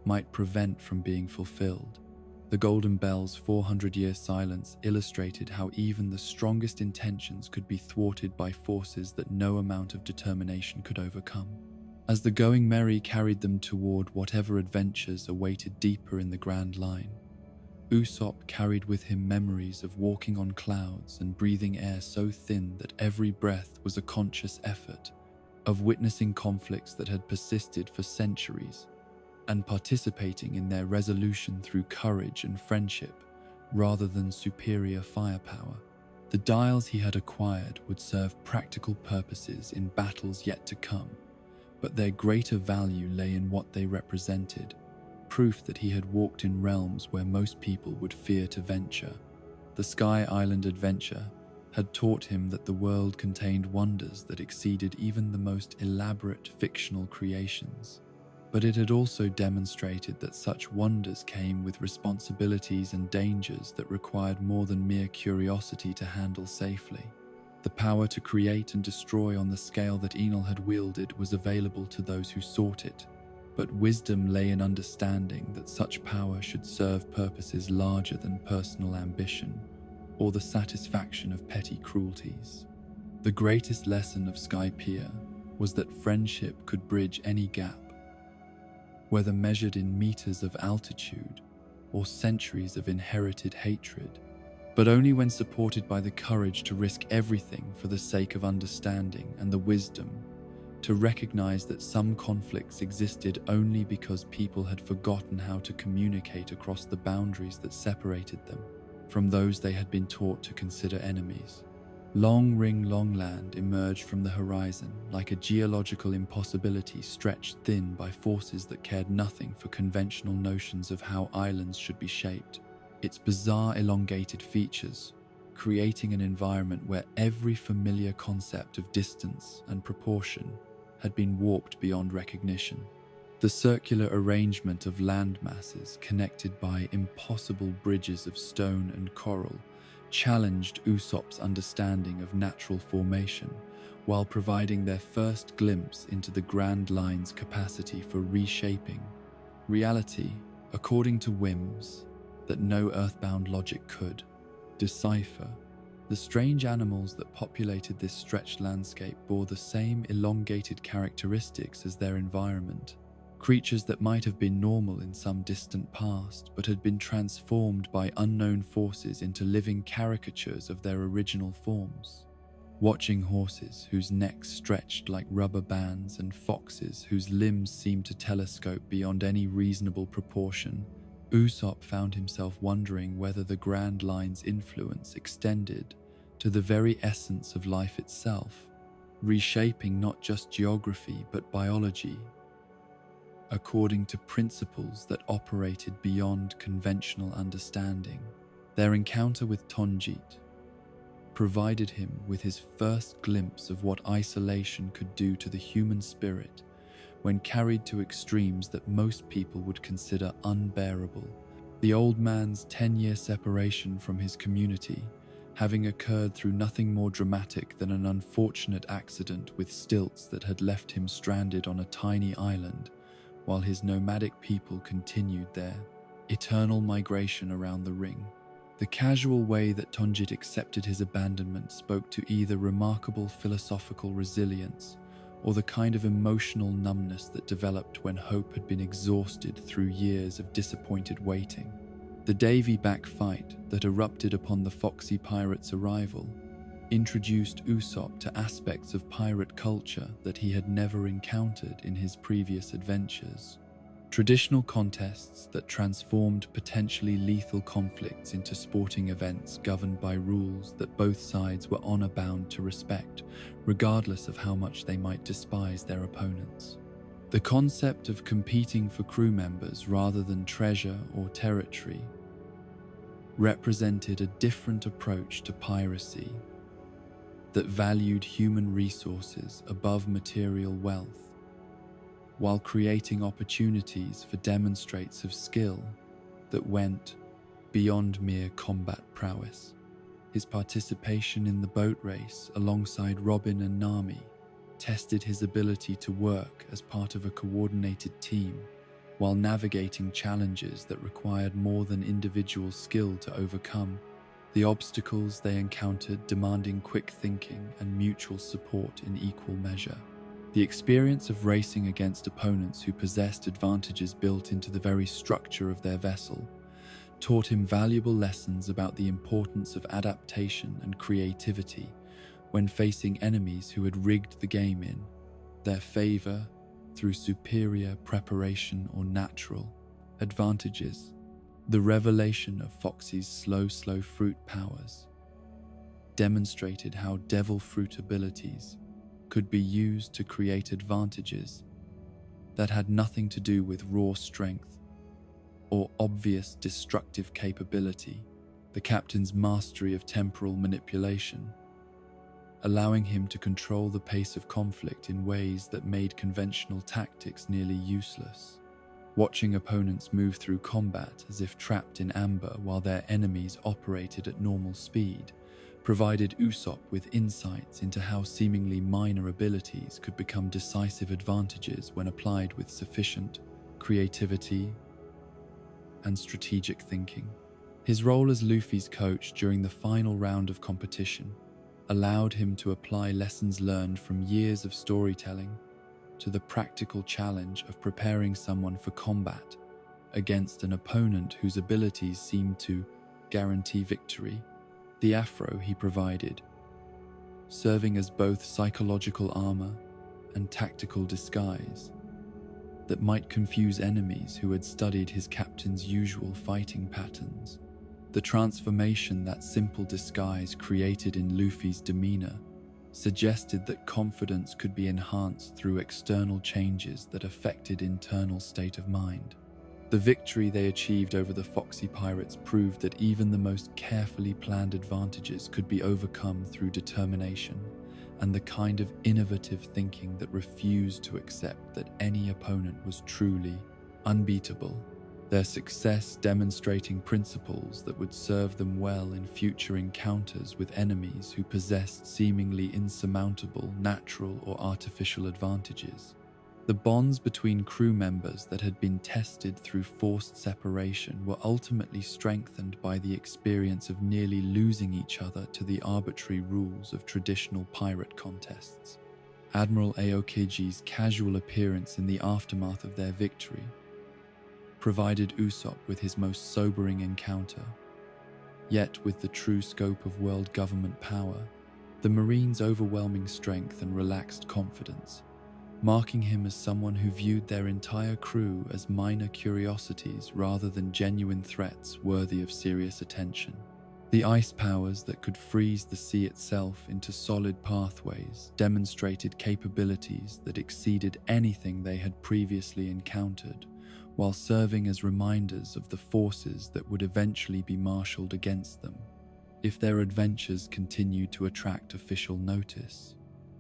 might prevent from being fulfilled. The Golden Bell's 400-year silence illustrated how even the strongest intentions could be thwarted by forces that no amount of determination could overcome. As the Going Merry carried them toward whatever adventures awaited deeper in the Grand Line, Usopp carried with him memories of walking on clouds and breathing air so thin that every breath was a conscious effort, of witnessing conflicts that had persisted for centuries, and participating in their resolution through courage and friendship rather than superior firepower. The dials he had acquired would serve practical purposes in battles yet to come, but their greater value lay in what they represented, proof that he had walked in realms where most people would fear to venture. The Sky Island adventure had taught him that the world contained wonders that exceeded even the most elaborate fictional creations. But it had also demonstrated that such wonders came with responsibilities and dangers that required more than mere curiosity to handle safely. The power to create and destroy on the scale that Enel had wielded was available to those who sought it, but wisdom lay in understanding that such power should serve purposes larger than personal ambition or the satisfaction of petty cruelties. The greatest lesson of Skypiea was that friendship could bridge any gap, whether measured in meters of altitude or centuries of inherited hatred, but only when supported by the courage to risk everything for the sake of understanding and the wisdom to recognize that some conflicts existed only because people had forgotten how to communicate across the boundaries that separated them from those they had been taught to consider enemies. Long Ring Longland emerged from the horizon like a geological impossibility stretched thin by forces that cared nothing for conventional notions of how islands should be shaped. Its bizarre elongated features, creating an environment where every familiar concept of distance and proportion had been warped beyond recognition. The circular arrangement of land masses connected by impossible bridges of stone and coral challenged Usopp's understanding of natural formation, while providing their first glimpse into the Grand Line's capacity for reshaping reality according to whims that no earthbound logic could decipher. The strange animals that populated this stretched landscape bore the same elongated characteristics as their environment, creatures that might have been normal in some distant past but had been transformed by unknown forces into living caricatures of their original forms. Watching horses whose necks stretched like rubber bands and foxes whose limbs seemed to telescope beyond any reasonable proportion, Usopp found himself wondering whether the Grand Line's influence extended to the very essence of life itself, reshaping not just geography but biology, according to principles that operated beyond conventional understanding. Their encounter with Tonjit provided him with his first glimpse of what isolation could do to the human spirit when carried to extremes that most people would consider unbearable. The old man's 10-year separation from his community, having occurred through nothing more dramatic than an unfortunate accident with stilts that had left him stranded on a tiny island, while his nomadic people continued their eternal migration around the ring. The casual way that Tonjit accepted his abandonment spoke to either remarkable philosophical resilience or the kind of emotional numbness that developed when hope had been exhausted through years of disappointed waiting. The Davy-back fight that erupted upon the Foxy pirate's arrival introduced Usopp to aspects of pirate culture that he had never encountered in his previous adventures. Traditional contests that transformed potentially lethal conflicts into sporting events governed by rules that both sides were honor-bound to respect, regardless of how much they might despise their opponents. The concept of competing for crew members rather than treasure or territory represented a different approach to piracy that valued human resources above material wealth, while creating opportunities for demonstrates of skill that went beyond mere combat prowess. His participation in the boat race alongside Robin and Nami tested his ability to work as part of a coordinated team while navigating challenges that required more than individual skill to overcome. The obstacles they encountered demanding quick thinking and mutual support in equal measure. The experience of racing against opponents who possessed advantages built into the very structure of their vessel taught him valuable lessons about the importance of adaptation and creativity when facing enemies who had rigged the game in their favor through superior preparation or natural advantages. The revelation of Foxy's slow fruit powers demonstrated how devil fruit abilities could be used to create advantages that had nothing to do with raw strength or obvious destructive capability. The captain's mastery of temporal manipulation, allowing him to control the pace of conflict in ways that made conventional tactics nearly useless. Watching opponents move through combat as if trapped in amber while their enemies operated at normal speed provided Usopp with insights into how seemingly minor abilities could become decisive advantages when applied with sufficient creativity and strategic thinking. His role as Luffy's coach during the final round of competition allowed him to apply lessons learned from years of storytelling to the practical challenge of preparing someone for combat against an opponent whose abilities seemed to guarantee victory. The afro he provided, serving as both psychological armor and tactical disguise that might confuse enemies who had studied his captain's usual fighting patterns. The transformation that simple disguise created in Luffy's demeanor suggested that confidence could be enhanced through external changes that affected internal state of mind. The victory they achieved over the Foxy Pirates proved that even the most carefully planned advantages could be overcome through determination and the kind of innovative thinking that refused to accept that any opponent was truly unbeatable. Their success demonstrating principles that would serve them well in future encounters with enemies who possessed seemingly insurmountable natural or artificial advantages. The bonds between crew members that had been tested through forced separation were ultimately strengthened by the experience of nearly losing each other to the arbitrary rules of traditional pirate contests. Admiral Aokiji's casual appearance in the aftermath of their victory provided Usopp with his most sobering encounter. Yet with the true scope of world government power, the Marine's overwhelming strength and relaxed confidence, marking him as someone who viewed their entire crew as minor curiosities rather than genuine threats worthy of serious attention. The ice powers that could freeze the sea itself into solid pathways demonstrated capabilities that exceeded anything they had previously encountered, while serving as reminders of the forces that would eventually be marshaled against them if their adventures continued to attract official notice.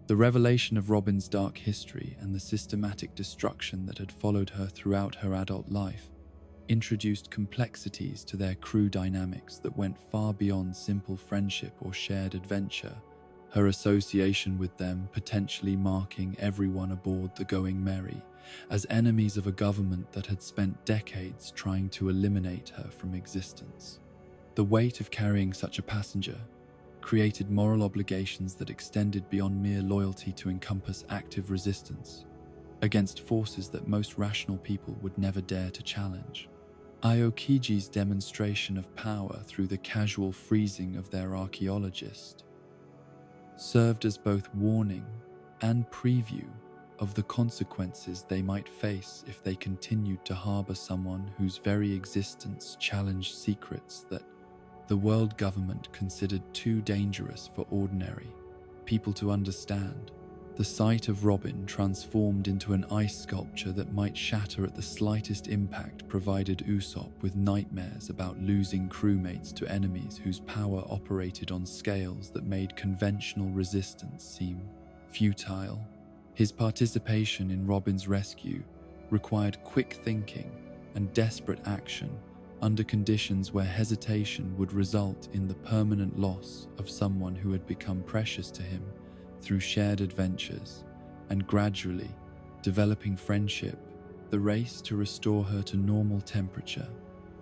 The revelation of Robin's dark history and the systematic destruction that had followed her throughout her adult life introduced complexities to their crew dynamics that went far beyond simple friendship or shared adventure, her association with them potentially marking everyone aboard the Going Merry as enemies of a government that had spent decades trying to eliminate her from existence. The weight of carrying such a passenger created moral obligations that extended beyond mere loyalty to encompass active resistance against forces that most rational people would never dare to challenge. Aokiji's demonstration of power through the casual freezing of their archaeologist served as both warning and preview of the consequences they might face if they continued to harbor someone whose very existence challenged secrets that the world government considered too dangerous for ordinary people to understand. The sight of Robin transformed into an ice sculpture that might shatter at the slightest impact provided Usopp with nightmares about losing crewmates to enemies whose power operated on scales that made conventional resistance seem futile. His participation in Robin's rescue required quick thinking and desperate action under conditions where hesitation would result in the permanent loss of someone who had become precious to him through shared adventures and gradually developing friendship. The race to restore her to normal temperature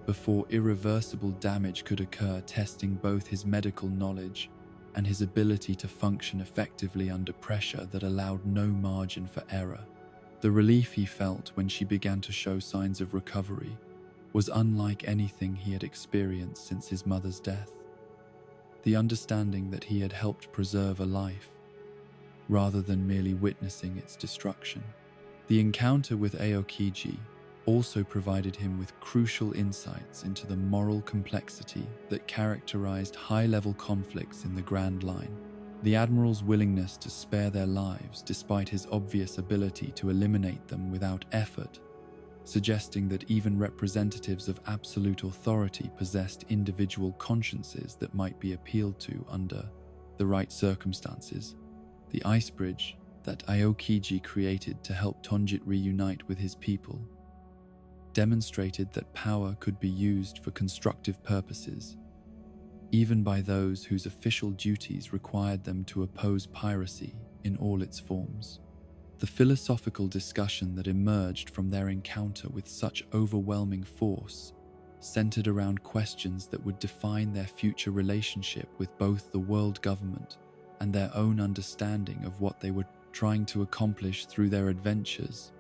before irreversible damage could occur, testing both his medical knowledge and his ability to function effectively under pressure that allowed no margin for error. The relief he felt when she began to show signs of recovery was unlike anything he had experienced since his mother's death. The understanding that he had helped preserve a life rather than merely witnessing its destruction. The encounter with Aokiji also provided him with crucial insights into the moral complexity that characterized high-level conflicts in the Grand Line. The Admiral's willingness to spare their lives despite his obvious ability to eliminate them without effort, suggesting that even representatives of absolute authority possessed individual consciences that might be appealed to under the right circumstances. The ice bridge that Aokiji created to help Tonjit reunite with his people demonstrated that power could be used for constructive purposes, even by those whose official duties required them to oppose piracy in all its forms. The philosophical discussion that emerged from their encounter with such overwhelming force centered around questions that would define their future relationship with both the world government and their own understanding of what they were trying to accomplish through their adventures.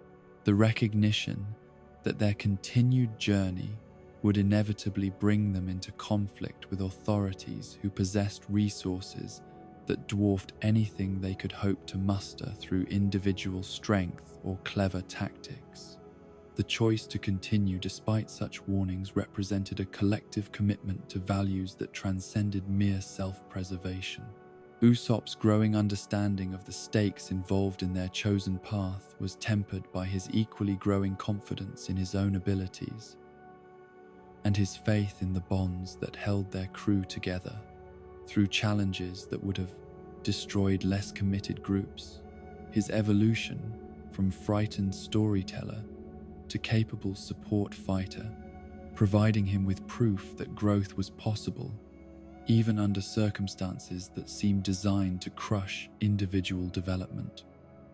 The recognition that their continued journey would inevitably bring them into conflict with authorities who possessed resources that dwarfed anything they could hope to muster through individual strength or clever tactics. The choice to continue despite such warnings represented a collective commitment to values that transcended mere self-preservation. Usopp's growing understanding of the stakes involved in their chosen path was tempered by his equally growing confidence in his own abilities and his faith in the bonds that held their crew together through challenges that would have destroyed less committed groups. His evolution from frightened storyteller to capable support fighter, providing him with proof that growth was possible even under circumstances that seemed designed to crush individual development.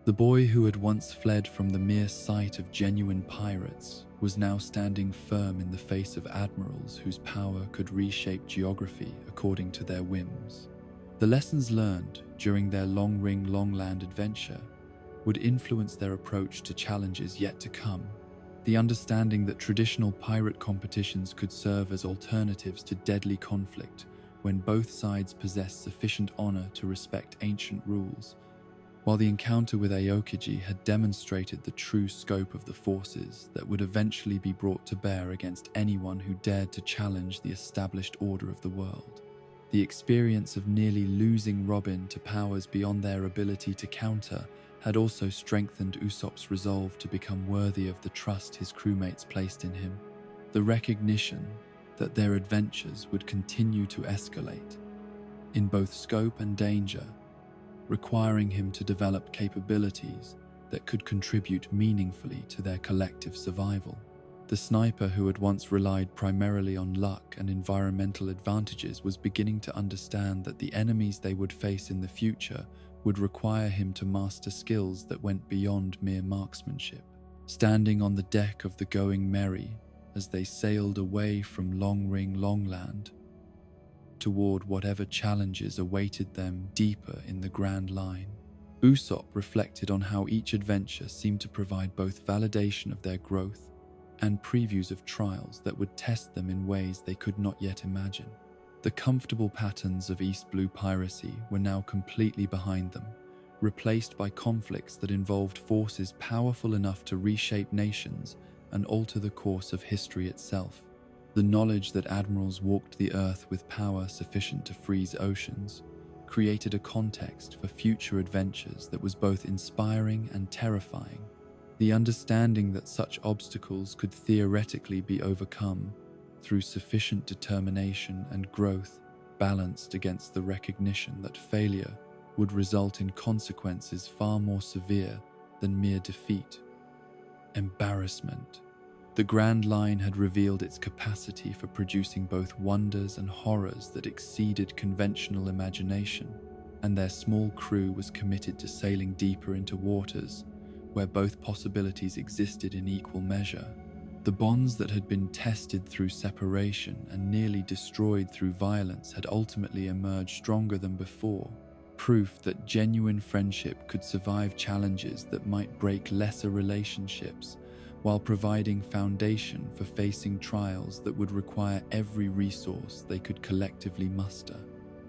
The boy who had once fled from the mere sight of genuine pirates was now standing firm in the face of admirals whose power could reshape geography according to their whims. The lessons learned during their Long Ring Long Land adventure would influence their approach to challenges yet to come. The understanding that traditional pirate competitions could serve as alternatives to deadly conflict when both sides possessed sufficient honor to respect ancient rules, while the encounter with Aokiji had demonstrated the true scope of the forces that would eventually be brought to bear against anyone who dared to challenge the established order of the world. The experience of nearly losing Robin to powers beyond their ability to counter had also strengthened Usopp's resolve to become worthy of the trust his crewmates placed in him. The recognition that their adventures would continue to escalate, in both scope and danger, requiring him to develop capabilities that could contribute meaningfully to their collective survival. The sniper who had once relied primarily on luck and environmental advantages was beginning to understand that the enemies they would face in the future would require him to master skills that went beyond mere marksmanship. Standing on the deck of the Going Merry as they sailed away from Long Ring Long Land toward whatever challenges awaited them deeper in the Grand Line, Usopp reflected on how each adventure seemed to provide both validation of their growth and previews of trials that would test them in ways they could not yet imagine. The comfortable patterns of East Blue piracy were now completely behind them, replaced by conflicts that involved forces powerful enough to reshape nations and alter the course of history itself. The knowledge that admirals walked the earth with power sufficient to freeze oceans created a context for future adventures that was both inspiring and terrifying. The understanding that such obstacles could theoretically be overcome through sufficient determination and growth, balanced against the recognition that failure would result in consequences far more severe than mere defeat. Embarrassment. The Grand Line had revealed its capacity for producing both wonders and horrors that exceeded conventional imagination, and their small crew was committed to sailing deeper into waters where both possibilities existed in equal measure. The bonds that had been tested through separation and nearly destroyed through violence had ultimately emerged stronger than before, proof that genuine friendship could survive challenges that might break lesser relationships, while providing foundation for facing trials that would require every resource they could collectively muster.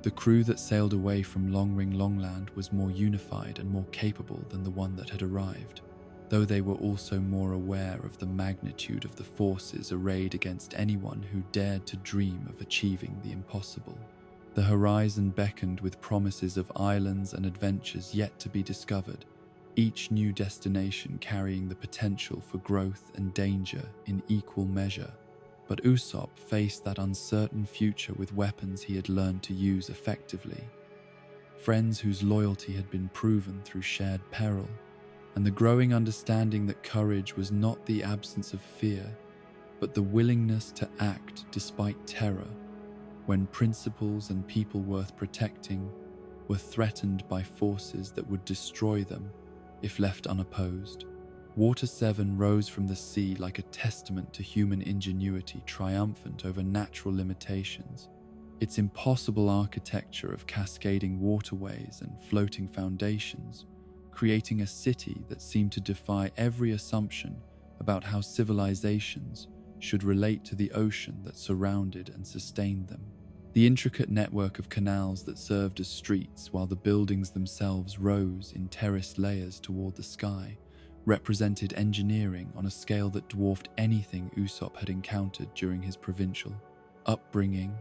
The crew that sailed away from Longring Longland was more unified and more capable than the one that had arrived, though they were also more aware of the magnitude of the forces arrayed against anyone who dared to dream of achieving the impossible. The horizon beckoned with promises of islands and adventures yet to be discovered, each new destination carrying the potential for growth and danger in equal measure. But Usopp faced that uncertain future with weapons he had learned to use effectively, friends whose loyalty had been proven through shared peril, and the growing understanding that courage was not the absence of fear, but the willingness to act despite terror, when principles and people worth protecting were threatened by forces that would destroy them if left unopposed. Water 7 rose from the sea like a testament to human ingenuity triumphant over natural limitations. Its impossible architecture of cascading waterways and floating foundations, creating a city that seemed to defy every assumption about how civilizations should relate to the ocean that surrounded and sustained them. The intricate network of canals that served as streets while the buildings themselves rose in terraced layers toward the sky represented engineering on a scale that dwarfed anything Usopp had encountered during his provincial upbringing,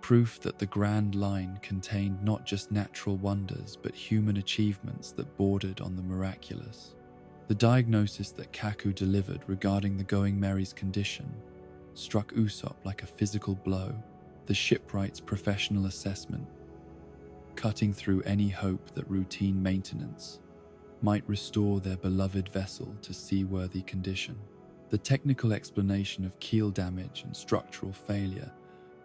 proof that the Grand Line contained not just natural wonders but human achievements that bordered on the miraculous. The diagnosis that Kaku delivered regarding the Going Merry's condition struck Usopp like a physical blow, the shipwright's professional assessment cutting through any hope that routine maintenance might restore their beloved vessel to seaworthy condition. The technical explanation of keel damage and structural failure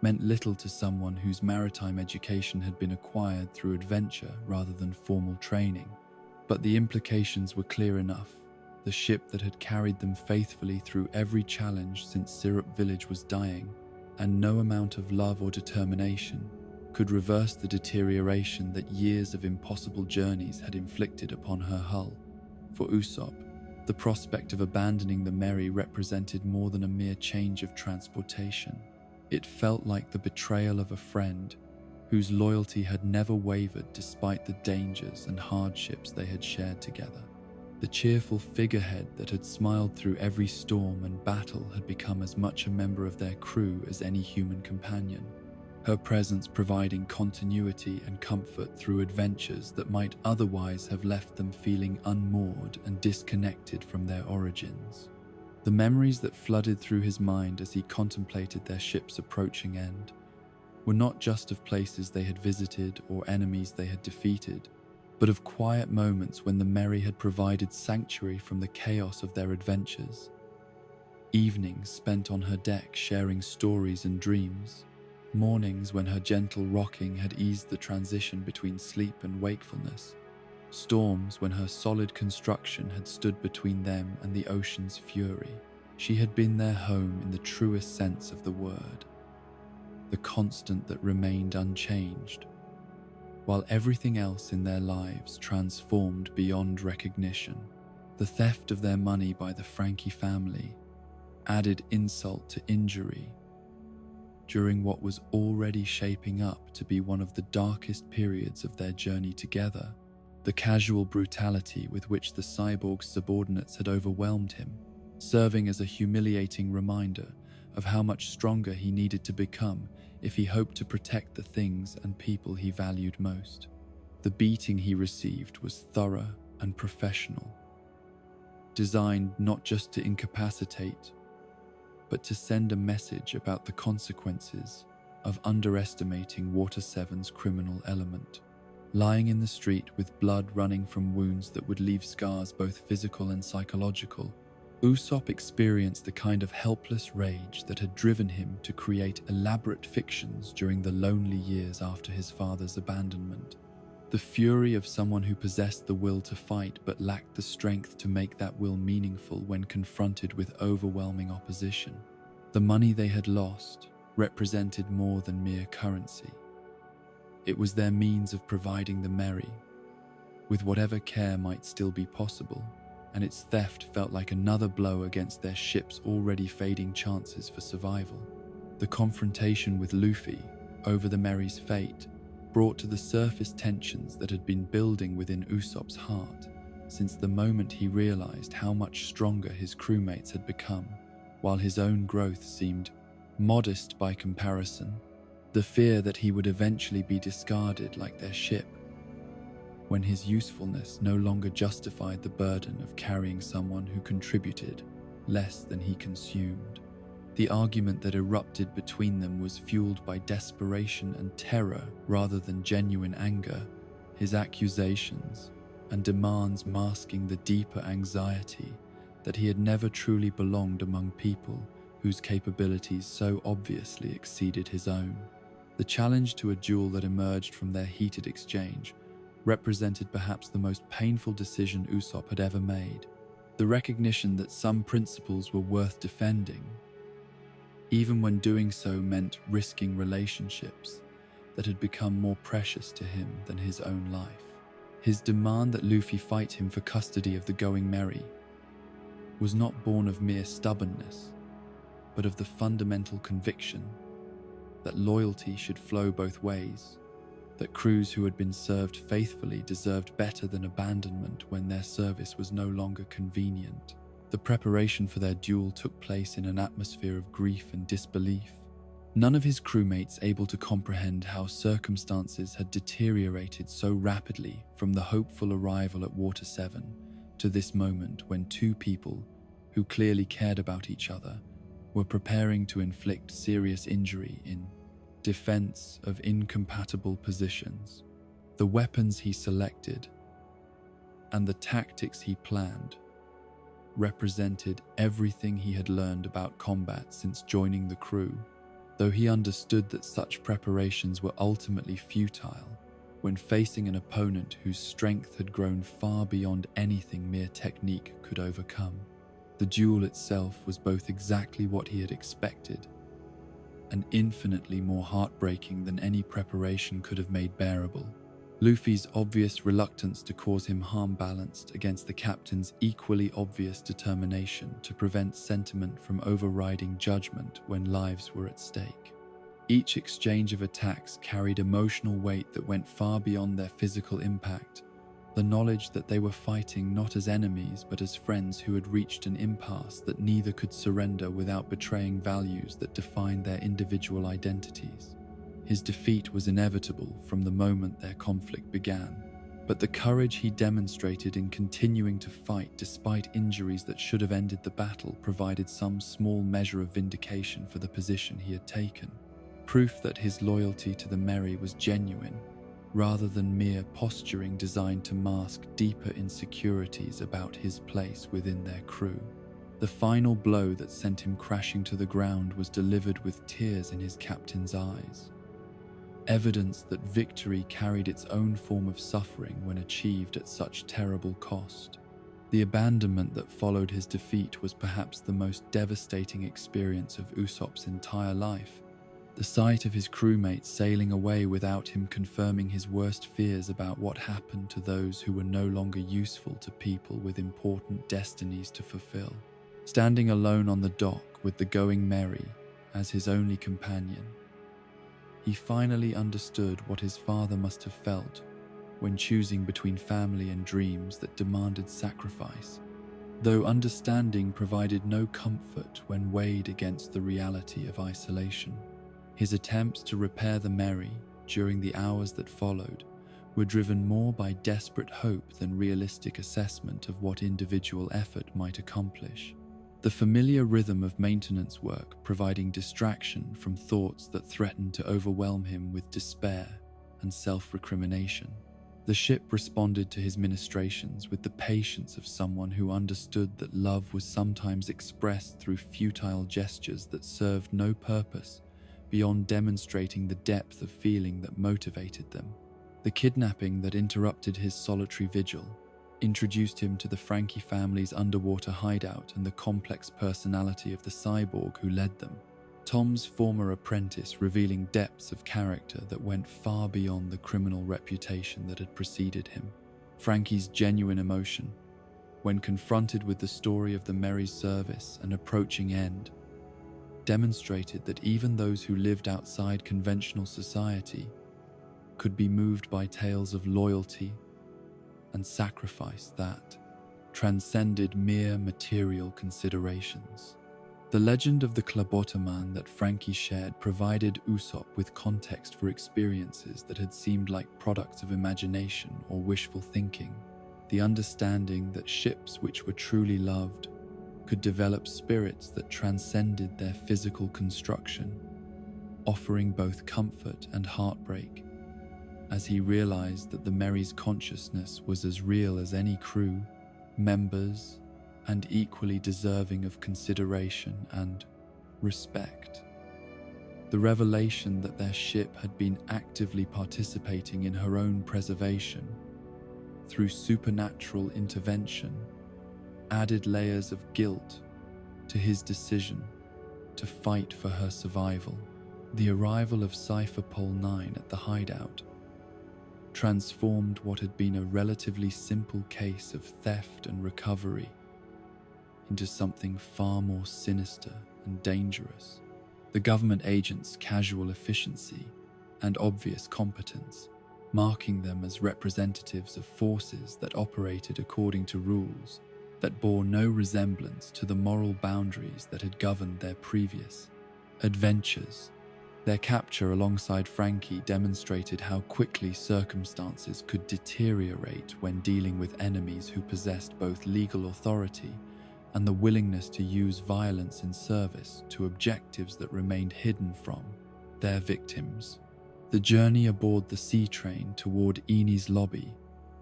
meant little to someone whose maritime education had been acquired through adventure rather than formal training, but the implications were clear enough. The ship that had carried them faithfully through every challenge since Syrup Village was dying, and no amount of love or determination could reverse the deterioration that years of impossible journeys had inflicted upon her hull. For Usopp, the prospect of abandoning the Merry represented more than a mere change of transportation. It felt like the betrayal of a friend whose loyalty had never wavered despite the dangers and hardships they had shared together. The cheerful figurehead that had smiled through every storm and battle had become as much a member of their crew as any human companion, her presence providing continuity and comfort through adventures that might otherwise have left them feeling unmoored and disconnected from their origins. The memories that flooded through his mind as he contemplated their ship's approaching end were not just of places they had visited or enemies they had defeated, but of quiet moments when the Merry had provided sanctuary from the chaos of their adventures. Evenings spent on her deck sharing stories and dreams, mornings when her gentle rocking had eased the transition between sleep and wakefulness, storms when her solid construction had stood between them and the ocean's fury. She had been their home in the truest sense of the word, the constant that remained unchanged, while everything else in their lives transformed beyond recognition. The theft of their money by the Frankie family added insult to injury during what was already shaping up to be one of the darkest periods of their journey together. The casual brutality with which the cyborg's subordinates had overwhelmed him, serving as a humiliating reminder of how much stronger he needed to become if he hoped to protect the things and people he valued most. The beating he received was thorough and professional, designed not just to incapacitate, but to send a message about the consequences of underestimating Water 7's criminal element. Lying in the street with blood running from wounds that would leave scars both physical and psychological, Usopp experienced the kind of helpless rage that had driven him to create elaborate fictions during the lonely years after his father's abandonment. The fury of someone who possessed the will to fight but lacked the strength to make that will meaningful when confronted with overwhelming opposition. The money they had lost represented more than mere currency. It was their means of providing the Merry with whatever care might still be possible, and its theft felt like another blow against their ship's already fading chances for survival. The confrontation with Luffy over the Merry's fate brought to the surface tensions that had been building within Usopp's heart since the moment he realized how much stronger his crewmates had become, while his own growth seemed modest by comparison. The fear that he would eventually be discarded like their ship, when his usefulness no longer justified the burden of carrying someone who contributed less than he consumed. The argument that erupted between them was fueled by desperation and terror rather than genuine anger, his accusations and demands masking the deeper anxiety that he had never truly belonged among people whose capabilities so obviously exceeded his own. The challenge to a duel that emerged from their heated exchange represented perhaps the most painful decision Usopp had ever made. The recognition that some principles were worth defending, even when doing so meant risking relationships that had become more precious to him than his own life. His demand that Luffy fight him for custody of the Going Merry was not born of mere stubbornness, but of the fundamental conviction that loyalty should flow both ways, that crews who had been served faithfully deserved better than abandonment when their service was no longer convenient. The preparation for their duel took place in an atmosphere of grief and disbelief. None of his crewmates able to comprehend how circumstances had deteriorated so rapidly from the hopeful arrival at Water 7 to this moment when two people who clearly cared about each other were preparing to inflict serious injury in defense of incompatible positions. The weapons he selected and the tactics he planned represented everything he had learned about combat since joining the crew, though he understood that such preparations were ultimately futile when facing an opponent whose strength had grown far beyond anything mere technique could overcome. The duel itself was both exactly what he had expected and infinitely more heartbreaking than any preparation could have made bearable. Luffy's obvious reluctance to cause him harm balanced against the captain's equally obvious determination to prevent sentiment from overriding judgment when lives were at stake. Each exchange of attacks carried emotional weight that went far beyond their physical impact, the knowledge that they were fighting not as enemies but as friends who had reached an impasse that neither could surrender without betraying values that defined their individual identities. His defeat was inevitable from the moment their conflict began, but the courage he demonstrated in continuing to fight despite injuries that should have ended the battle provided some small measure of vindication for the position he had taken, proof that his loyalty to the Merry was genuine, rather than mere posturing designed to mask deeper insecurities about his place within their crew. The final blow that sent him crashing to the ground was delivered with tears in his captain's eyes, evidence that victory carried its own form of suffering when achieved at such terrible cost. The abandonment that followed his defeat was perhaps the most devastating experience of Usopp's entire life. The sight of his crewmates sailing away without him confirming his worst fears about what happened to those who were no longer useful to people with important destinies to fulfill. Standing alone on the dock with the Going Merry as his only companion, he finally understood what his father must have felt when choosing between family and dreams that demanded sacrifice, though understanding provided no comfort when weighed against the reality of isolation. His attempts to repair the Merry during the hours that followed were driven more by desperate hope than realistic assessment of what individual effort might accomplish. The familiar rhythm of maintenance work providing distraction from thoughts that threatened to overwhelm him with despair and self-recrimination. The ship responded to his ministrations with the patience of someone who understood that love was sometimes expressed through futile gestures that served no purpose beyond demonstrating the depth of feeling that motivated them. The kidnapping that interrupted his solitary vigil introduced him to the Frankie family's underwater hideout and the complex personality of the cyborg who led them. Tom's former apprentice revealing depths of character that went far beyond the criminal reputation that had preceded him. Frankie's genuine emotion, when confronted with the story of the Mary's service and approaching end, demonstrated that even those who lived outside conventional society could be moved by tales of loyalty and sacrifice that transcended mere material considerations. The legend of the Klaboterman that Frankie shared provided Usopp with context for experiences that had seemed like products of imagination or wishful thinking. The understanding that ships which were truly loved could develop spirits that transcended their physical construction, offering both comfort and heartbreak, as he realized that the Mary's consciousness was as real as any crew, members, and equally deserving of consideration and respect. The revelation that their ship had been actively participating in her own preservation through supernatural intervention added layers of guilt to his decision to fight for her survival. The arrival of Cypher Pole 9 at the hideout transformed what had been a relatively simple case of theft and recovery into something far more sinister and dangerous. The government agents' casual efficiency and obvious competence, marking them as representatives of forces that operated according to rules that bore no resemblance to the moral boundaries that had governed their previous adventures. Their capture alongside Frankie demonstrated how quickly circumstances could deteriorate when dealing with enemies who possessed both legal authority and the willingness to use violence in service to objectives that remained hidden from their victims. The journey aboard the sea train toward Eni's lobby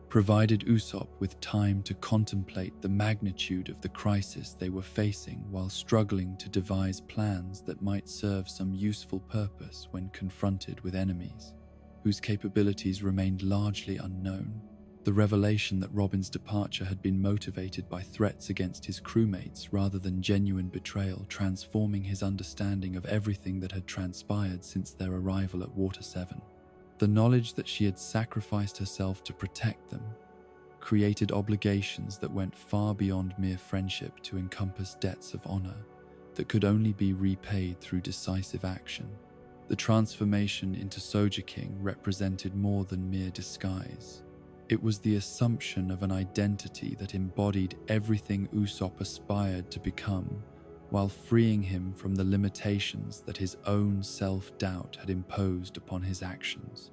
provided Usopp with time to contemplate the magnitude of the crisis they were facing while struggling to devise plans that might serve some useful purpose when confronted with enemies whose capabilities remained largely unknown. The revelation that Robin's departure had been motivated by threats against his crewmates rather than genuine betrayal, transforming his understanding of everything that had transpired since their arrival at Water 7. The knowledge that she had sacrificed herself to protect them created obligations that went far beyond mere friendship to encompass debts of honor that could only be repaid through decisive action. The transformation into Soja King represented more than mere disguise. It was the assumption of an identity that embodied everything Usopp aspired to become, while freeing him from the limitations that his own self-doubt had imposed upon his actions.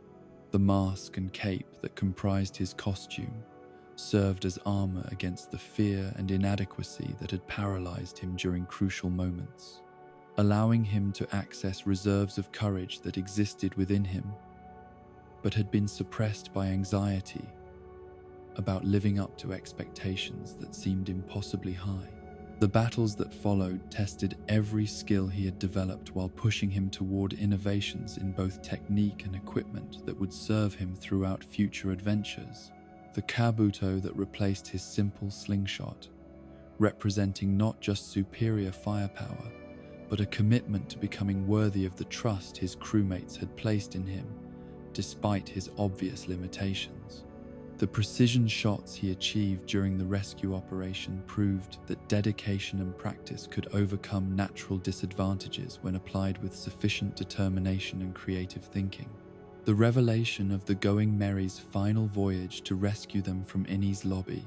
The mask and cape that comprised his costume served as armor against the fear and inadequacy that had paralyzed him during crucial moments, allowing him to access reserves of courage that existed within him, but had been suppressed by anxiety about living up to expectations that seemed impossibly high. The battles that followed tested every skill he had developed while pushing him toward innovations in both technique and equipment that would serve him throughout future adventures. The kabuto that replaced his simple slingshot, representing not just superior firepower, but a commitment to becoming worthy of the trust his crewmates had placed in him, despite his obvious limitations. The precision shots he achieved during the rescue operation proved that dedication and practice could overcome natural disadvantages when applied with sufficient determination and creative thinking. The revelation of the Going Merry's final voyage to rescue them from Eni's lobby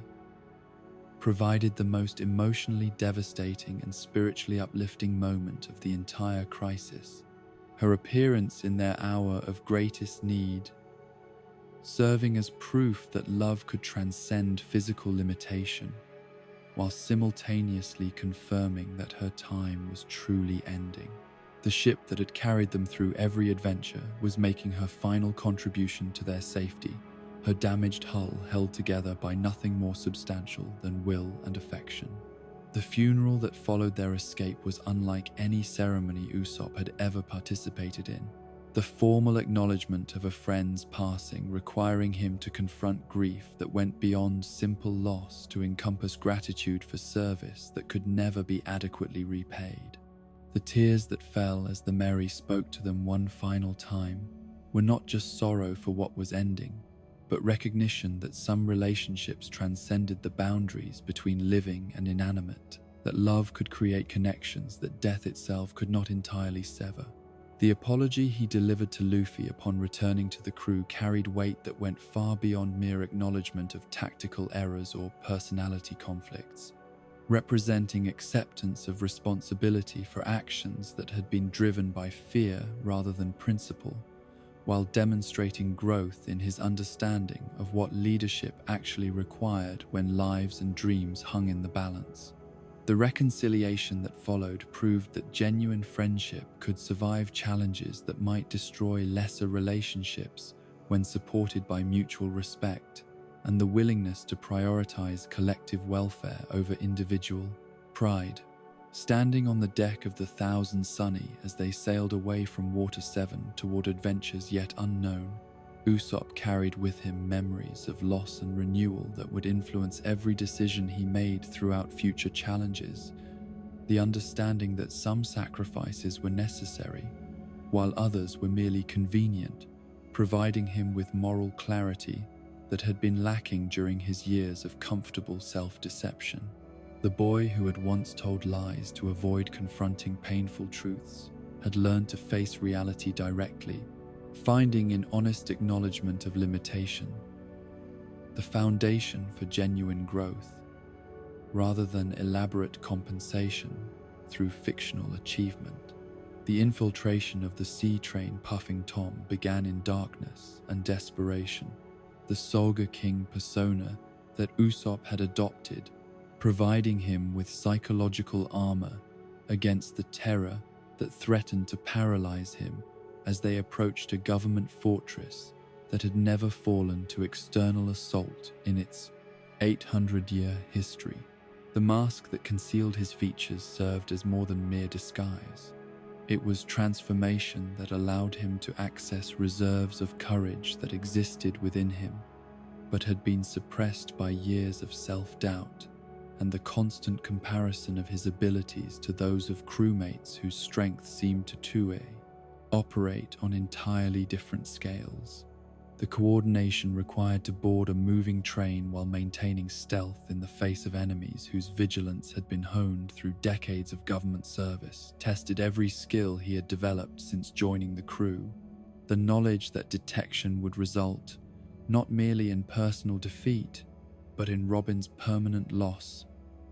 provided the most emotionally devastating and spiritually uplifting moment of the entire crisis. Her appearance in their hour of greatest need serving as proof that love could transcend physical limitation, while simultaneously confirming that her time was truly ending. The ship that had carried them through every adventure was making her final contribution to their safety, her damaged hull held together by nothing more substantial than will and affection. The funeral that followed their escape was unlike any ceremony Usopp had ever participated in. The formal acknowledgement of a friend's passing, requiring him to confront grief that went beyond simple loss to encompass gratitude for service that could never be adequately repaid. The tears that fell as the Mary spoke to them one final time were not just sorrow for what was ending, but recognition that some relationships transcended the boundaries between living and inanimate, that love could create connections that death itself could not entirely sever. The apology he delivered to Luffy upon returning to the crew carried weight that went far beyond mere acknowledgement of tactical errors or personality conflicts, representing acceptance of responsibility for actions that had been driven by fear rather than principle, while demonstrating growth in his understanding of what leadership actually required when lives and dreams hung in the balance. The reconciliation that followed proved that genuine friendship could survive challenges that might destroy lesser relationships when supported by mutual respect and the willingness to prioritize collective welfare over individual pride. Standing on the deck of the Thousand Sunny as they sailed away from Water 7 toward adventures yet unknown, Usopp carried with him memories of loss and renewal that would influence every decision he made throughout future challenges. The understanding that some sacrifices were necessary, while others were merely convenient, providing him with moral clarity that had been lacking during his years of comfortable self-deception. The boy who had once told lies to avoid confronting painful truths had learned to face reality directly, finding in honest acknowledgement of limitation the foundation for genuine growth, rather than elaborate compensation through fictional achievement. The infiltration of the sea train Puffing Tom began in darkness and desperation. The Soga King persona that Usopp had adopted, providing him with psychological armor against the terror that threatened to paralyze him as they approached a government fortress that had never fallen to external assault in its 800-year history. The mask that concealed his features served as more than mere disguise. It was transformation that allowed him to access reserves of courage that existed within him, but had been suppressed by years of self-doubt and the constant comparison of his abilities to those of crewmates whose strength seemed to operate on entirely different scales. The coordination required to board a moving train while maintaining stealth in the face of enemies whose vigilance had been honed through decades of government service tested every skill he had developed since joining the crew. The knowledge that detection would result not merely in personal defeat, but in Robin's permanent loss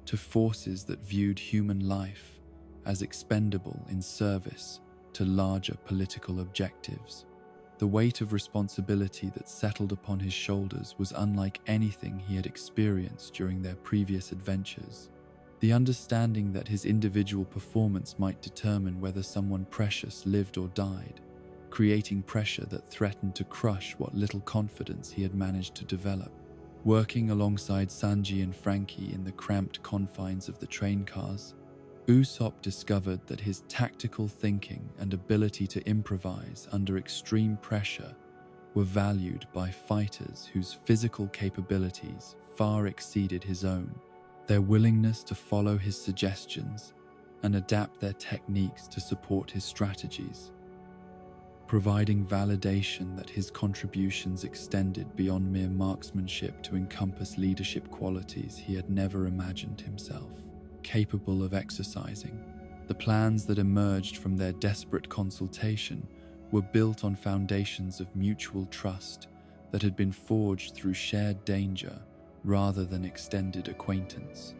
to forces that viewed human life as expendable in service to larger political objectives. The weight of responsibility that settled upon his shoulders was unlike anything he had experienced during their previous adventures. The understanding that his individual performance might determine whether someone precious lived or died, creating pressure that threatened to crush what little confidence he had managed to develop. Working alongside Sanji and Frankie in the cramped confines of the train cars, Usopp discovered that his tactical thinking and ability to improvise under extreme pressure were valued by fighters whose physical capabilities far exceeded his own. Their willingness to follow his suggestions and adapt their techniques to support his strategies, providing validation that his contributions extended beyond mere marksmanship to encompass leadership qualities he had never imagined himself capable of exercising. The plans that emerged from their desperate consultation were built on foundations of mutual trust that had been forged through shared danger rather than extended acquaintance.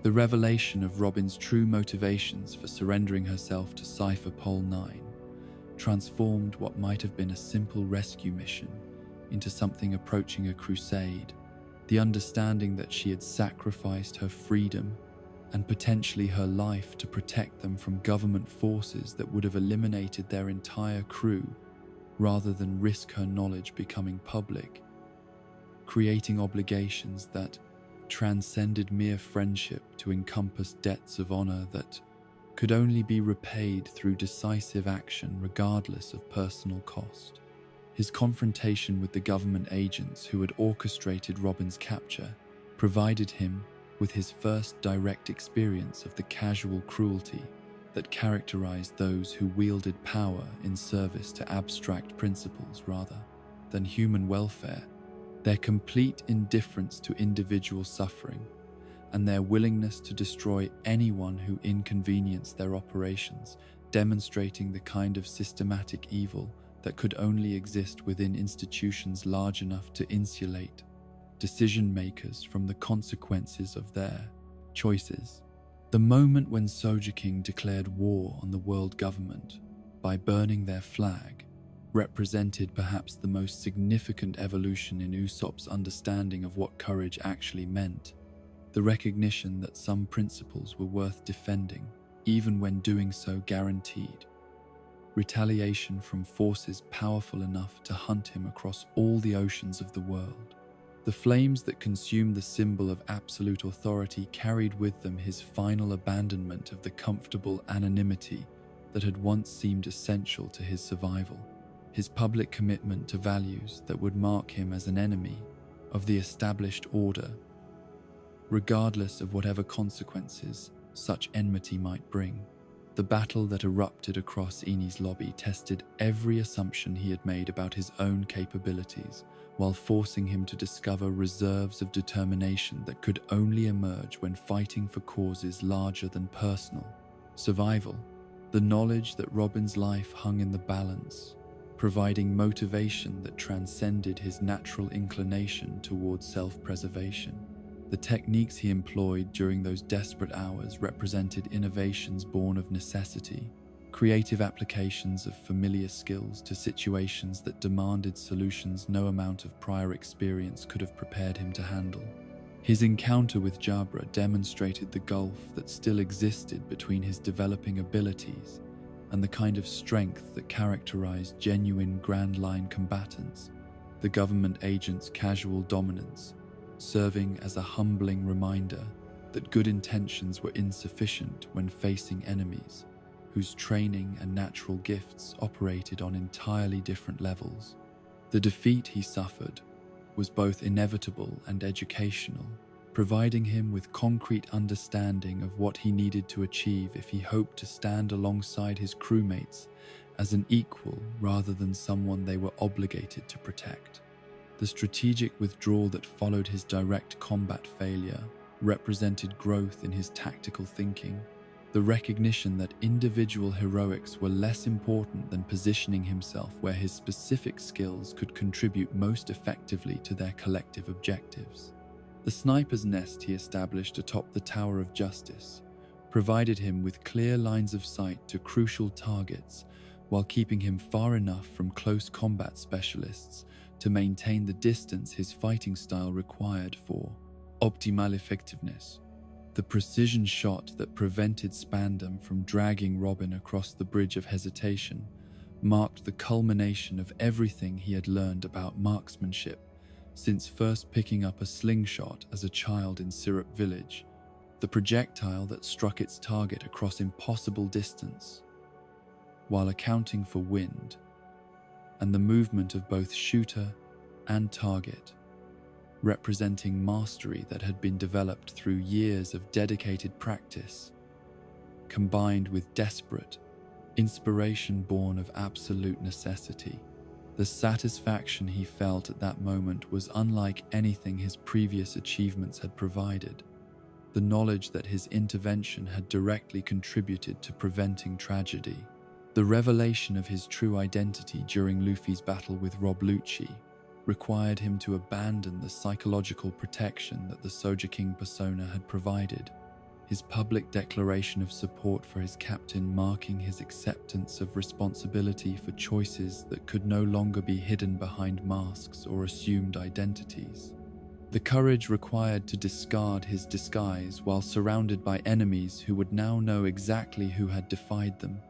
The revelation of Robin's true motivations for surrendering herself to Cypher Pole 9 transformed what might have been a simple rescue mission into something approaching a crusade, the understanding that she had sacrificed her freedom and potentially her life to protect them from government forces that would have eliminated their entire crew rather than risk her knowledge becoming public, creating obligations that transcended mere friendship to encompass debts of honor that could only be repaid through decisive action regardless of personal cost. His confrontation with the government agents who had orchestrated Robin's capture provided him with his first direct experience of the casual cruelty that characterized those who wielded power in service to abstract principles rather than human welfare. Their complete indifference to individual suffering and their willingness to destroy anyone who inconvenienced their operations, demonstrating the kind of systematic evil that could only exist within institutions large enough to insulate decision makers from the consequences of their choices. The moment when King declared war on the world government by burning their flag represented perhaps the most significant evolution in Usopp's understanding of what courage actually meant. The recognition that some principles were worth defending, even when doing so guaranteed retaliation from forces powerful enough to hunt him across all the oceans of the world. The flames that consumed the symbol of absolute authority carried with them his final abandonment of the comfortable anonymity that had once seemed essential to his survival, his public commitment to values that would mark him as an enemy of the established order, regardless of whatever consequences such enmity might bring. The battle that erupted across Eni's lobby tested every assumption he had made about his own capabilities, while forcing him to discover reserves of determination that could only emerge when fighting for causes larger than personal survival. The knowledge that Robin's life hung in the balance, providing motivation that transcended his natural inclination towards self-preservation. The techniques he employed during those desperate hours represented innovations born of necessity, creative applications of familiar skills to situations that demanded solutions no amount of prior experience could have prepared him to handle. His encounter with Jabra demonstrated the gulf that still existed between his developing abilities and the kind of strength that characterized genuine Grand Line combatants, the government agent's casual dominance serving as a humbling reminder that good intentions were insufficient when facing enemies whose training and natural gifts operated on entirely different levels. The defeat he suffered was both inevitable and educational, providing him with concrete understanding of what he needed to achieve if he hoped to stand alongside his crewmates as an equal rather than someone they were obligated to protect. The strategic withdrawal that followed his direct combat failure represented growth in his tactical thinking, the recognition that individual heroics were less important than positioning himself where his specific skills could contribute most effectively to their collective objectives. The sniper's nest he established atop the Tower of Justice provided him with clear lines of sight to crucial targets while keeping him far enough from close combat specialists to maintain the distance his fighting style required for optimal effectiveness. The precision shot that prevented Spandam from dragging Robin across the bridge of hesitation marked the culmination of everything he had learned about marksmanship since first picking up a slingshot as a child in Syrup Village. The projectile that struck its target across impossible distance, while accounting for wind, and the movement of both shooter and target, representing mastery that had been developed through years of dedicated practice, combined with desperate inspiration born of absolute necessity. The satisfaction he felt at that moment was unlike anything his previous achievements had provided. The knowledge that his intervention had directly contributed to preventing tragedy. The revelation of his true identity during Luffy's battle with Rob Lucci required him to abandon the psychological protection that the King persona had provided. his public declaration of support for his captain marking his acceptance of responsibility for choices that could no longer be hidden behind masks or assumed identities. The courage required to discard his disguise while surrounded by enemies who would now know exactly who had defied them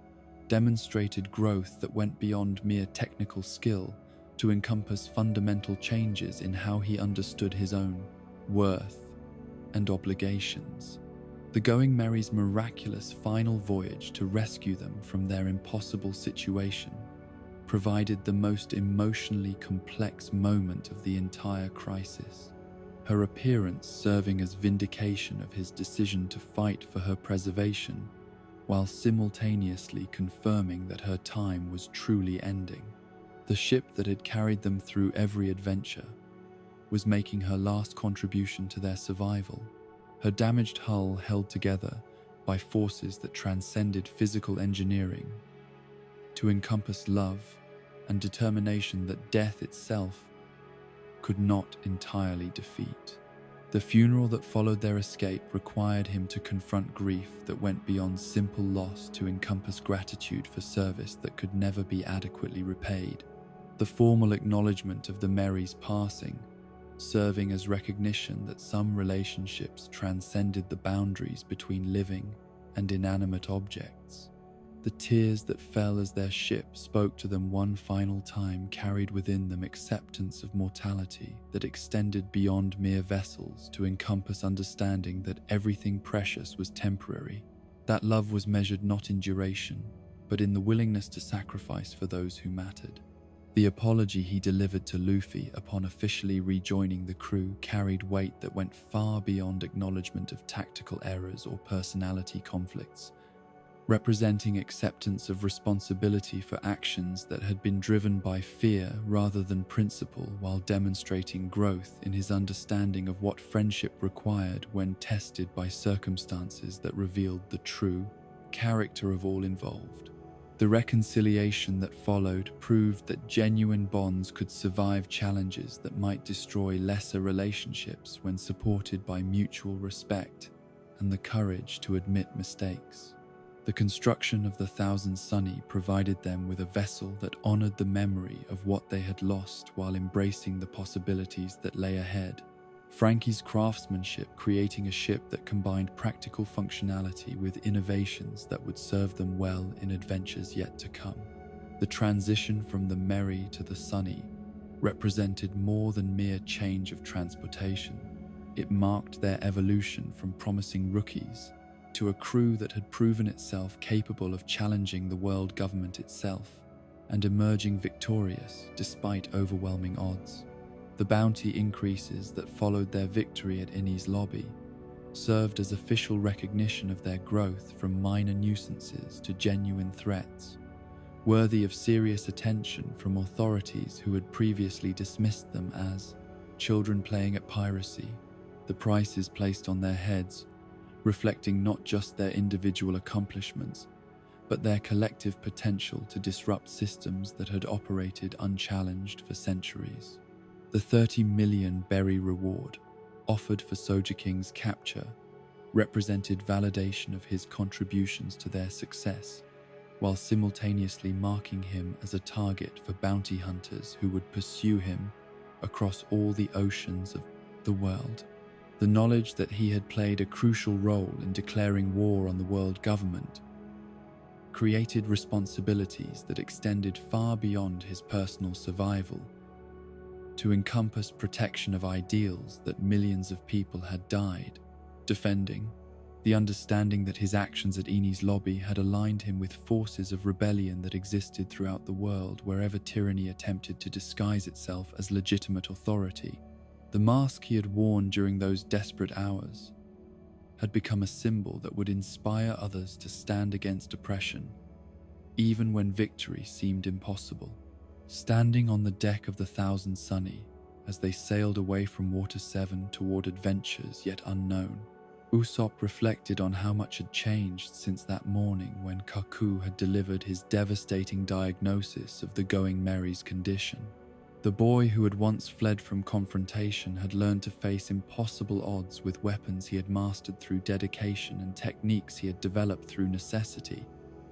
demonstrated growth that went beyond mere technical skill to encompass fundamental changes in how he understood his own worth and obligations. The Going Merry's miraculous final voyage to rescue them from their impossible situation provided the most emotionally complex moment of the entire crisis, her appearance serving as vindication of his decision to fight for her preservation while simultaneously confirming that her time was truly ending. The ship that had carried them through every adventure was making her last contribution to their survival, her damaged hull held together by forces that transcended physical engineering to encompass love and determination that death itself could not entirely defeat. The funeral that followed their escape required him to confront grief that went beyond simple loss to encompass gratitude for service that could never be adequately repaid. The formal acknowledgement of the Mary's passing, serving as recognition that some relationships transcended the boundaries between living and inanimate objects. The tears that fell as their ship spoke to them one final time carried within them acceptance of mortality that extended beyond mere vessels to encompass understanding that everything precious was temporary. That love was measured not in duration, but in the willingness to sacrifice for those who mattered. The apology he delivered to Luffy upon officially rejoining the crew carried weight that went far beyond acknowledgement of tactical errors or personality conflicts, representing acceptance of responsibility for actions that had been driven by fear rather than principle, while demonstrating growth in his understanding of what friendship required when tested by circumstances that revealed the true character of all involved. The reconciliation that followed proved that genuine bonds could survive challenges that might destroy lesser relationships when supported by mutual respect and the courage to admit mistakes. The construction of the Thousand Sunny provided them with a vessel that honored the memory of what they had lost while embracing the possibilities that lay ahead. Frankie's craftsmanship creating a ship that combined practical functionality with innovations that would serve them well in adventures yet to come. The transition from the Merry to the Sunny represented more than mere change of transportation. It marked their evolution from promising rookies to a crew that had proven itself capable of challenging the world government itself and emerging victorious despite overwhelming odds. The bounty increases that followed their victory at Enies Lobby served as official recognition of their growth from minor nuisances to genuine threats, worthy of serious attention from authorities who had previously dismissed them as children playing at piracy. The prices placed on their heads reflecting not just their individual accomplishments, but their collective potential to disrupt systems that had operated unchallenged for centuries. The 30 million berry reward offered for Sojeking's capture represented validation of his contributions to their success, while simultaneously marking him as a target for bounty hunters who would pursue him across all the oceans of the world. The knowledge that he had played a crucial role in declaring war on the world government created responsibilities that extended far beyond his personal survival, to encompass protection of ideals that millions of people had died defending. The understanding that his actions at Enies Lobby had aligned him with forces of rebellion that existed throughout the world wherever tyranny attempted to disguise itself as legitimate authority. The mask he had worn during those desperate hours had become a symbol that would inspire others to stand against oppression, even when victory seemed impossible. Standing on the deck of the Thousand Sunny, as they sailed away from Water 7 toward adventures yet unknown, Usopp reflected on how much had changed since that morning when Kaku had delivered his devastating diagnosis of the Going Merry's condition. The boy who had once fled from confrontation had learned to face impossible odds with weapons he had mastered through dedication and techniques he had developed through necessity,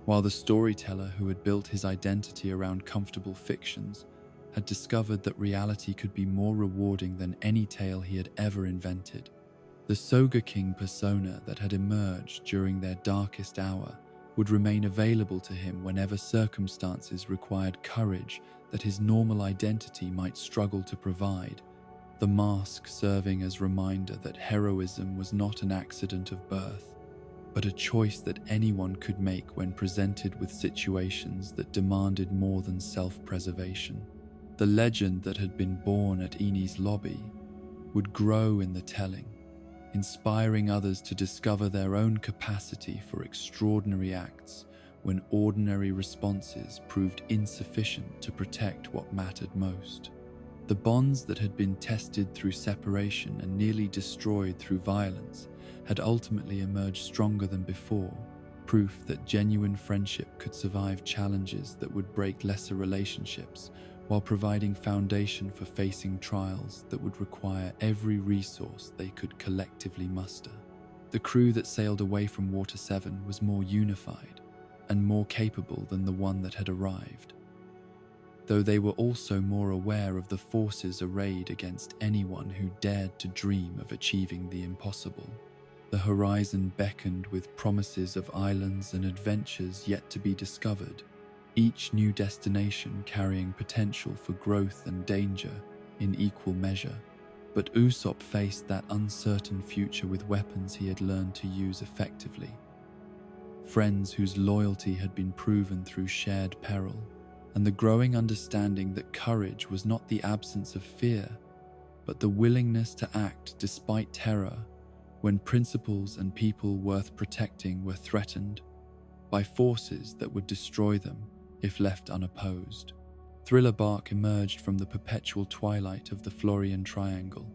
while the storyteller who had built his identity around comfortable fictions had discovered that reality could be more rewarding than any tale he had ever invented. The Soga King persona that had emerged during their darkest hour would remain available to him whenever circumstances required courage that his normal identity might struggle to provide, the mask serving as reminder that heroism was not an accident of birth, but a choice that anyone could make when presented with situations that demanded more than self-preservation. The legend that had been born at Eni's lobby would grow in the telling, inspiring others to discover their own capacity for extraordinary acts when ordinary responses proved insufficient to protect what mattered most. The bonds that had been tested through separation and nearly destroyed through violence had ultimately emerged stronger than before, proof that genuine friendship could survive challenges that would break lesser relationships while providing foundation for facing trials that would require every resource they could collectively muster. The crew that sailed away from Water 7 was more unified and more capable than the one that had arrived, though they were also more aware of the forces arrayed against anyone who dared to dream of achieving the impossible. The horizon beckoned with promises of islands and adventures yet to be discovered, each new destination carrying potential for growth and danger in equal measure. But Usopp faced that uncertain future with weapons he had learned to use effectively. Friends whose loyalty had been proven through shared peril, and the growing understanding that courage was not the absence of fear, but the willingness to act despite terror when principles and people worth protecting were threatened by forces that would destroy them if left unopposed. Thriller Bark emerged from the perpetual twilight of the Florian Triangle,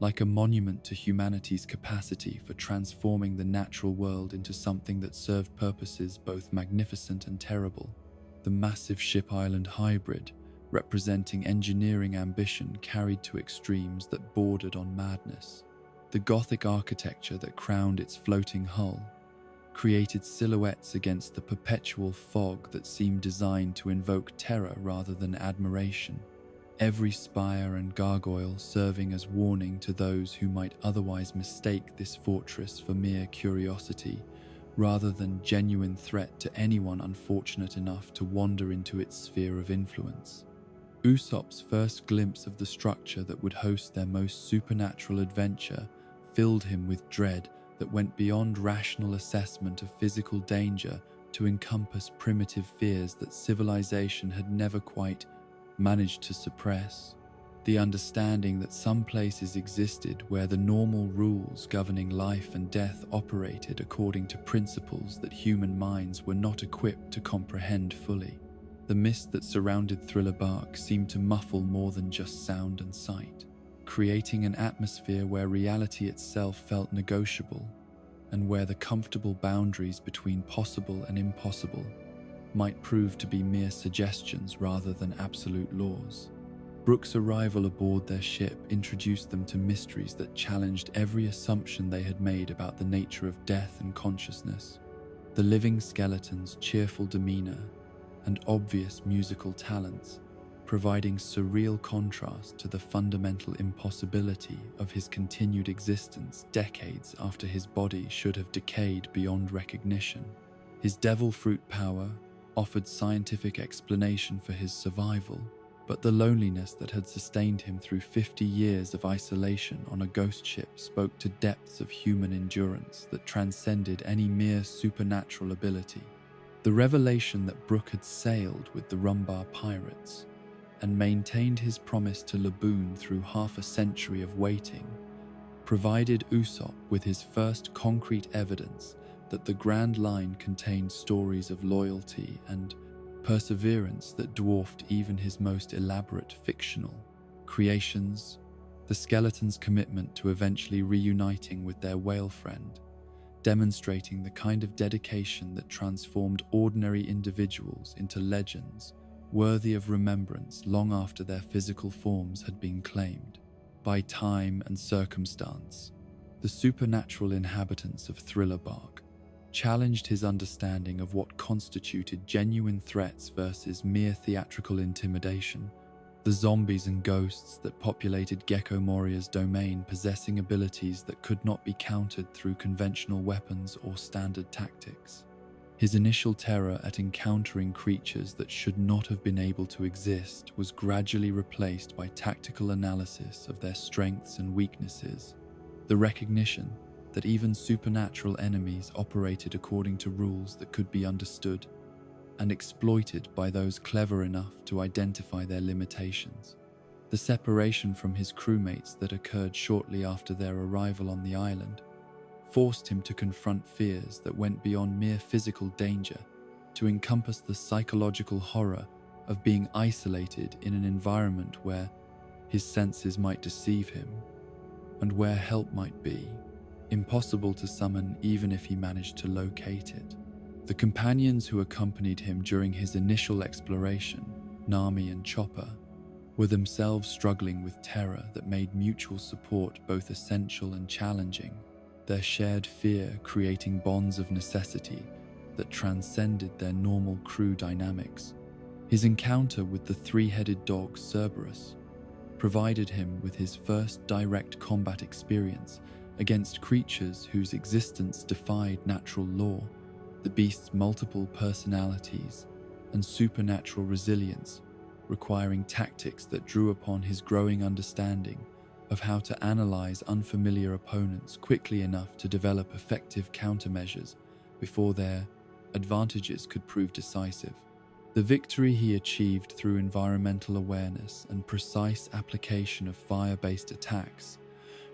like a monument to humanity's capacity for transforming the natural world into something that served purposes both magnificent and terrible. The massive ship-island hybrid, representing engineering ambition carried to extremes that bordered on madness. The Gothic architecture that crowned its floating hull created silhouettes against the perpetual fog that seemed designed to invoke terror rather than admiration, every spire and gargoyle serving as warning to those who might otherwise mistake this fortress for mere curiosity rather than genuine threat to anyone unfortunate enough to wander into its sphere of influence. Usopp's first glimpse of the structure that would host their most supernatural adventure filled him with dread that went beyond rational assessment of physical danger to encompass primitive fears that civilization had never quite managed to suppress. The understanding that some places existed where the normal rules governing life and death operated according to principles that human minds were not equipped to comprehend fully. The mist that surrounded Thriller Bark seemed to muffle more than just sound and sight, creating an atmosphere where reality itself felt negotiable, and where the comfortable boundaries between possible and impossible might prove to be mere suggestions rather than absolute laws. Brook's arrival aboard their ship introduced them to mysteries that challenged every assumption they had made about the nature of death and consciousness. The living skeleton's cheerful demeanor and obvious musical talents providing surreal contrast to the fundamental impossibility of his continued existence decades after his body should have decayed beyond recognition. His devil fruit power offered scientific explanation for his survival, but the loneliness that had sustained him through 50 years of isolation on a ghost ship spoke to depths of human endurance that transcended any mere supernatural ability. The revelation that Brook had sailed with the Rumbar pirates and maintained his promise to Laboon through half a century of waiting provided Usopp with his first concrete evidence that the Grand Line contained stories of loyalty and perseverance that dwarfed even his most elaborate fictional creations. The skeleton's commitment to eventually reuniting with their whale friend, demonstrating the kind of dedication that transformed ordinary individuals into legends, worthy of remembrance long after their physical forms had been claimed by time and circumstance. The supernatural inhabitants of Thriller Bark challenged his understanding of what constituted genuine threats versus mere theatrical intimidation. The zombies and ghosts that populated Gecko Moria's domain, possessing abilities that could not be countered through conventional weapons or standard tactics. His initial terror at encountering creatures that should not have been able to exist was gradually replaced by tactical analysis of their strengths and weaknesses. The recognition that even supernatural enemies operated according to rules that could be understood and exploited by those clever enough to identify their limitations. The separation from his crewmates that occurred shortly after their arrival on the island forced him to confront fears that went beyond mere physical danger to encompass the psychological horror of being isolated in an environment where his senses might deceive him and where help might be impossible to summon even if he managed to locate it. The companions who accompanied him during his initial exploration, Nami and Chopper, were themselves struggling with terror that made mutual support both essential and challenging, their shared fear creating bonds of necessity that transcended their normal crew dynamics. His encounter with the three-headed dog Cerberus provided him with his first direct combat experience against creatures whose existence defied natural law. The beast's multiple personalities and supernatural resilience, requiring tactics that drew upon his growing understanding of how to analyze unfamiliar opponents quickly enough to develop effective countermeasures before their advantages could prove decisive. The victory he achieved through environmental awareness and precise application of fire-based attacks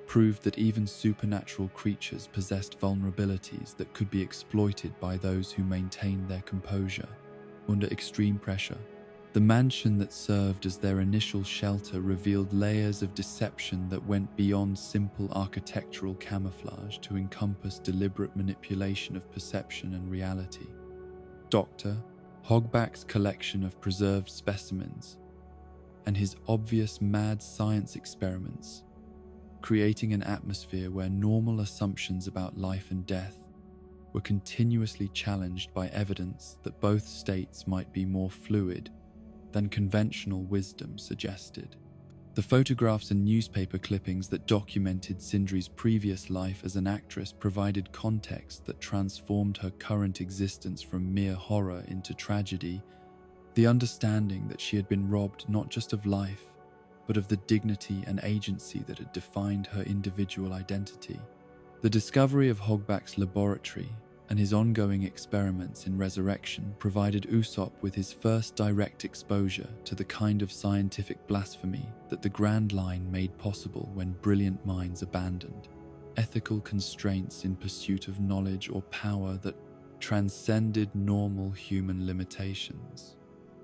proved that even supernatural creatures possessed vulnerabilities that could be exploited by those who maintained their composure under extreme pressure. The mansion that served as their initial shelter revealed layers of deception that went beyond simple architectural camouflage to encompass deliberate manipulation of perception and reality. Dr. Hogback's collection of preserved specimens and his obvious mad science experiments, creating an atmosphere where normal assumptions about life and death were continuously challenged by evidence that both states might be more fluid than conventional wisdom suggested. The photographs and newspaper clippings that documented Sindri's previous life as an actress provided context that transformed her current existence from mere horror into tragedy. The understanding that she had been robbed not just of life, but of the dignity and agency that had defined her individual identity. The discovery of Hogback's laboratory and his ongoing experiments in resurrection provided Usopp with his first direct exposure to the kind of scientific blasphemy that the Grand Line made possible when brilliant minds abandoned ethical constraints in pursuit of knowledge or power that transcended normal human limitations.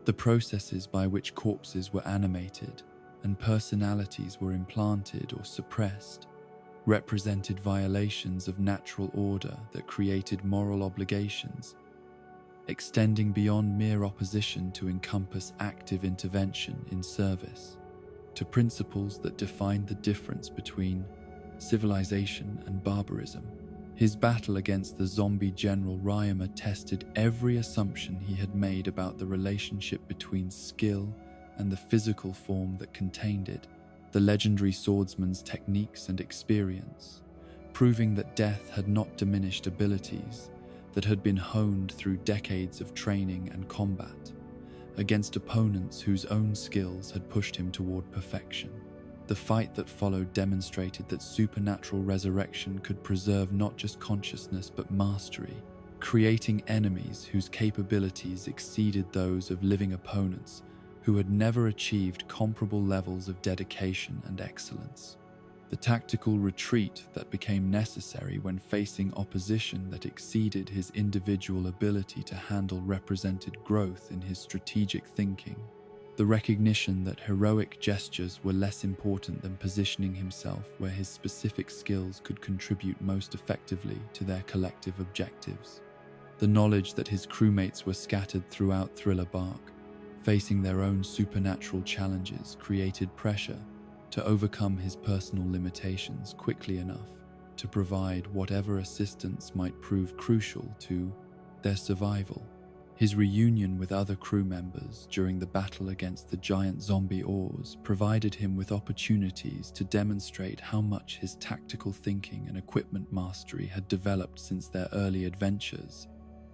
The processes by which corpses were animated and personalities were implanted or suppressed represented violations of natural order that created moral obligations, extending beyond mere opposition to encompass active intervention in service to principles that defined the difference between civilization and barbarism. His battle against the zombie General Ryama tested every assumption he had made about the relationship between skill and the physical form that contained it, the legendary swordsman's techniques and experience, proving that death had not diminished abilities that had been honed through decades of training and combat against opponents whose own skills had pushed him toward perfection. The fight that followed demonstrated that supernatural resurrection could preserve not just consciousness but mastery, creating enemies whose capabilities exceeded those of living opponents who had never achieved comparable levels of dedication and excellence. The tactical retreat that became necessary when facing opposition that exceeded his individual ability to handle represented growth in his strategic thinking. The recognition that heroic gestures were less important than positioning himself where his specific skills could contribute most effectively to their collective objectives. The knowledge that his crewmates were scattered throughout Thriller Bark facing their own supernatural challenges created pressure to overcome his personal limitations quickly enough to provide whatever assistance might prove crucial to their survival. His reunion with other crew members during the battle against the giant zombie oars provided him with opportunities to demonstrate how much his tactical thinking and equipment mastery had developed since their early adventures.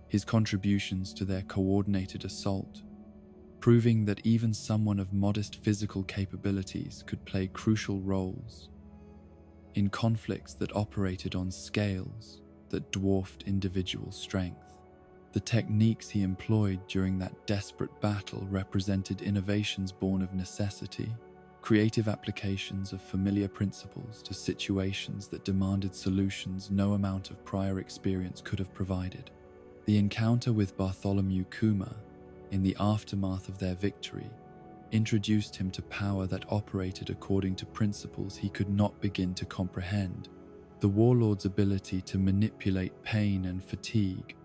His contributions to their coordinated assault, proving that even someone of modest physical capabilities could play crucial roles in conflicts that operated on scales that dwarfed individual strength. The techniques he employed during that desperate battle represented innovations born of necessity, creative applications of familiar principles to situations that demanded solutions no amount of prior experience could have provided. The encounter with Bartholomew Kuma, in the aftermath of their victory, introduced him to power that operated according to principles he could not begin to comprehend. The warlord's ability to manipulate pain and fatigue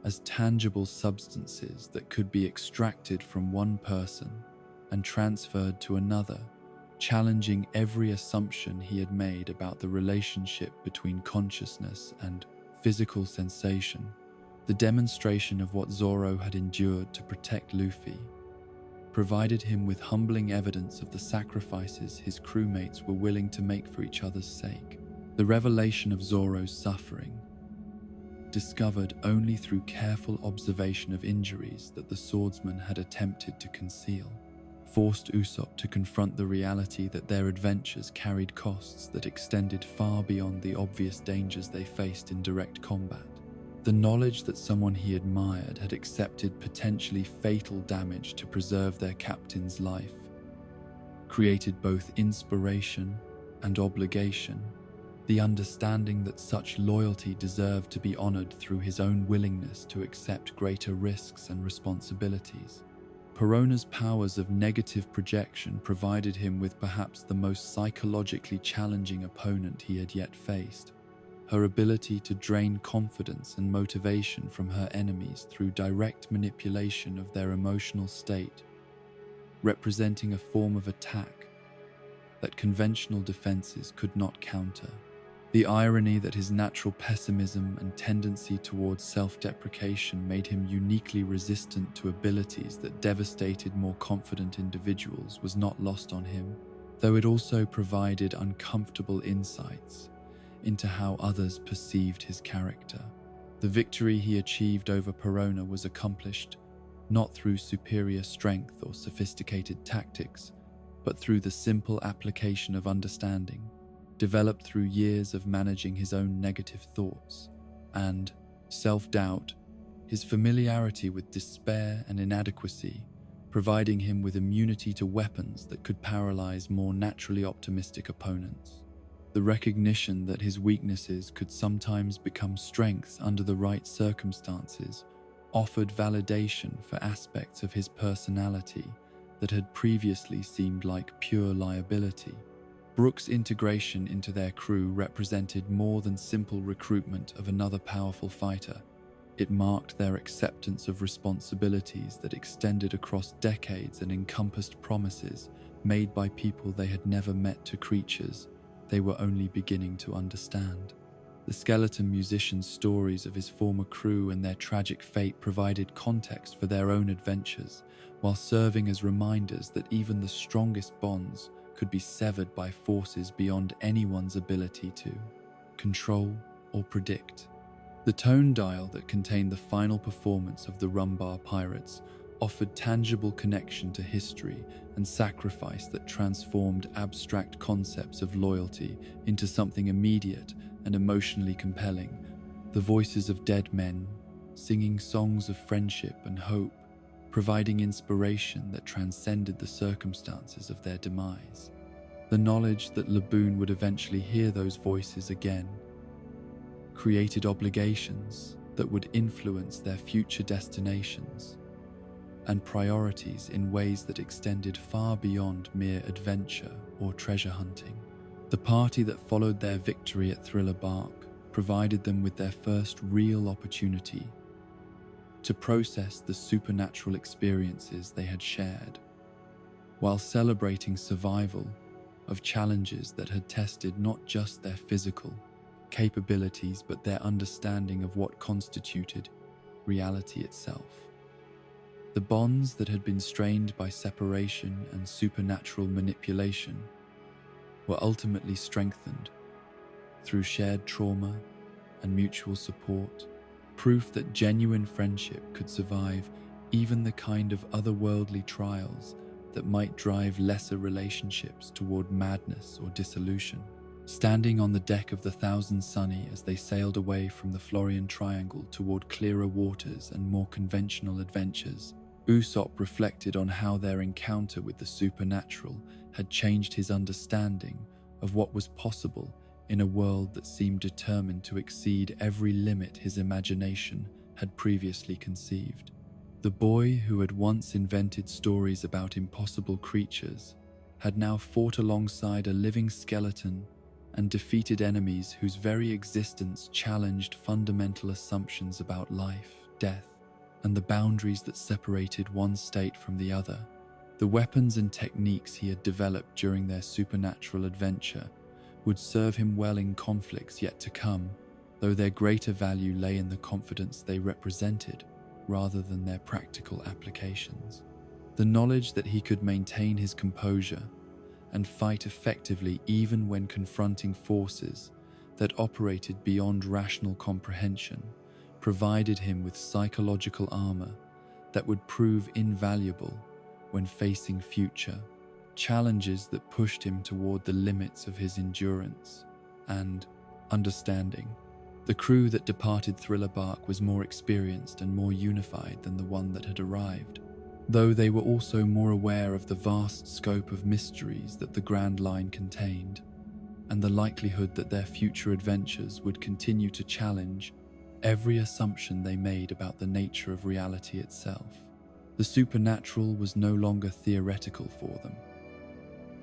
as tangible substances that could be extracted from one person and transferred to another, challenging every assumption he had made about the relationship between consciousness and physical sensation. The demonstration of what Zoro had endured to protect Luffy provided him with humbling evidence of the sacrifices his crewmates were willing to make for each other's sake. The revelation of Zoro's suffering, discovered only through careful observation of injuries that the swordsman had attempted to conceal, forced Usopp to confront the reality that their adventures carried costs that extended far beyond the obvious dangers they faced in direct combat. The knowledge that someone he admired had accepted potentially fatal damage to preserve their captain's life created both inspiration and obligation. The understanding that such loyalty deserved to be honored through his own willingness to accept greater risks and responsibilities. Perona's powers of negative projection provided him with perhaps the most psychologically challenging opponent he had yet faced. Her ability to drain confidence and motivation from her enemies through direct manipulation of their emotional state, representing a form of attack that conventional defenses could not counter. The irony that his natural pessimism and tendency towards self-deprecation made him uniquely resistant to abilities that devastated more confident individuals was not lost on him, though it also provided uncomfortable insights into how others perceived his character. The victory he achieved over Perona was accomplished not through superior strength or sophisticated tactics, but through the simple application of understanding, developed through years of managing his own negative thoughts and self-doubt, his familiarity with despair and inadequacy, providing him with immunity to weapons that could paralyze more naturally optimistic opponents. The recognition that his weaknesses could sometimes become strengths under the right circumstances offered validation for aspects of his personality that had previously seemed like pure liability. Brook's integration into their crew represented more than simple recruitment of another powerful fighter. It marked their acceptance of responsibilities that extended across decades and encompassed promises made by people they had never met to creatures they were only beginning to understand. The skeleton musician's stories of his former crew and their tragic fate provided context for their own adventures, while serving as reminders that even the strongest bonds could be severed by forces beyond anyone's ability to control or predict. The tone dial that contained the final performance of the Rumbar Pirates offered tangible connection to history and sacrifice that transformed abstract concepts of loyalty into something immediate and emotionally compelling. The voices of dead men, singing songs of friendship and hope, providing inspiration that transcended the circumstances of their demise. The knowledge that Laboon would eventually hear those voices again created obligations that would influence their future destinations and priorities in ways that extended far beyond mere adventure or treasure hunting. The party that followed their victory at Thriller Bark provided them with their first real opportunity to process the supernatural experiences they had shared, while celebrating survival of challenges that had tested not just their physical capabilities but their understanding of what constituted reality itself. The bonds that had been strained by separation and supernatural manipulation were ultimately strengthened through shared trauma and mutual support, proof that genuine friendship could survive even the kind of otherworldly trials that might drive lesser relationships toward madness or dissolution. Standing on the deck of the Thousand Sunny as they sailed away from the Florian Triangle toward clearer waters and more conventional adventures, Usopp reflected on how their encounter with the supernatural had changed his understanding of what was possible in a world that seemed determined to exceed every limit his imagination had previously conceived. The boy who had once invented stories about impossible creatures had now fought alongside a living skeleton and defeated enemies whose very existence challenged fundamental assumptions about life, death, and the boundaries that separated one state from the other. The weapons and techniques he had developed during their supernatural adventure would serve him well in conflicts yet to come, though their greater value lay in the confidence they represented rather than their practical applications. The knowledge that he could maintain his composure and fight effectively even when confronting forces that operated beyond rational comprehension provided him with psychological armor that would prove invaluable when facing future challenges that pushed him toward the limits of his endurance and understanding. The crew that departed Thriller Bark was more experienced and more unified than the one that had arrived, though they were also more aware of the vast scope of mysteries that the Grand Line contained, and the likelihood that their future adventures would continue to challenge every assumption they made about the nature of reality itself. The supernatural was no longer theoretical for them.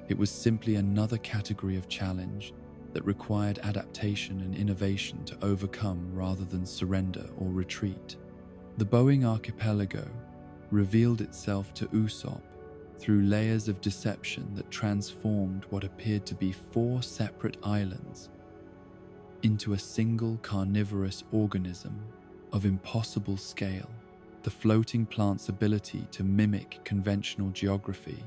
It was simply another category of challenge that required adaptation and innovation to overcome rather than surrender or retreat. The Boeing archipelago revealed itself to Usopp through layers of deception that transformed what appeared to be 4 separate islands into a single carnivorous organism of impossible scale. The floating plant's ability to mimic conventional geography,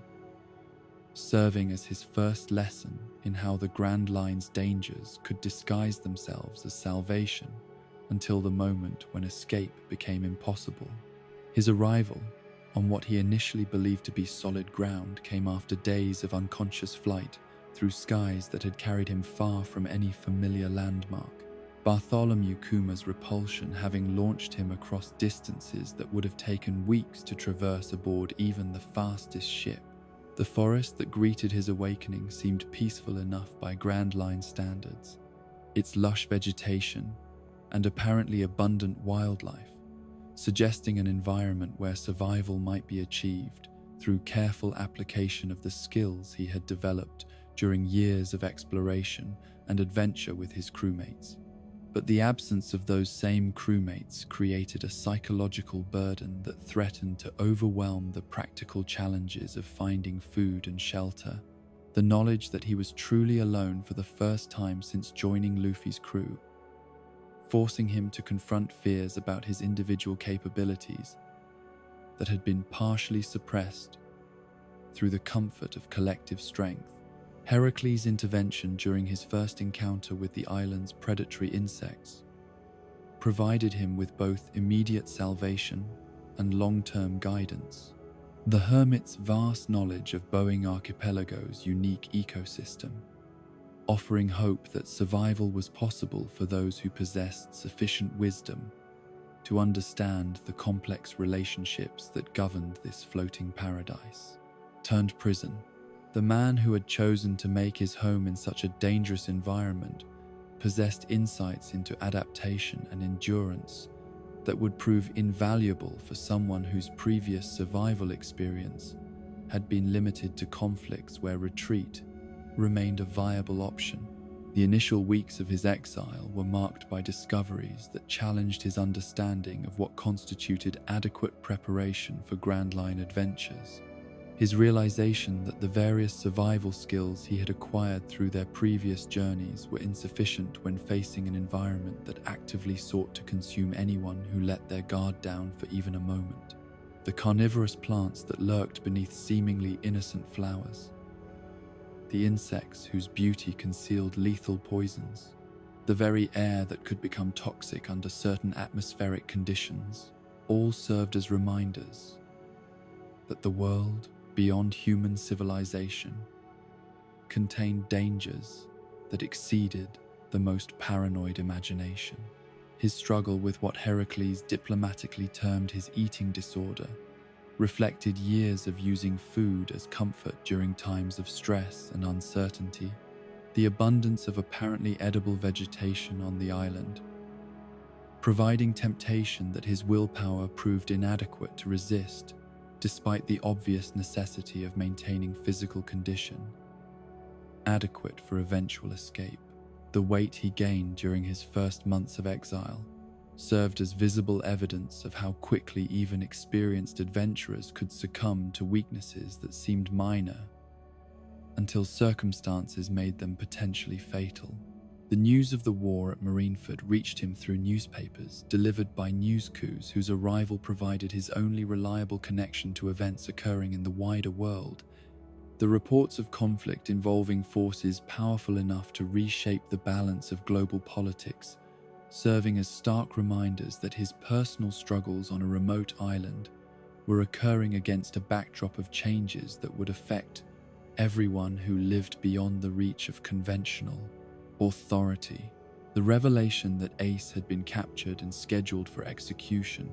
serving as his first lesson in how the Grand Line's dangers could disguise themselves as salvation until the moment when escape became impossible. His arrival on what he initially believed to be solid ground came after days of unconscious flight through skies that had carried him far from any familiar landmark. Bartholomew Kuma's repulsion having launched him across distances that would have taken weeks to traverse aboard even the fastest ship. The forest that greeted his awakening seemed peaceful enough by Grand Line standards. Its lush vegetation and apparently abundant wildlife, suggesting an environment where survival might be achieved through careful application of the skills he had developed during years of exploration and adventure with his crewmates. But the absence of those same crewmates created a psychological burden that threatened to overwhelm the practical challenges of finding food and shelter. The knowledge that he was truly alone for the first time since joining Luffy's crew, forcing him to confront fears about his individual capabilities that had been partially suppressed through the comfort of collective strength. Heracles' intervention during his first encounter with the island's predatory insects provided him with both immediate salvation and long-term guidance. The hermit's vast knowledge of Boeing Archipelago's unique ecosystem, offering hope that survival was possible for those who possessed sufficient wisdom to understand the complex relationships that governed this floating paradise. Turned prison, the man who had chosen to make his home in such a dangerous environment possessed insights into adaptation and endurance that would prove invaluable for someone whose previous survival experience had been limited to conflicts where retreat remained a viable option. The initial weeks of his exile were marked by discoveries that challenged his understanding of what constituted adequate preparation for Grand Line adventures. His realization that the various survival skills he had acquired through their previous journeys were insufficient when facing an environment that actively sought to consume anyone who let their guard down for even a moment. The carnivorous plants that lurked beneath seemingly innocent flowers, the insects whose beauty concealed lethal poisons, the very air that could become toxic under certain atmospheric conditions, all served as reminders that the world beyond human civilization contained dangers that exceeded the most paranoid imagination. His struggle with what Heracles diplomatically termed his eating disorder reflected years of using food as comfort during times of stress and uncertainty. The abundance of apparently edible vegetation on the island, providing temptation that his willpower proved inadequate to resist, despite the obvious necessity of maintaining physical condition, adequate for eventual escape. The weight he gained during his first months of exile served as visible evidence of how quickly even experienced adventurers could succumb to weaknesses that seemed minor until circumstances made them potentially fatal. The news of the war at Marineford reached him through newspapers delivered by news coups whose arrival provided his only reliable connection to events occurring in the wider world. The reports of conflict involving forces powerful enough to reshape the balance of global politics, serving as stark reminders that his personal struggles on a remote island were occurring against a backdrop of changes that would affect everyone who lived beyond the reach of conventional authority. The revelation that Ace had been captured and scheduled for execution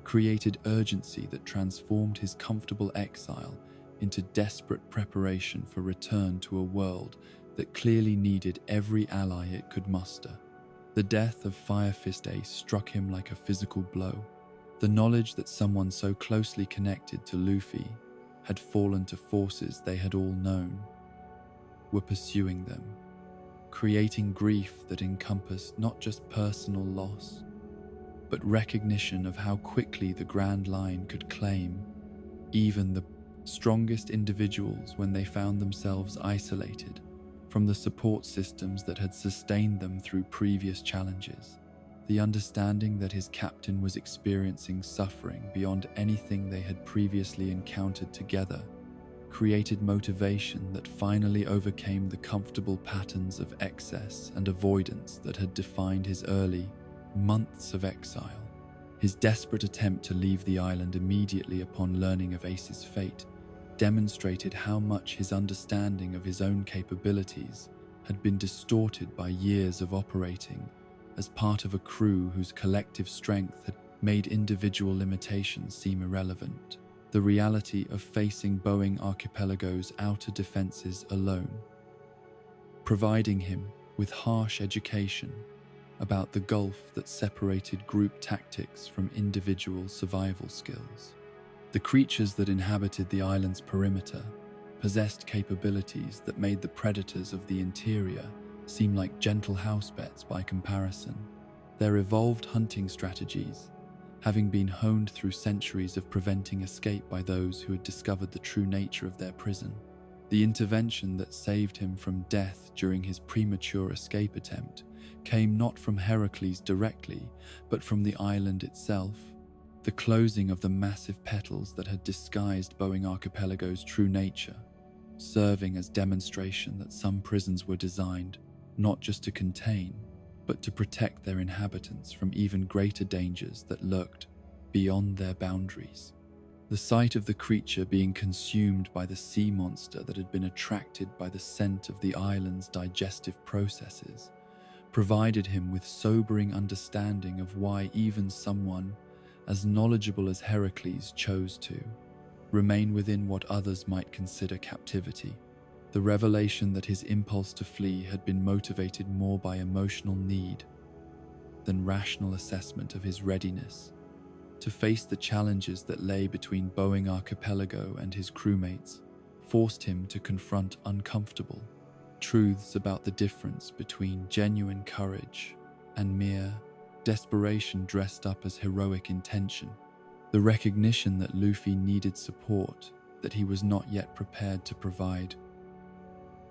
created urgency that transformed his comfortable exile into desperate preparation for return to a world that clearly needed every ally it could muster. The death of Fire Fist Ace struck him like a physical blow. The knowledge that someone so closely connected to Luffy had fallen to forces they had all known were pursuing them, creating grief that encompassed not just personal loss, but recognition of how quickly the Grand Line could claim even the strongest individuals when they found themselves isolated from the support systems that had sustained them through previous challenges. The understanding that his captain was experiencing suffering beyond anything they had previously encountered together created motivation that finally overcame the comfortable patterns of excess and avoidance that had defined his early months of exile. His desperate attempt to leave the island immediately upon learning of Ace's fate demonstrated how much his understanding of his own capabilities had been distorted by years of operating as part of a crew whose collective strength had made individual limitations seem irrelevant. The reality of facing Boeing Archipelago's outer defenses alone, providing him with harsh education about the gulf that separated group tactics from individual survival skills. The creatures that inhabited the island's perimeter possessed capabilities that made the predators of the interior seem like gentle house pets by comparison. Their evolved hunting strategies, having been honed through centuries of preventing escape by those who had discovered the true nature of their prison. The intervention that saved him from death during his premature escape attempt came not from Heracles directly, but from the island itself. The closing of the massive petals that had disguised Boeing Archipelago's true nature, serving as demonstration that some prisons were designed not just to contain, but to protect their inhabitants from even greater dangers that lurked beyond their boundaries. The sight of the creature being consumed by the sea monster that had been attracted by the scent of the island's digestive processes provided him with sobering understanding of why even someone as knowledgeable as Heracles chose to remain within what others might consider captivity. The revelation that his impulse to flee had been motivated more by emotional need than rational assessment of his readiness to face the challenges that lay between Boeing Archipelago and his crewmates forced him to confront uncomfortable truths about the difference between genuine courage and mere desperation dressed up as heroic intention. The recognition that Luffy needed support that he was not yet prepared to provide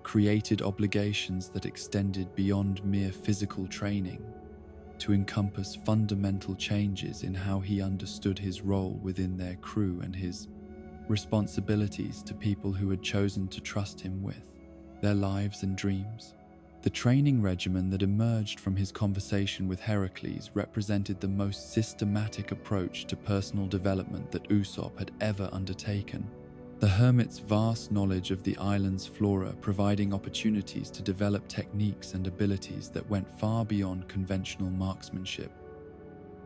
created obligations that extended beyond mere physical training to encompass fundamental changes in how he understood his role within their crew and his responsibilities to people who had chosen to trust him with their lives and dreams. The training regimen that emerged from his conversation with Heracles represented the most systematic approach to personal development that Usopp had ever undertaken. The hermit's vast knowledge of the island's flora providing opportunities to develop techniques and abilities that went far beyond conventional marksmanship,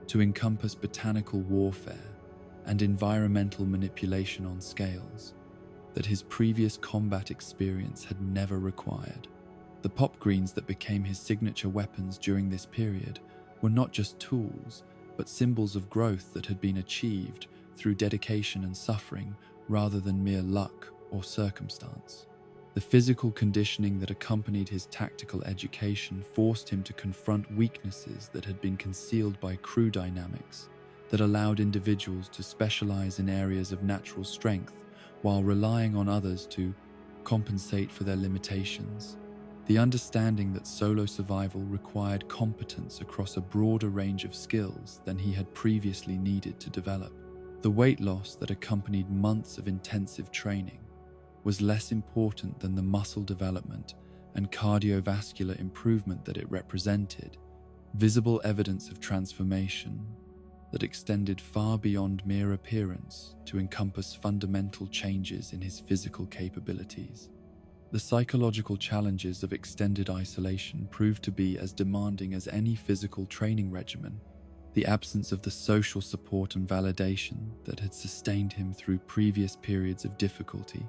to encompass botanical warfare and environmental manipulation on scales that his previous combat experience had never required. The pop greens that became his signature weapons during this period were not just tools, but symbols of growth that had been achieved through dedication and suffering rather than mere luck or circumstance. The physical conditioning that accompanied his tactical education forced him to confront weaknesses that had been concealed by crew dynamics that allowed individuals to specialize in areas of natural strength while relying on others to compensate for their limitations. The understanding that solo survival required competence across a broader range of skills than he had previously needed to develop. The weight loss that accompanied months of intensive training was less important than the muscle development and cardiovascular improvement that it represented, visible evidence of transformation that extended far beyond mere appearance to encompass fundamental changes in his physical capabilities. The psychological challenges of extended isolation proved to be as demanding as any physical training regimen. The absence of the social support and validation that had sustained him through previous periods of difficulty,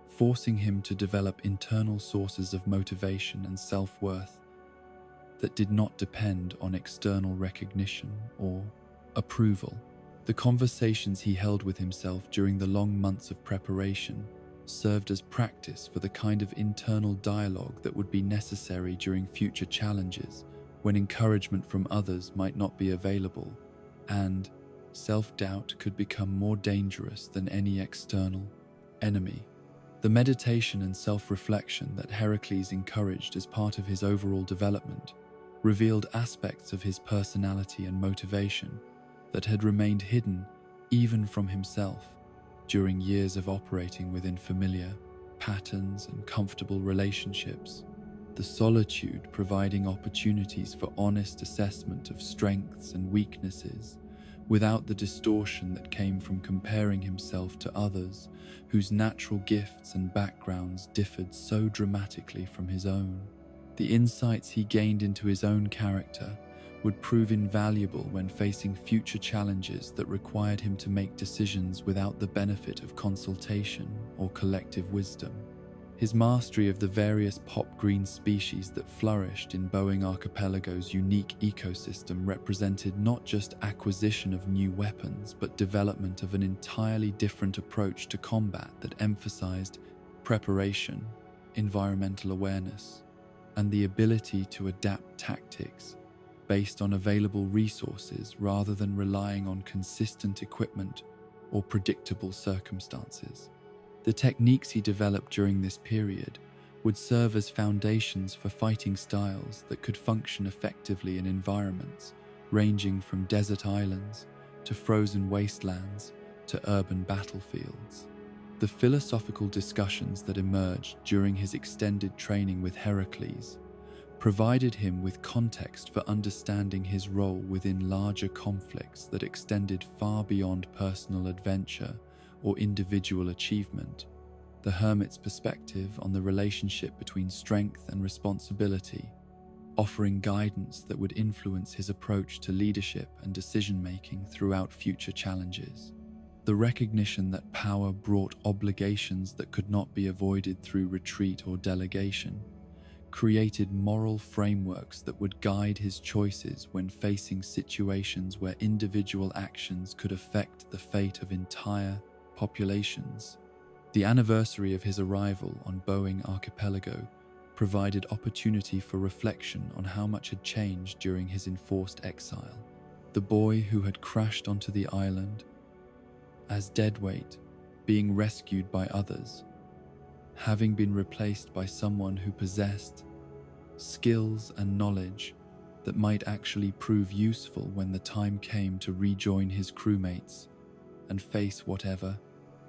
forcing him to develop internal sources of motivation and self-worth that did not depend on external recognition or approval. The conversations he held with himself during the long months of preparation served as practice for the kind of internal dialogue that would be necessary during future challenges when encouragement from others might not be available, and self-doubt could become more dangerous than any external enemy. The meditation and self-reflection that Heracles encouraged as part of his overall development revealed aspects of his personality and motivation that had remained hidden even from himself during years of operating within familiar patterns and comfortable relationships. The solitude providing opportunities for honest assessment of strengths and weaknesses without the distortion that came from comparing himself to others whose natural gifts and backgrounds differed so dramatically from his own. The insights he gained into his own character would prove invaluable when facing future challenges that required him to make decisions without the benefit of consultation or collective wisdom. His mastery of the various pop green species that flourished in Boeing Archipelago's unique ecosystem represented not just acquisition of new weapons, but development of an entirely different approach to combat that emphasized preparation, environmental awareness, and the ability to adapt tactics based on available resources rather than relying on consistent equipment or predictable circumstances. The techniques he developed during this period would serve as foundations for fighting styles that could function effectively in environments ranging from desert islands to frozen wastelands to urban battlefields. The philosophical discussions that emerged during his extended training with Heracles provided him with context for understanding his role within larger conflicts that extended far beyond personal adventure or individual achievement. The hermit's perspective on the relationship between strength and responsibility, offering guidance that would influence his approach to leadership and decision-making throughout future challenges. The recognition that power brought obligations that could not be avoided through retreat or delegation created moral frameworks that would guide his choices when facing situations where individual actions could affect the fate of entire populations. The anniversary of his arrival on Boeing Archipelago provided opportunity for reflection on how much had changed during his enforced exile. The boy who had crashed onto the island as deadweight, being rescued by others, having been replaced by someone who possessed skills and knowledge that might actually prove useful when the time came to rejoin his crewmates and face whatever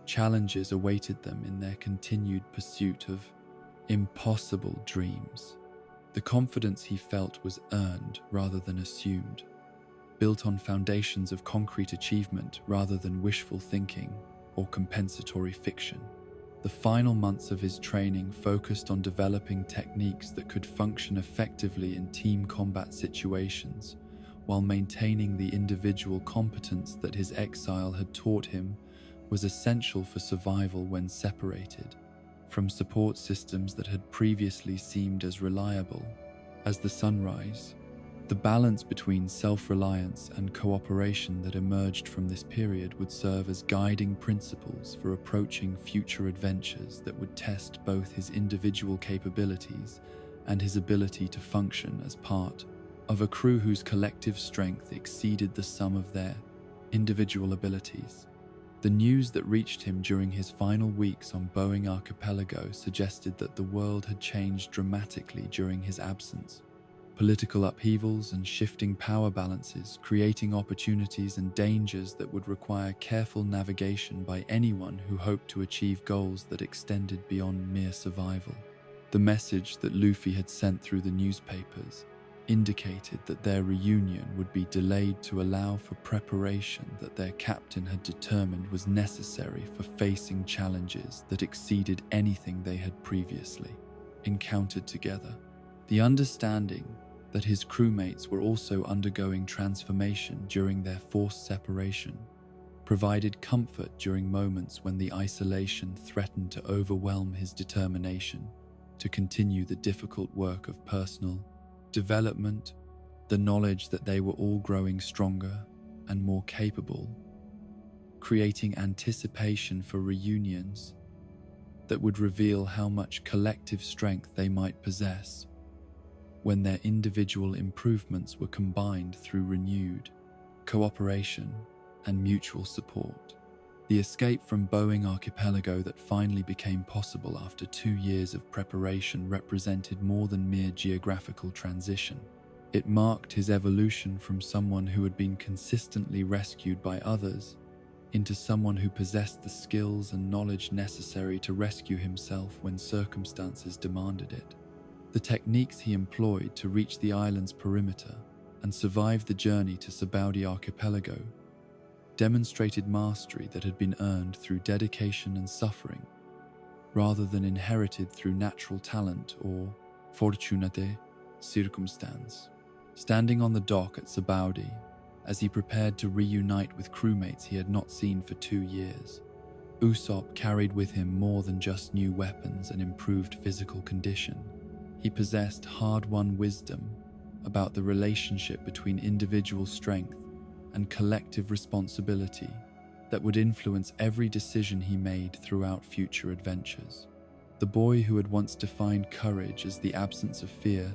challenges awaited them in their continued pursuit of impossible dreams. The confidence he felt was earned rather than assumed, built on foundations of concrete achievement rather than wishful thinking or compensatory fiction. The final months of his training focused on developing techniques that could function effectively in team combat situations, while maintaining the individual competence that his exile had taught him was essential for survival when separated from support systems that had previously seemed as reliable as the sunrise. The balance between self-reliance and cooperation that emerged from this period would serve as guiding principles for approaching future adventures that would test both his individual capabilities and his ability to function as part of a crew whose collective strength exceeded the sum of their individual abilities. The news that reached him during his final weeks on Boeing Archipelago suggested that the world had changed dramatically during his absence. Political upheavals and shifting power balances, creating opportunities and dangers that would require careful navigation by anyone who hoped to achieve goals that extended beyond mere survival. The message that Luffy had sent through the newspapers indicated that their reunion would be delayed to allow for preparation that their captain had determined was necessary for facing challenges that exceeded anything they had previously encountered together. The understanding that his crewmates were also undergoing transformation during their forced separation provided comfort during moments when the isolation threatened to overwhelm his determination to continue the difficult work of personal development. The knowledge that they were all growing stronger and more capable, creating anticipation for reunions that would reveal how much collective strength they might possess when their individual improvements were combined through renewed cooperation and mutual support. The escape from Boeing Archipelago that finally became possible after 2 years of preparation represented more than mere geographical transition. It marked his evolution from someone who had been consistently rescued by others into someone who possessed the skills and knowledge necessary to rescue himself when circumstances demanded it. The techniques he employed to reach the island's perimeter and survive the journey to Sabaudi Archipelago demonstrated mastery that had been earned through dedication and suffering, rather than inherited through natural talent or fortuna de circumstance. Standing on the dock at Sabaudi, as he prepared to reunite with crewmates he had not seen for 2 years, Usopp carried with him more than just new weapons and improved physical condition. He possessed hard-won wisdom about the relationship between individual strength and collective responsibility that would influence every decision he made throughout future adventures. The boy who had once defined courage as the absence of fear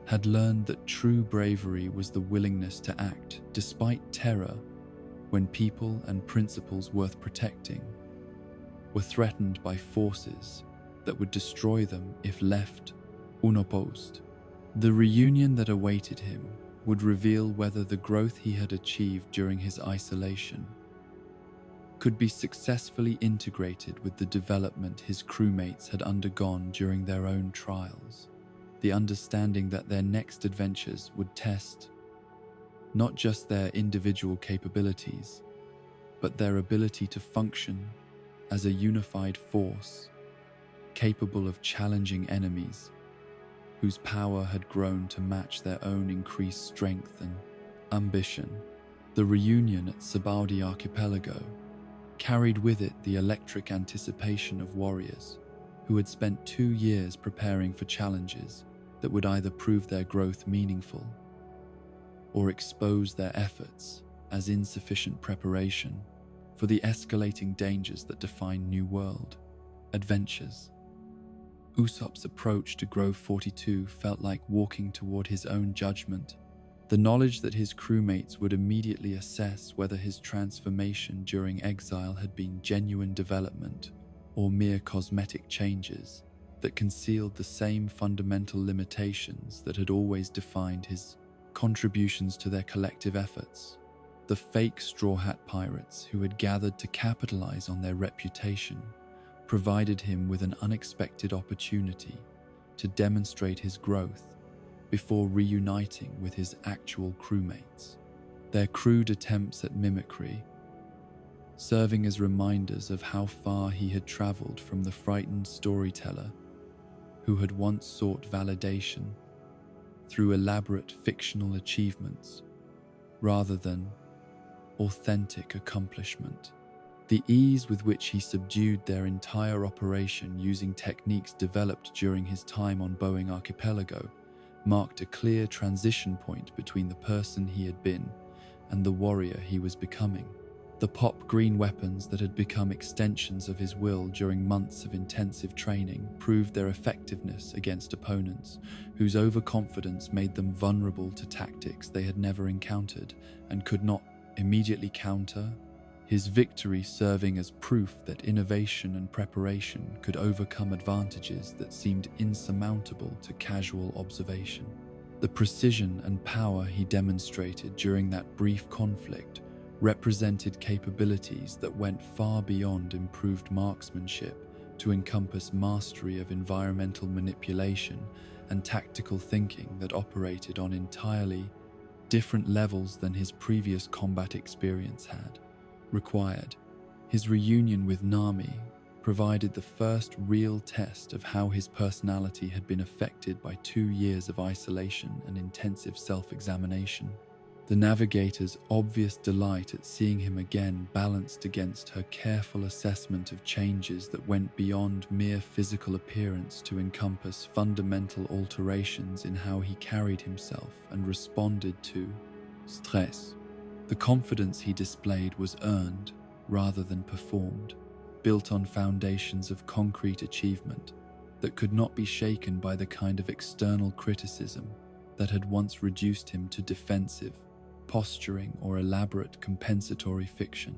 had learned that true bravery was the willingness to act despite terror when people and principles worth protecting were threatened by forces that would destroy them if left unopposed. The reunion that awaited him would reveal whether the growth he had achieved during his isolation could be successfully integrated with the development his crewmates had undergone during their own trials. The understanding that their next adventures would test not just their individual capabilities, but their ability to function as a unified force, capable of challenging enemies whose power had grown to match their own increased strength and ambition. The reunion at Sabaudi Archipelago carried with it the electric anticipation of warriors who had spent 2 years preparing for challenges that would either prove their growth meaningful or expose their efforts as insufficient preparation for the escalating dangers that define New World adventures. Usopp's approach to Grove 42 felt like walking toward his own judgment. The knowledge that his crewmates would immediately assess whether his transformation during exile had been genuine development or mere cosmetic changes that concealed the same fundamental limitations that had always defined his contributions to their collective efforts. The fake Straw Hat pirates who had gathered to capitalize on their reputation provided him with an unexpected opportunity to demonstrate his growth before reuniting with his actual crewmates. Their crude attempts at mimicry, serving as reminders of how far he had traveled from the frightened storyteller who had once sought validation through elaborate fictional achievements rather than authentic accomplishment. The ease with which he subdued their entire operation using techniques developed during his time on Boeing Archipelago marked a clear transition point between the person he had been and the warrior he was becoming. The pop green weapons that had become extensions of his will during months of intensive training proved their effectiveness against opponents whose overconfidence made them vulnerable to tactics they had never encountered and could not immediately counter, his victory serving as proof that innovation and preparation could overcome advantages that seemed insurmountable to casual observation. The precision and power he demonstrated during that brief conflict represented capabilities that went far beyond improved marksmanship to encompass mastery of environmental manipulation and tactical thinking that operated on entirely different levels than his previous combat experience had required. His reunion with Nami provided the first real test of how his personality had been affected by 2 years of isolation and intensive self-examination. The navigator's obvious delight at seeing him again balanced against her careful assessment of changes that went beyond mere physical appearance to encompass fundamental alterations in how he carried himself and responded to stress. The confidence he displayed was earned rather than performed, built on foundations of concrete achievement that could not be shaken by the kind of external criticism that had once reduced him to defensive posturing or elaborate compensatory fiction.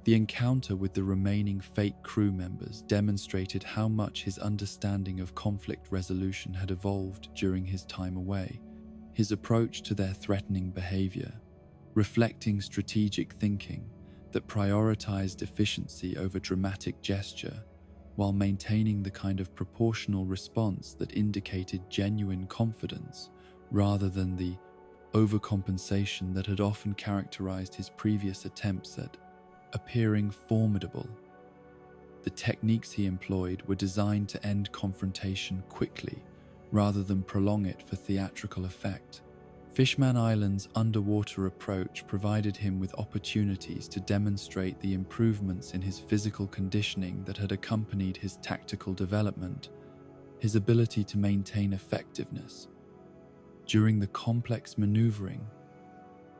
The encounter with the remaining fake crew members demonstrated how much his understanding of conflict resolution had evolved during his time away. His approach to their threatening behavior, reflecting strategic thinking that prioritized efficiency over dramatic gesture, while maintaining the kind of proportional response that indicated genuine confidence rather than the overcompensation that had often characterized his previous attempts at appearing formidable. The techniques he employed were designed to end confrontation quickly rather than prolong it for theatrical effect. Fishman Island's underwater approach provided him with opportunities to demonstrate the improvements in his physical conditioning that had accompanied his tactical development, his ability to maintain effectiveness during the complex maneuvering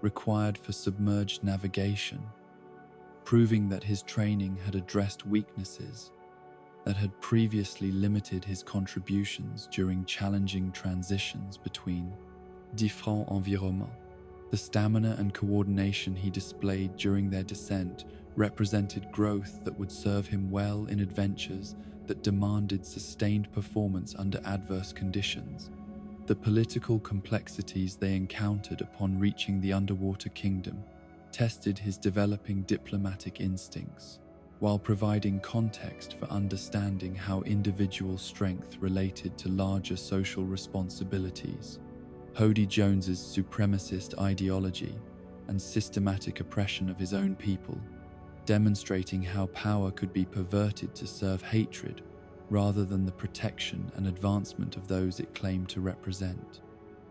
required for submerged navigation, proving that his training had addressed weaknesses that had previously limited his contributions during challenging transitions between different environments. The stamina and coordination he displayed during their descent represented growth that would serve him well in adventures that demanded sustained performance under adverse conditions. The political complexities they encountered upon reaching the underwater kingdom tested his developing diplomatic instincts, while providing context for understanding how individual strength related to larger social responsibilities. Hody Jones's supremacist ideology and systematic oppression of his own people, demonstrating how power could be perverted to serve hatred rather than the protection and advancement of those it claimed to represent.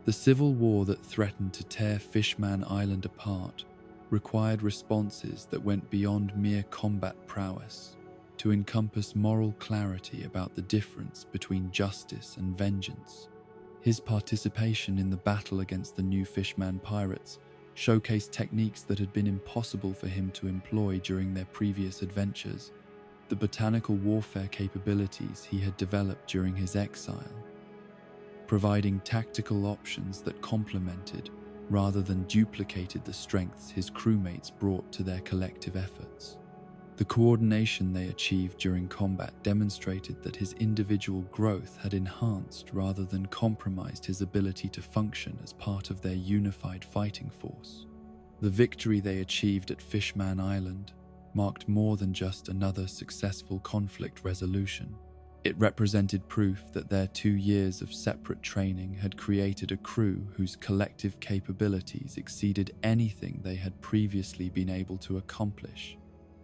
The civil war that threatened to tear Fishman Island apart required responses that went beyond mere combat prowess to encompass moral clarity about the difference between justice and vengeance. His participation in the battle against the new Fishman pirates showcased techniques that had been impossible for him to employ during their previous adventures, the botanical warfare capabilities he had developed during his exile, providing tactical options that complemented rather than duplicated the strengths his crewmates brought to their collective efforts. The coordination they achieved during combat demonstrated that his individual growth had enhanced rather than compromised his ability to function as part of their unified fighting force. The victory they achieved at Fishman Island marked more than just another successful conflict resolution. It represented proof that their 2 years of separate training had created a crew whose collective capabilities exceeded anything they had previously been able to accomplish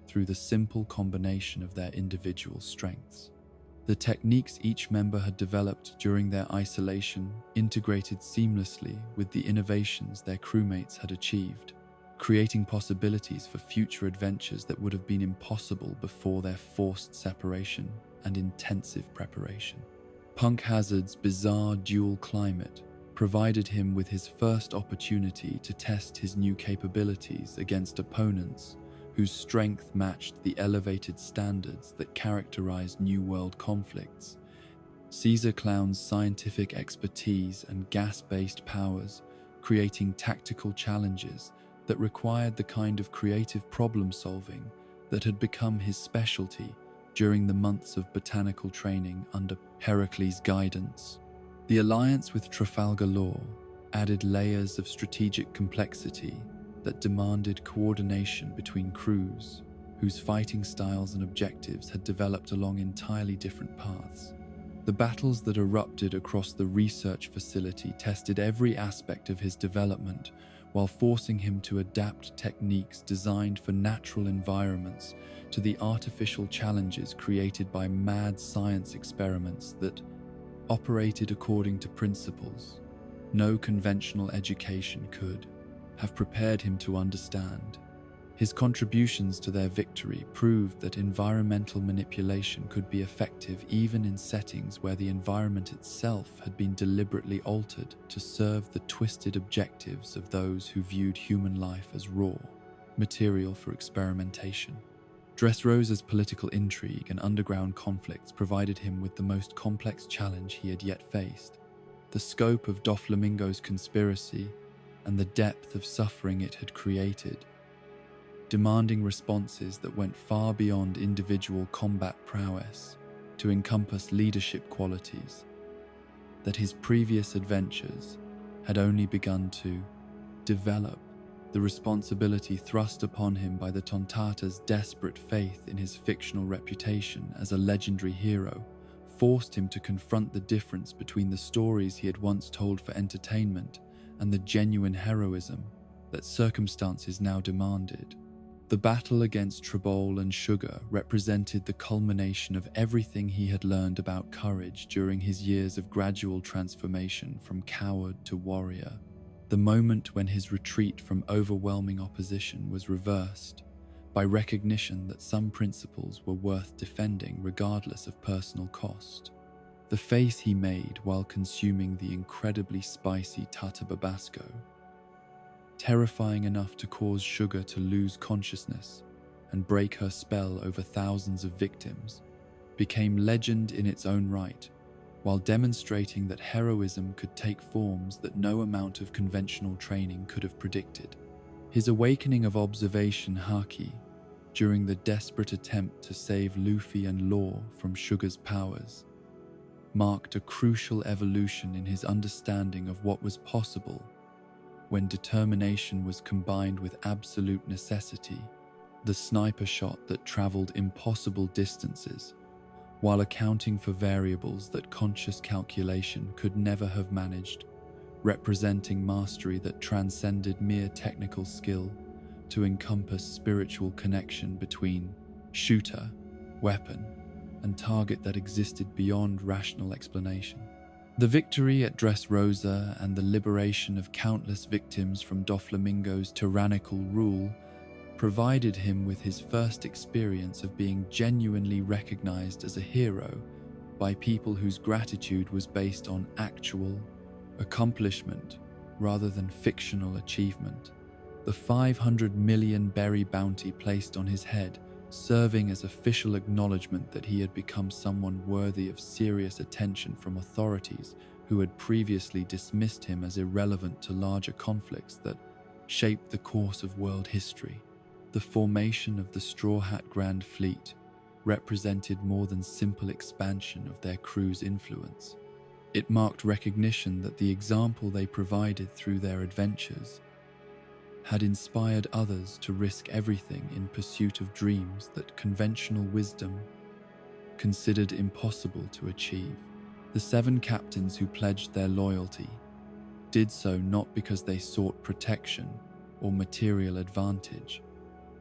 through the simple combination of their individual strengths. The techniques each member had developed during their isolation integrated seamlessly with the innovations their crewmates had achieved, creating possibilities for future adventures that would have been impossible before their forced separation and intensive preparation. Punk Hazard's bizarre dual climate provided him with his first opportunity to test his new capabilities against opponents whose strength matched the elevated standards that characterized New World conflicts. Caesar Clown's scientific expertise and gas-based powers, creating tactical challenges that required the kind of creative problem-solving that had become his specialty during the months of botanical training under Heracles' guidance. The alliance with Trafalgar Law added layers of strategic complexity that demanded coordination between crews whose fighting styles and objectives had developed along entirely different paths. The battles that erupted across the research facility tested every aspect of his development while forcing him to adapt techniques designed for natural environments to the artificial challenges created by mad science experiments that operated according to principles no conventional education could have prepared him to understand. His contributions to their victory proved that environmental manipulation could be effective even in settings where the environment itself had been deliberately altered to serve the twisted objectives of those who viewed human life as raw material for experimentation. Dressrosa's political intrigue and underground conflicts provided him with the most complex challenge he had yet faced. The scope of Doflamingo's conspiracy and the depth of suffering it had created, demanding responses that went far beyond individual combat prowess to encompass leadership qualities that his previous adventures had only begun to develop. The responsibility thrust upon him by the Tontata's desperate faith in his fictional reputation as a legendary hero forced him to confront the difference between the stories he had once told for entertainment and the genuine heroism that circumstances now demanded. The battle against Trebol and Sugar represented the culmination of everything he had learned about courage during his years of gradual transformation from coward to warrior. The moment when his retreat from overwhelming opposition was reversed by recognition that some principles were worth defending regardless of personal cost. The face he made while consuming the incredibly spicy Tata Babasco, terrifying enough to cause Sugar to lose consciousness and break her spell over thousands of victims, became legend in its own right, while demonstrating that heroism could take forms that no amount of conventional training could have predicted. His awakening of observation haki during the desperate attempt to save Luffy and Law from Sugar's powers marked a crucial evolution in his understanding of what was possible when determination was combined with absolute necessity. The sniper shot that traveled impossible distances while accounting for variables that conscious calculation could never have managed, representing mastery that transcended mere technical skill to encompass spiritual connection between shooter, weapon, and target that existed beyond rational explanation. The victory at Dressrosa and the liberation of countless victims from Doflamingo's tyrannical rule provided him with his first experience of being genuinely recognized as a hero by people whose gratitude was based on actual accomplishment rather than fictional achievement. The 500 million berry bounty placed on his head serving as official acknowledgement that he had become someone worthy of serious attention from authorities who had previously dismissed him as irrelevant to larger conflicts that shaped the course of world history. The formation of the Straw Hat Grand Fleet represented more than simple expansion of their crew's influence. It marked recognition that the example they provided through their adventures had inspired others to risk everything in pursuit of dreams that conventional wisdom considered impossible to achieve. The 7 captains who pledged their loyalty did so not because they sought protection or material advantage,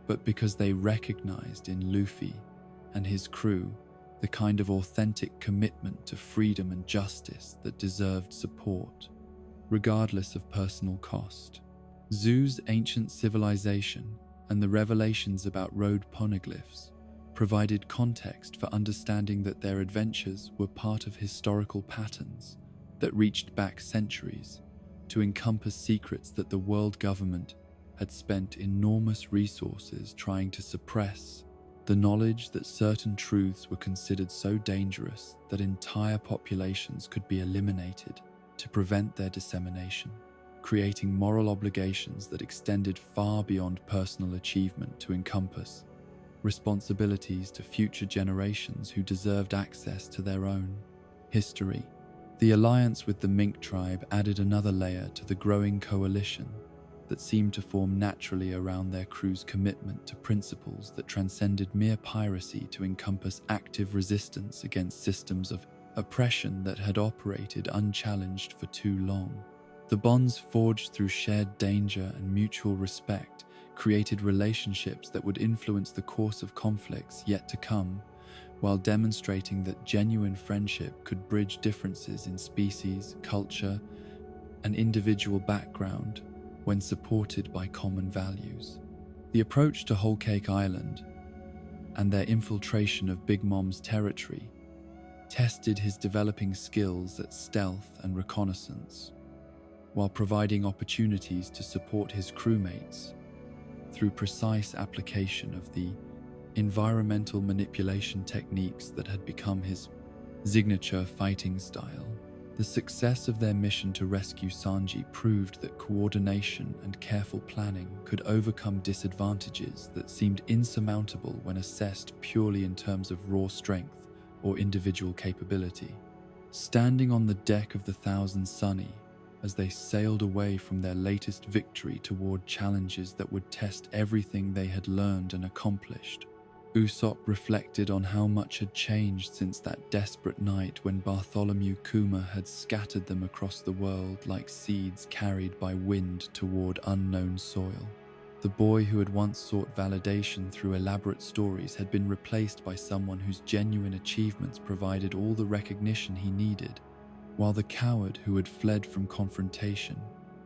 but because they recognized in Luffy and his crew the kind of authentic commitment to freedom and justice that deserved support, regardless of personal cost. Zoo's ancient civilization and the revelations about road poneglyphs provided context for understanding that their adventures were part of historical patterns that reached back centuries to encompass secrets that the world government had spent enormous resources trying to suppress. The knowledge that certain truths were considered so dangerous that entire populations could be eliminated to prevent their dissemination, creating moral obligations that extended far beyond personal achievement to encompass responsibilities to future generations who deserved access to their own history. The alliance with the Mink tribe added another layer to the growing coalition that seemed to form naturally around their crew's commitment to principles that transcended mere piracy to encompass active resistance against systems of oppression that had operated unchallenged for too long. The bonds forged through shared danger and mutual respect created relationships that would influence the course of conflicts yet to come, while demonstrating that genuine friendship could bridge differences in species, culture, and individual background when supported by common values. The approach to Whole Cake Island and their infiltration of Big Mom's territory tested his developing skills at stealth and reconnaissance, while providing opportunities to support his crewmates through precise application of the environmental manipulation techniques that had become his signature fighting style. The success of their mission to rescue Sanji proved that coordination and careful planning could overcome disadvantages that seemed insurmountable when assessed purely in terms of raw strength or individual capability. Standing on the deck of the Thousand Sunny, as they sailed away from their latest victory toward challenges that would test everything they had learned and accomplished, Usopp reflected on how much had changed since that desperate night when Bartholomew Kuma had scattered them across the world like seeds carried by wind toward unknown soil. The boy who had once sought validation through elaborate stories had been replaced by someone whose genuine achievements provided all the recognition he needed, while the coward who had fled from confrontation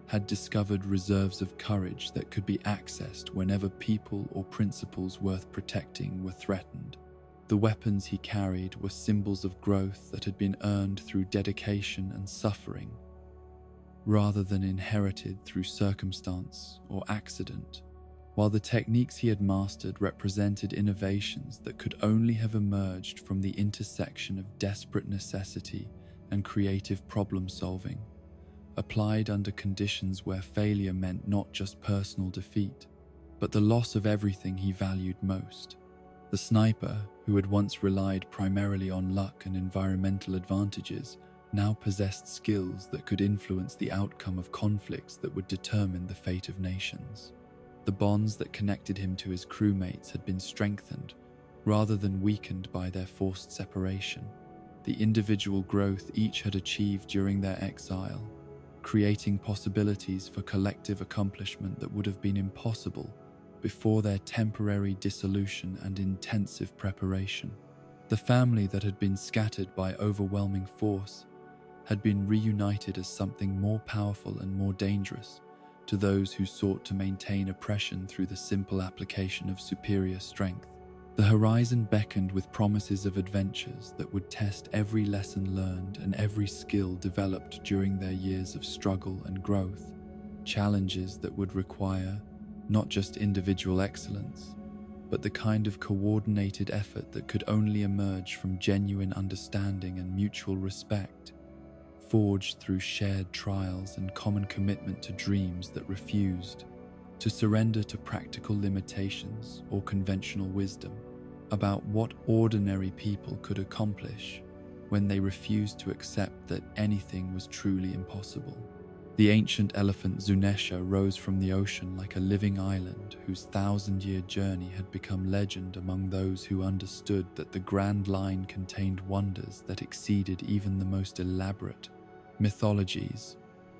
had discovered reserves of courage that could be accessed whenever people or principles worth protecting were threatened. The weapons he carried were symbols of growth that had been earned through dedication and suffering, rather than inherited through circumstance or accident, while the techniques he had mastered represented innovations that could only have emerged from the intersection of desperate necessity and creative problem-solving, applied under conditions where failure meant not just personal defeat, but the loss of everything he valued most. The sniper, who had once relied primarily on luck and environmental advantages, now possessed skills that could influence the outcome of conflicts that would determine the fate of nations. The bonds that connected him to his crewmates had been strengthened, rather than weakened by their forced separation. The individual growth each had achieved during their exile, creating possibilities for collective accomplishment that would have been impossible before their temporary dissolution and intensive preparation. The family that had been scattered by overwhelming force had been reunited as something more powerful and more dangerous to those who sought to maintain oppression through the simple application of superior strength. The horizon beckoned with promises of adventures that would test every lesson learned and every skill developed during their years of struggle and growth, challenges that would require not just individual excellence, but the kind of coordinated effort that could only emerge from genuine understanding and mutual respect, forged through shared trials and common commitment to dreams that refused to surrender to practical limitations or conventional wisdom about what ordinary people could accomplish when they refused to accept that anything was truly impossible. The ancient elephant Zunesha rose from the ocean like a living island whose thousand-year journey had become legend among those who understood that the Grand Line contained wonders that exceeded even the most elaborate mythologies,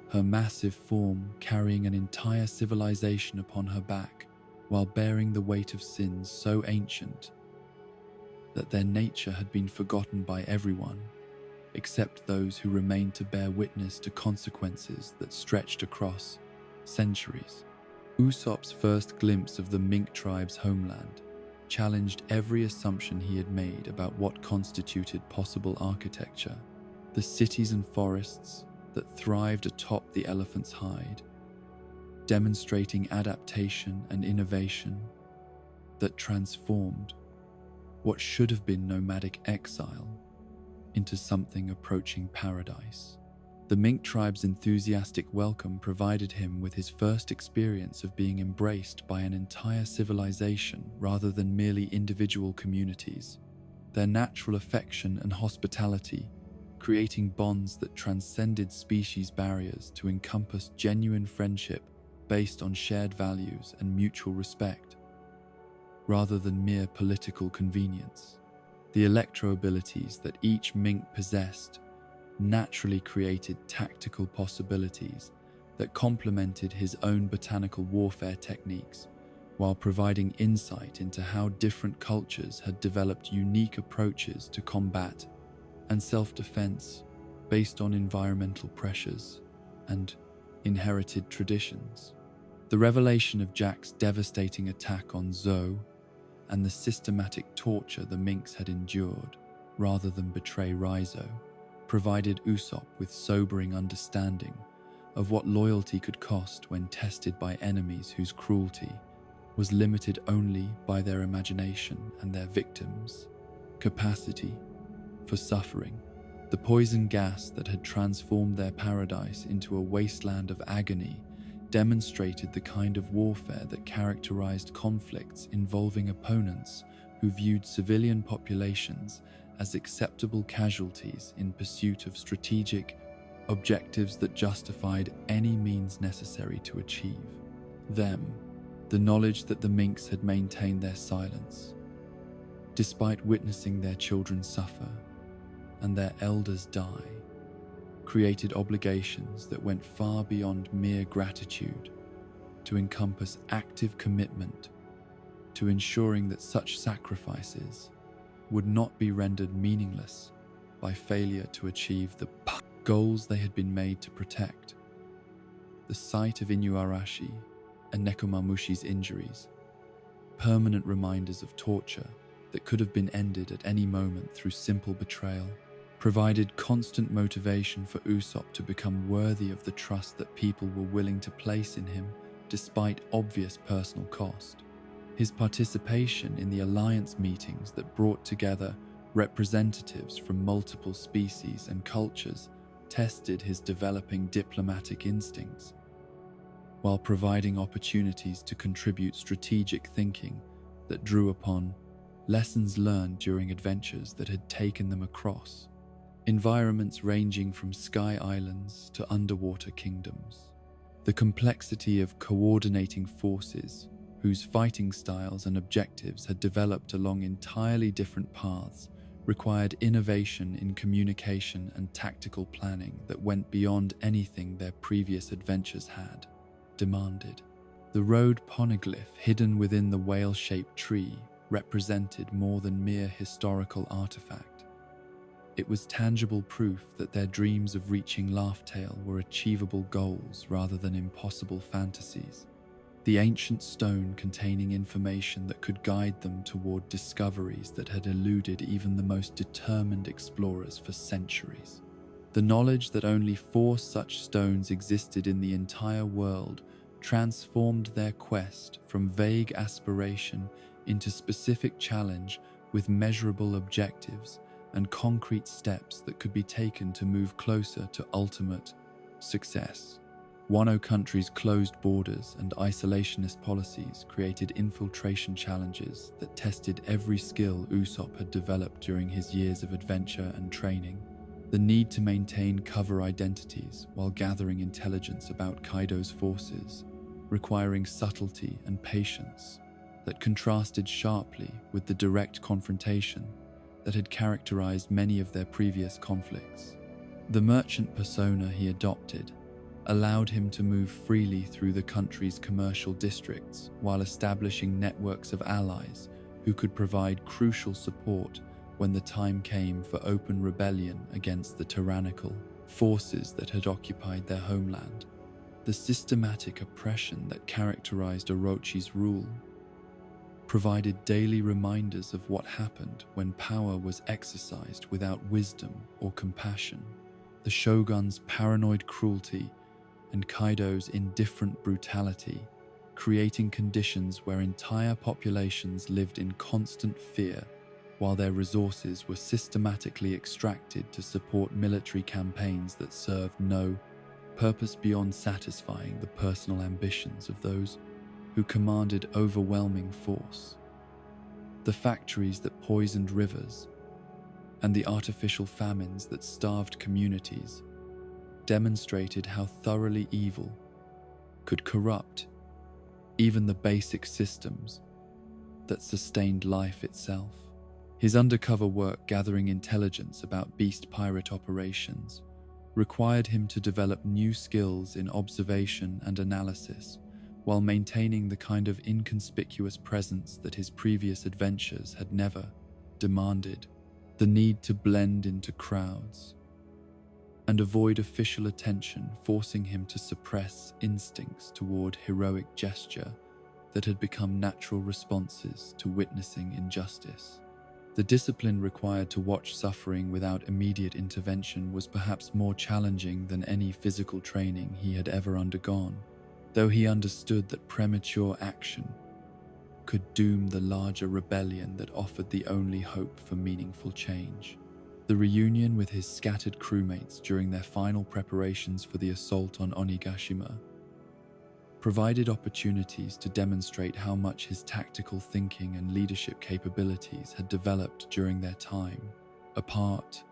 her massive form carrying an entire civilization upon her back while bearing the weight of sins so ancient that their nature had been forgotten by everyone except those who remained to bear witness to consequences that stretched across centuries. Usopp's first glimpse of the Mink tribe's homeland challenged every assumption he had made about what constituted possible architecture. The cities and forests that thrived atop the elephant's hide, demonstrating adaptation and innovation that transformed what should have been nomadic exile into something approaching paradise. The Mink tribe's enthusiastic welcome provided him with his first experience of being embraced by an entire civilization rather than merely individual communities. Their natural affection and hospitality, creating bonds that transcended species barriers to encompass genuine friendship based on shared values and mutual respect, rather than mere political convenience. The electro abilities that each Mink possessed naturally created tactical possibilities that complemented his own botanical warfare techniques, while providing insight into how different cultures had developed unique approaches to combat and self-defense based on environmental pressures and inherited traditions. The revelation of Jack's devastating attack on Zoe and the systematic torture the Minks had endured rather than betray Rizzo provided Usopp with sobering understanding of what loyalty could cost when tested by enemies whose cruelty was limited only by their imagination and their victims' capacity for suffering. The poison gas that had transformed their paradise into a wasteland of agony demonstrated the kind of warfare that characterized conflicts involving opponents who viewed civilian populations as acceptable casualties in pursuit of strategic objectives that justified any means necessary to achieve them. The knowledge that the Minks had maintained their silence, despite witnessing their children suffer and their elders die, created obligations that went far beyond mere gratitude to encompass active commitment to ensuring that such sacrifices would not be rendered meaningless by failure to achieve the goals they had been made to protect. The sight of Inuarashi and Nekomamushi's injuries, permanent reminders of torture that could have been ended at any moment through simple betrayal, provided constant motivation for Usopp to become worthy of the trust that people were willing to place in him despite obvious personal cost. His participation in the alliance meetings that brought together representatives from multiple species and cultures tested his developing diplomatic instincts, while providing opportunities to contribute strategic thinking that drew upon lessons learned during adventures that had taken them across environments ranging from sky islands to underwater kingdoms. The complexity of coordinating forces whose fighting styles and objectives had developed along entirely different paths required innovation in communication and tactical planning that went beyond anything their previous adventures had demanded. The road poneglyph hidden within the whale-shaped tree represented more than mere historical artifact. It was tangible proof that their dreams of reaching Laugh-Tale were achievable goals rather than impossible fantasies. The ancient stone containing information that could guide them toward discoveries that had eluded even the most determined explorers for centuries. The knowledge that only 4 such stones existed in the entire world transformed their quest from vague aspiration into specific challenge with measurable objectives and concrete steps that could be taken to move closer to ultimate success. Wano country's closed borders and isolationist policies created infiltration challenges that tested every skill Usopp had developed during his years of adventure and training. The need to maintain cover identities while gathering intelligence about Kaido's forces, requiring subtlety and patience that contrasted sharply with the direct confrontation that had characterized many of their previous conflicts. The merchant persona he adopted allowed him to move freely through the country's commercial districts while establishing networks of allies who could provide crucial support when the time came for open rebellion against the tyrannical forces that had occupied their homeland. The systematic oppression that characterized Orochi's rule provided daily reminders of what happened when power was exercised without wisdom or compassion. The shogun's paranoid cruelty and Kaido's indifferent brutality, creating conditions where entire populations lived in constant fear while their resources were systematically extracted to support military campaigns that served no purpose beyond satisfying the personal ambitions of those who commanded overwhelming force. The factories that poisoned rivers and the artificial famines that starved communities demonstrated how thoroughly evil could corrupt even the basic systems that sustained life itself. His undercover work gathering intelligence about beast pirate operations required him to develop new skills in observation and analysis while maintaining the kind of inconspicuous presence that his previous adventures had never demanded. The need to blend into crowds and avoid official attention, forcing him to suppress instincts toward heroic gesture that had become natural responses to witnessing injustice. The discipline required to watch suffering without immediate intervention was perhaps more challenging than any physical training he had ever undergone, though he understood that premature action could doom the larger rebellion that offered the only hope for meaningful change. The reunion with his scattered crewmates during their final preparations for the assault on Onigashima provided opportunities to demonstrate how much his tactical thinking and leadership capabilities had developed during their time apart.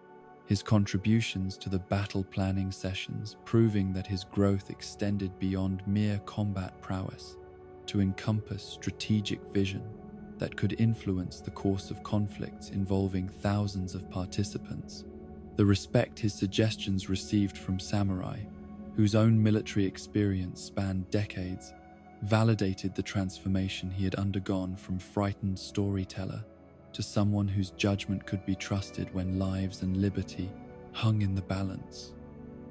His contributions to the battle planning sessions proving that his growth extended beyond mere combat prowess to encompass strategic vision that could influence the course of conflicts involving thousands of participants. The respect his suggestions received from samurai, whose own military experience spanned decades, validated the transformation he had undergone from frightened storyteller to someone whose judgment could be trusted when lives and liberty hung in the balance.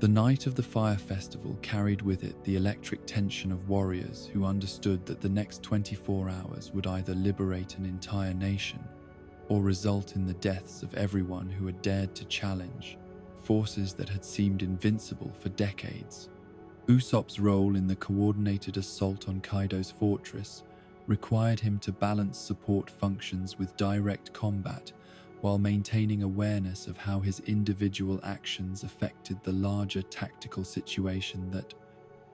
The night of the fire festival carried with it the electric tension of warriors who understood that the next 24 hours would either liberate an entire nation or result in the deaths of everyone who had dared to challenge forces that had seemed invincible for decades. Usopp's role in the coordinated assault on Kaido's fortress required him to balance support functions with direct combat while maintaining awareness of how his individual actions affected the larger tactical situation that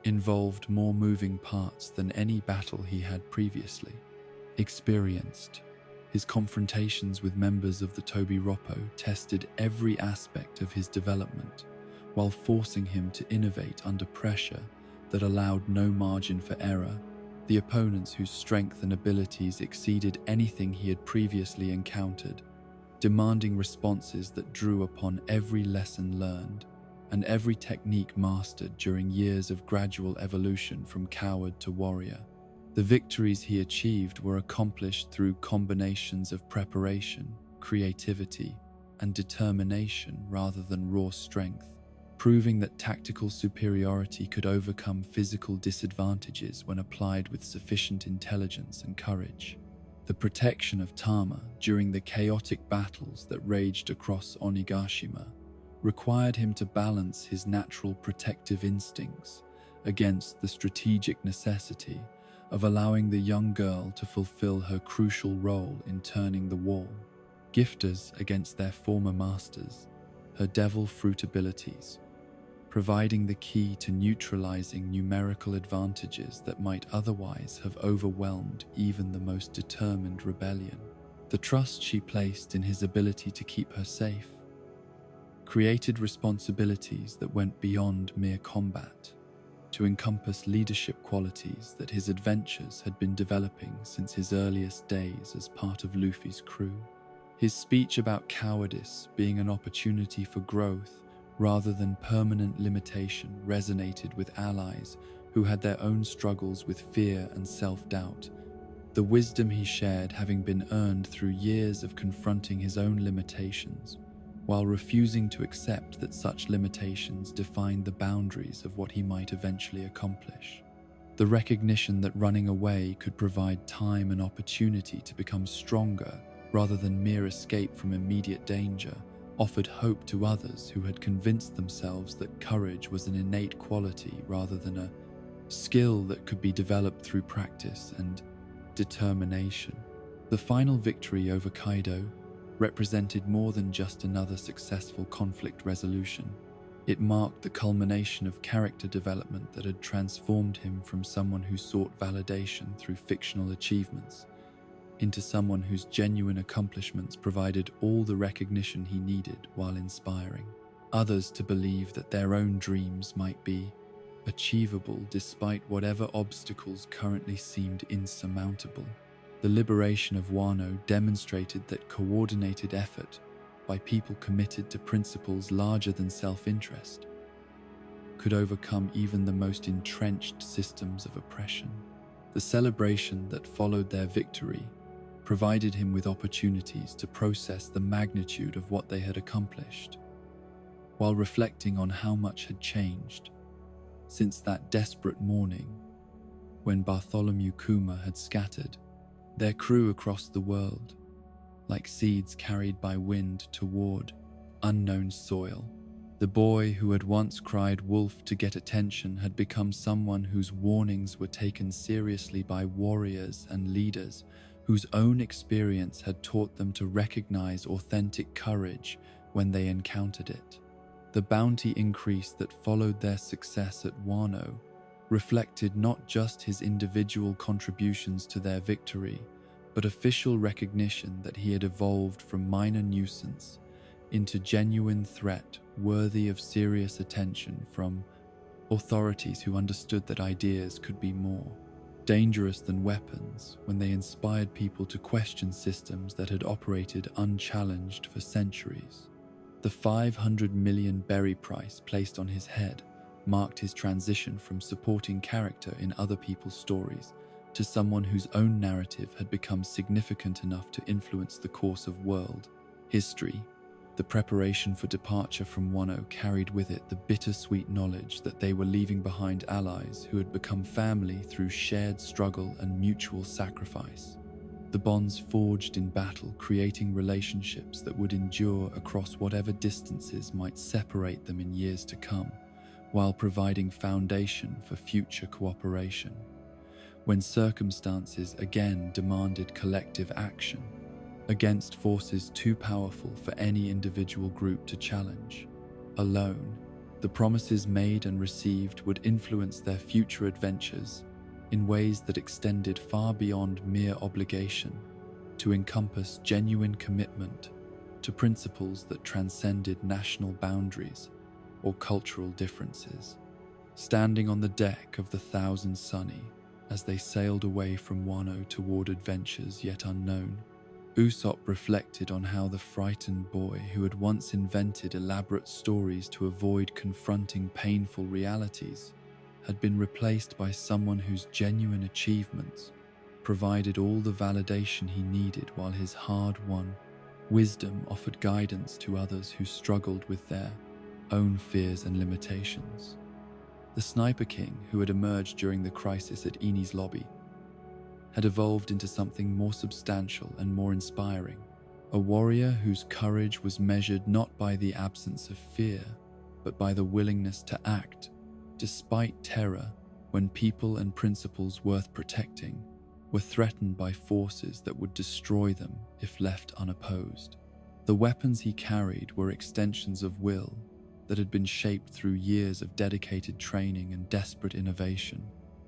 involved more moving parts than any battle he had previously experienced. His confrontations with members of the Tobi Roppo tested every aspect of his development, while forcing him to innovate under pressure that allowed no margin for error. The opponents whose strength and abilities exceeded anything he had previously encountered, demanding responses that drew upon every lesson learned and every technique mastered during years of gradual evolution from coward to warrior. The victories he achieved were accomplished through combinations of preparation, creativity, and determination rather than raw strength, proving that tactical superiority could overcome physical disadvantages when applied with sufficient intelligence and courage. The protection of Tama during the chaotic battles that raged across Onigashima required him to balance his natural protective instincts against the strategic necessity of allowing the young girl to fulfill her crucial role in turning the wall. Gifters against their former masters, her devil fruit abilities, providing the key to neutralizing numerical advantages that might otherwise have overwhelmed even the most determined rebellion. The trust she placed in his ability to keep her safe created responsibilities that went beyond mere combat, to encompass leadership qualities that his adventures had been developing since his earliest days as part of Luffy's crew. His speech about cowardice being an opportunity for growth rather than permanent limitation resonated with allies who had their own struggles with fear and self-doubt, the wisdom he shared having been earned through years of confronting his own limitations, while refusing to accept that such limitations defined the boundaries of what he might eventually accomplish. The recognition that running away could provide time and opportunity to become stronger rather than mere escape from immediate danger offered hope to others who had convinced themselves that courage was an innate quality rather than a skill that could be developed through practice and determination. The final victory over Kaido represented more than just another successful conflict resolution. It marked the culmination of character development that had transformed him from someone who sought validation through fictional achievements into someone whose genuine accomplishments provided all the recognition he needed while inspiring others to believe that their own dreams might be achievable despite whatever obstacles currently seemed insurmountable. The liberation of Wano demonstrated that coordinated effort by people committed to principles larger than self-interest could overcome even the most entrenched systems of oppression. The celebration that followed their victory provided him with opportunities to process the magnitude of what they had accomplished, while reflecting on how much had changed since that desperate morning when Bartholomew Kuma had scattered their crew across the world, like seeds carried by wind toward unknown soil. The boy who had once cried wolf to get attention had become someone whose warnings were taken seriously by warriors and leaders whose own experience had taught them to recognize authentic courage when they encountered it. The bounty increase that followed their success at Wano reflected not just his individual contributions to their victory, but official recognition that he had evolved from minor nuisance into genuine threat worthy of serious attention from authorities who understood that ideas could be more dangerous than weapons when they inspired people to question systems that had operated unchallenged for centuries. The 500 million berry price placed on his head marked his transition from supporting character in other people's stories to someone whose own narrative had become significant enough to influence the course of world history. The preparation for departure from Wano carried with it the bittersweet knowledge that they were leaving behind allies who had become family through shared struggle and mutual sacrifice. The bonds forged in battle creating relationships that would endure across whatever distances might separate them in years to come, while providing foundation for future cooperation. When circumstances again demanded collective action, against forces too powerful for any individual group to challenge. Alone, the promises made and received would influence their future adventures in ways that extended far beyond mere obligation, to encompass genuine commitment to principles that transcended national boundaries or cultural differences. Standing on the deck of the Thousand Sunny as they sailed away from Wano toward adventures yet unknown, Usopp reflected on how the frightened boy who had once invented elaborate stories to avoid confronting painful realities had been replaced by someone whose genuine achievements provided all the validation he needed, while his hard-won wisdom offered guidance to others who struggled with their own fears and limitations. The Sniper King, who had emerged during the crisis at Eni's lobby, had evolved into something more substantial and more inspiring, a warrior whose courage was measured not by the absence of fear, but by the willingness to act despite terror when people and principles worth protecting were threatened by forces that would destroy them if left unopposed. The weapons he carried were extensions of will that had been shaped through years of dedicated training and desperate innovation,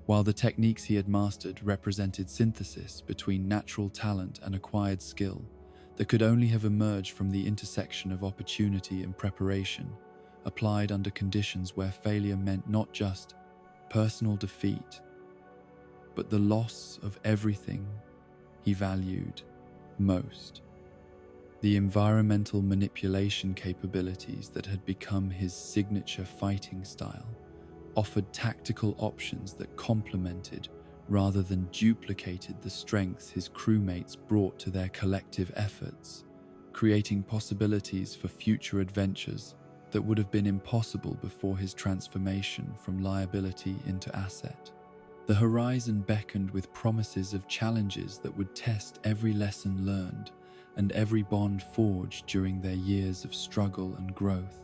while the techniques he had mastered represented synthesis between natural talent and acquired skill that could only have emerged from the intersection of opportunity and preparation, applied under conditions where failure meant not just personal defeat, but the loss of everything he valued most. The environmental manipulation capabilities that had become his signature fighting style offered tactical options that complemented rather than duplicated the strengths his crewmates brought to their collective efforts, creating possibilities for future adventures that would have been impossible before his transformation from liability into asset. The horizon beckoned with promises of challenges that would test every lesson learned and every bond forged during their years of struggle and growth.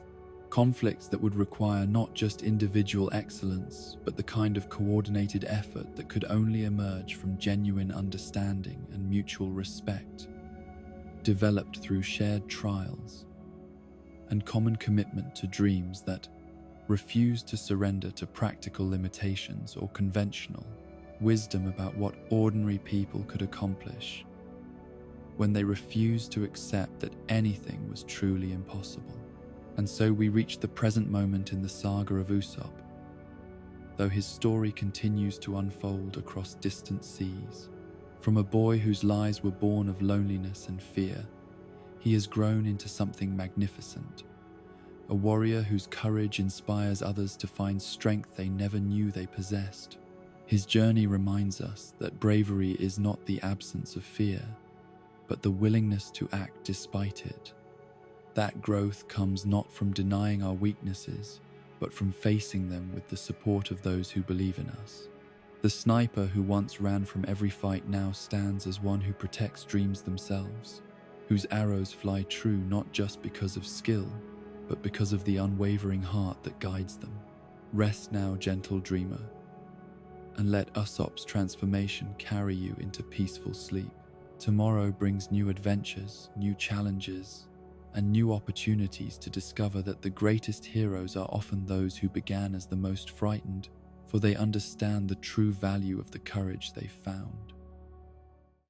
Conflicts that would require not just individual excellence, but the kind of coordinated effort that could only emerge from genuine understanding and mutual respect, developed through shared trials and common commitment to dreams that refused to surrender to practical limitations or conventional wisdom about what ordinary people could accomplish, when they refused to accept that anything was truly impossible. And so we reach the present moment in the saga of Usopp, though his story continues to unfold across distant seas. From a boy whose lies were born of loneliness and fear, he has grown into something magnificent, a warrior whose courage inspires others to find strength they never knew they possessed. His journey reminds us that bravery is not the absence of fear, but the willingness to act despite it. That growth comes not from denying our weaknesses, but from facing them with the support of those who believe in us. The sniper who once ran from every fight now stands as one who protects dreams themselves, whose arrows fly true not just because of skill, but because of the unwavering heart that guides them. Rest now, gentle dreamer, and let Usopp's transformation carry you into peaceful sleep. Tomorrow brings new adventures, new challenges, and new opportunities to discover that the greatest heroes are often those who began as the most frightened, for they understand the true value of the courage they found.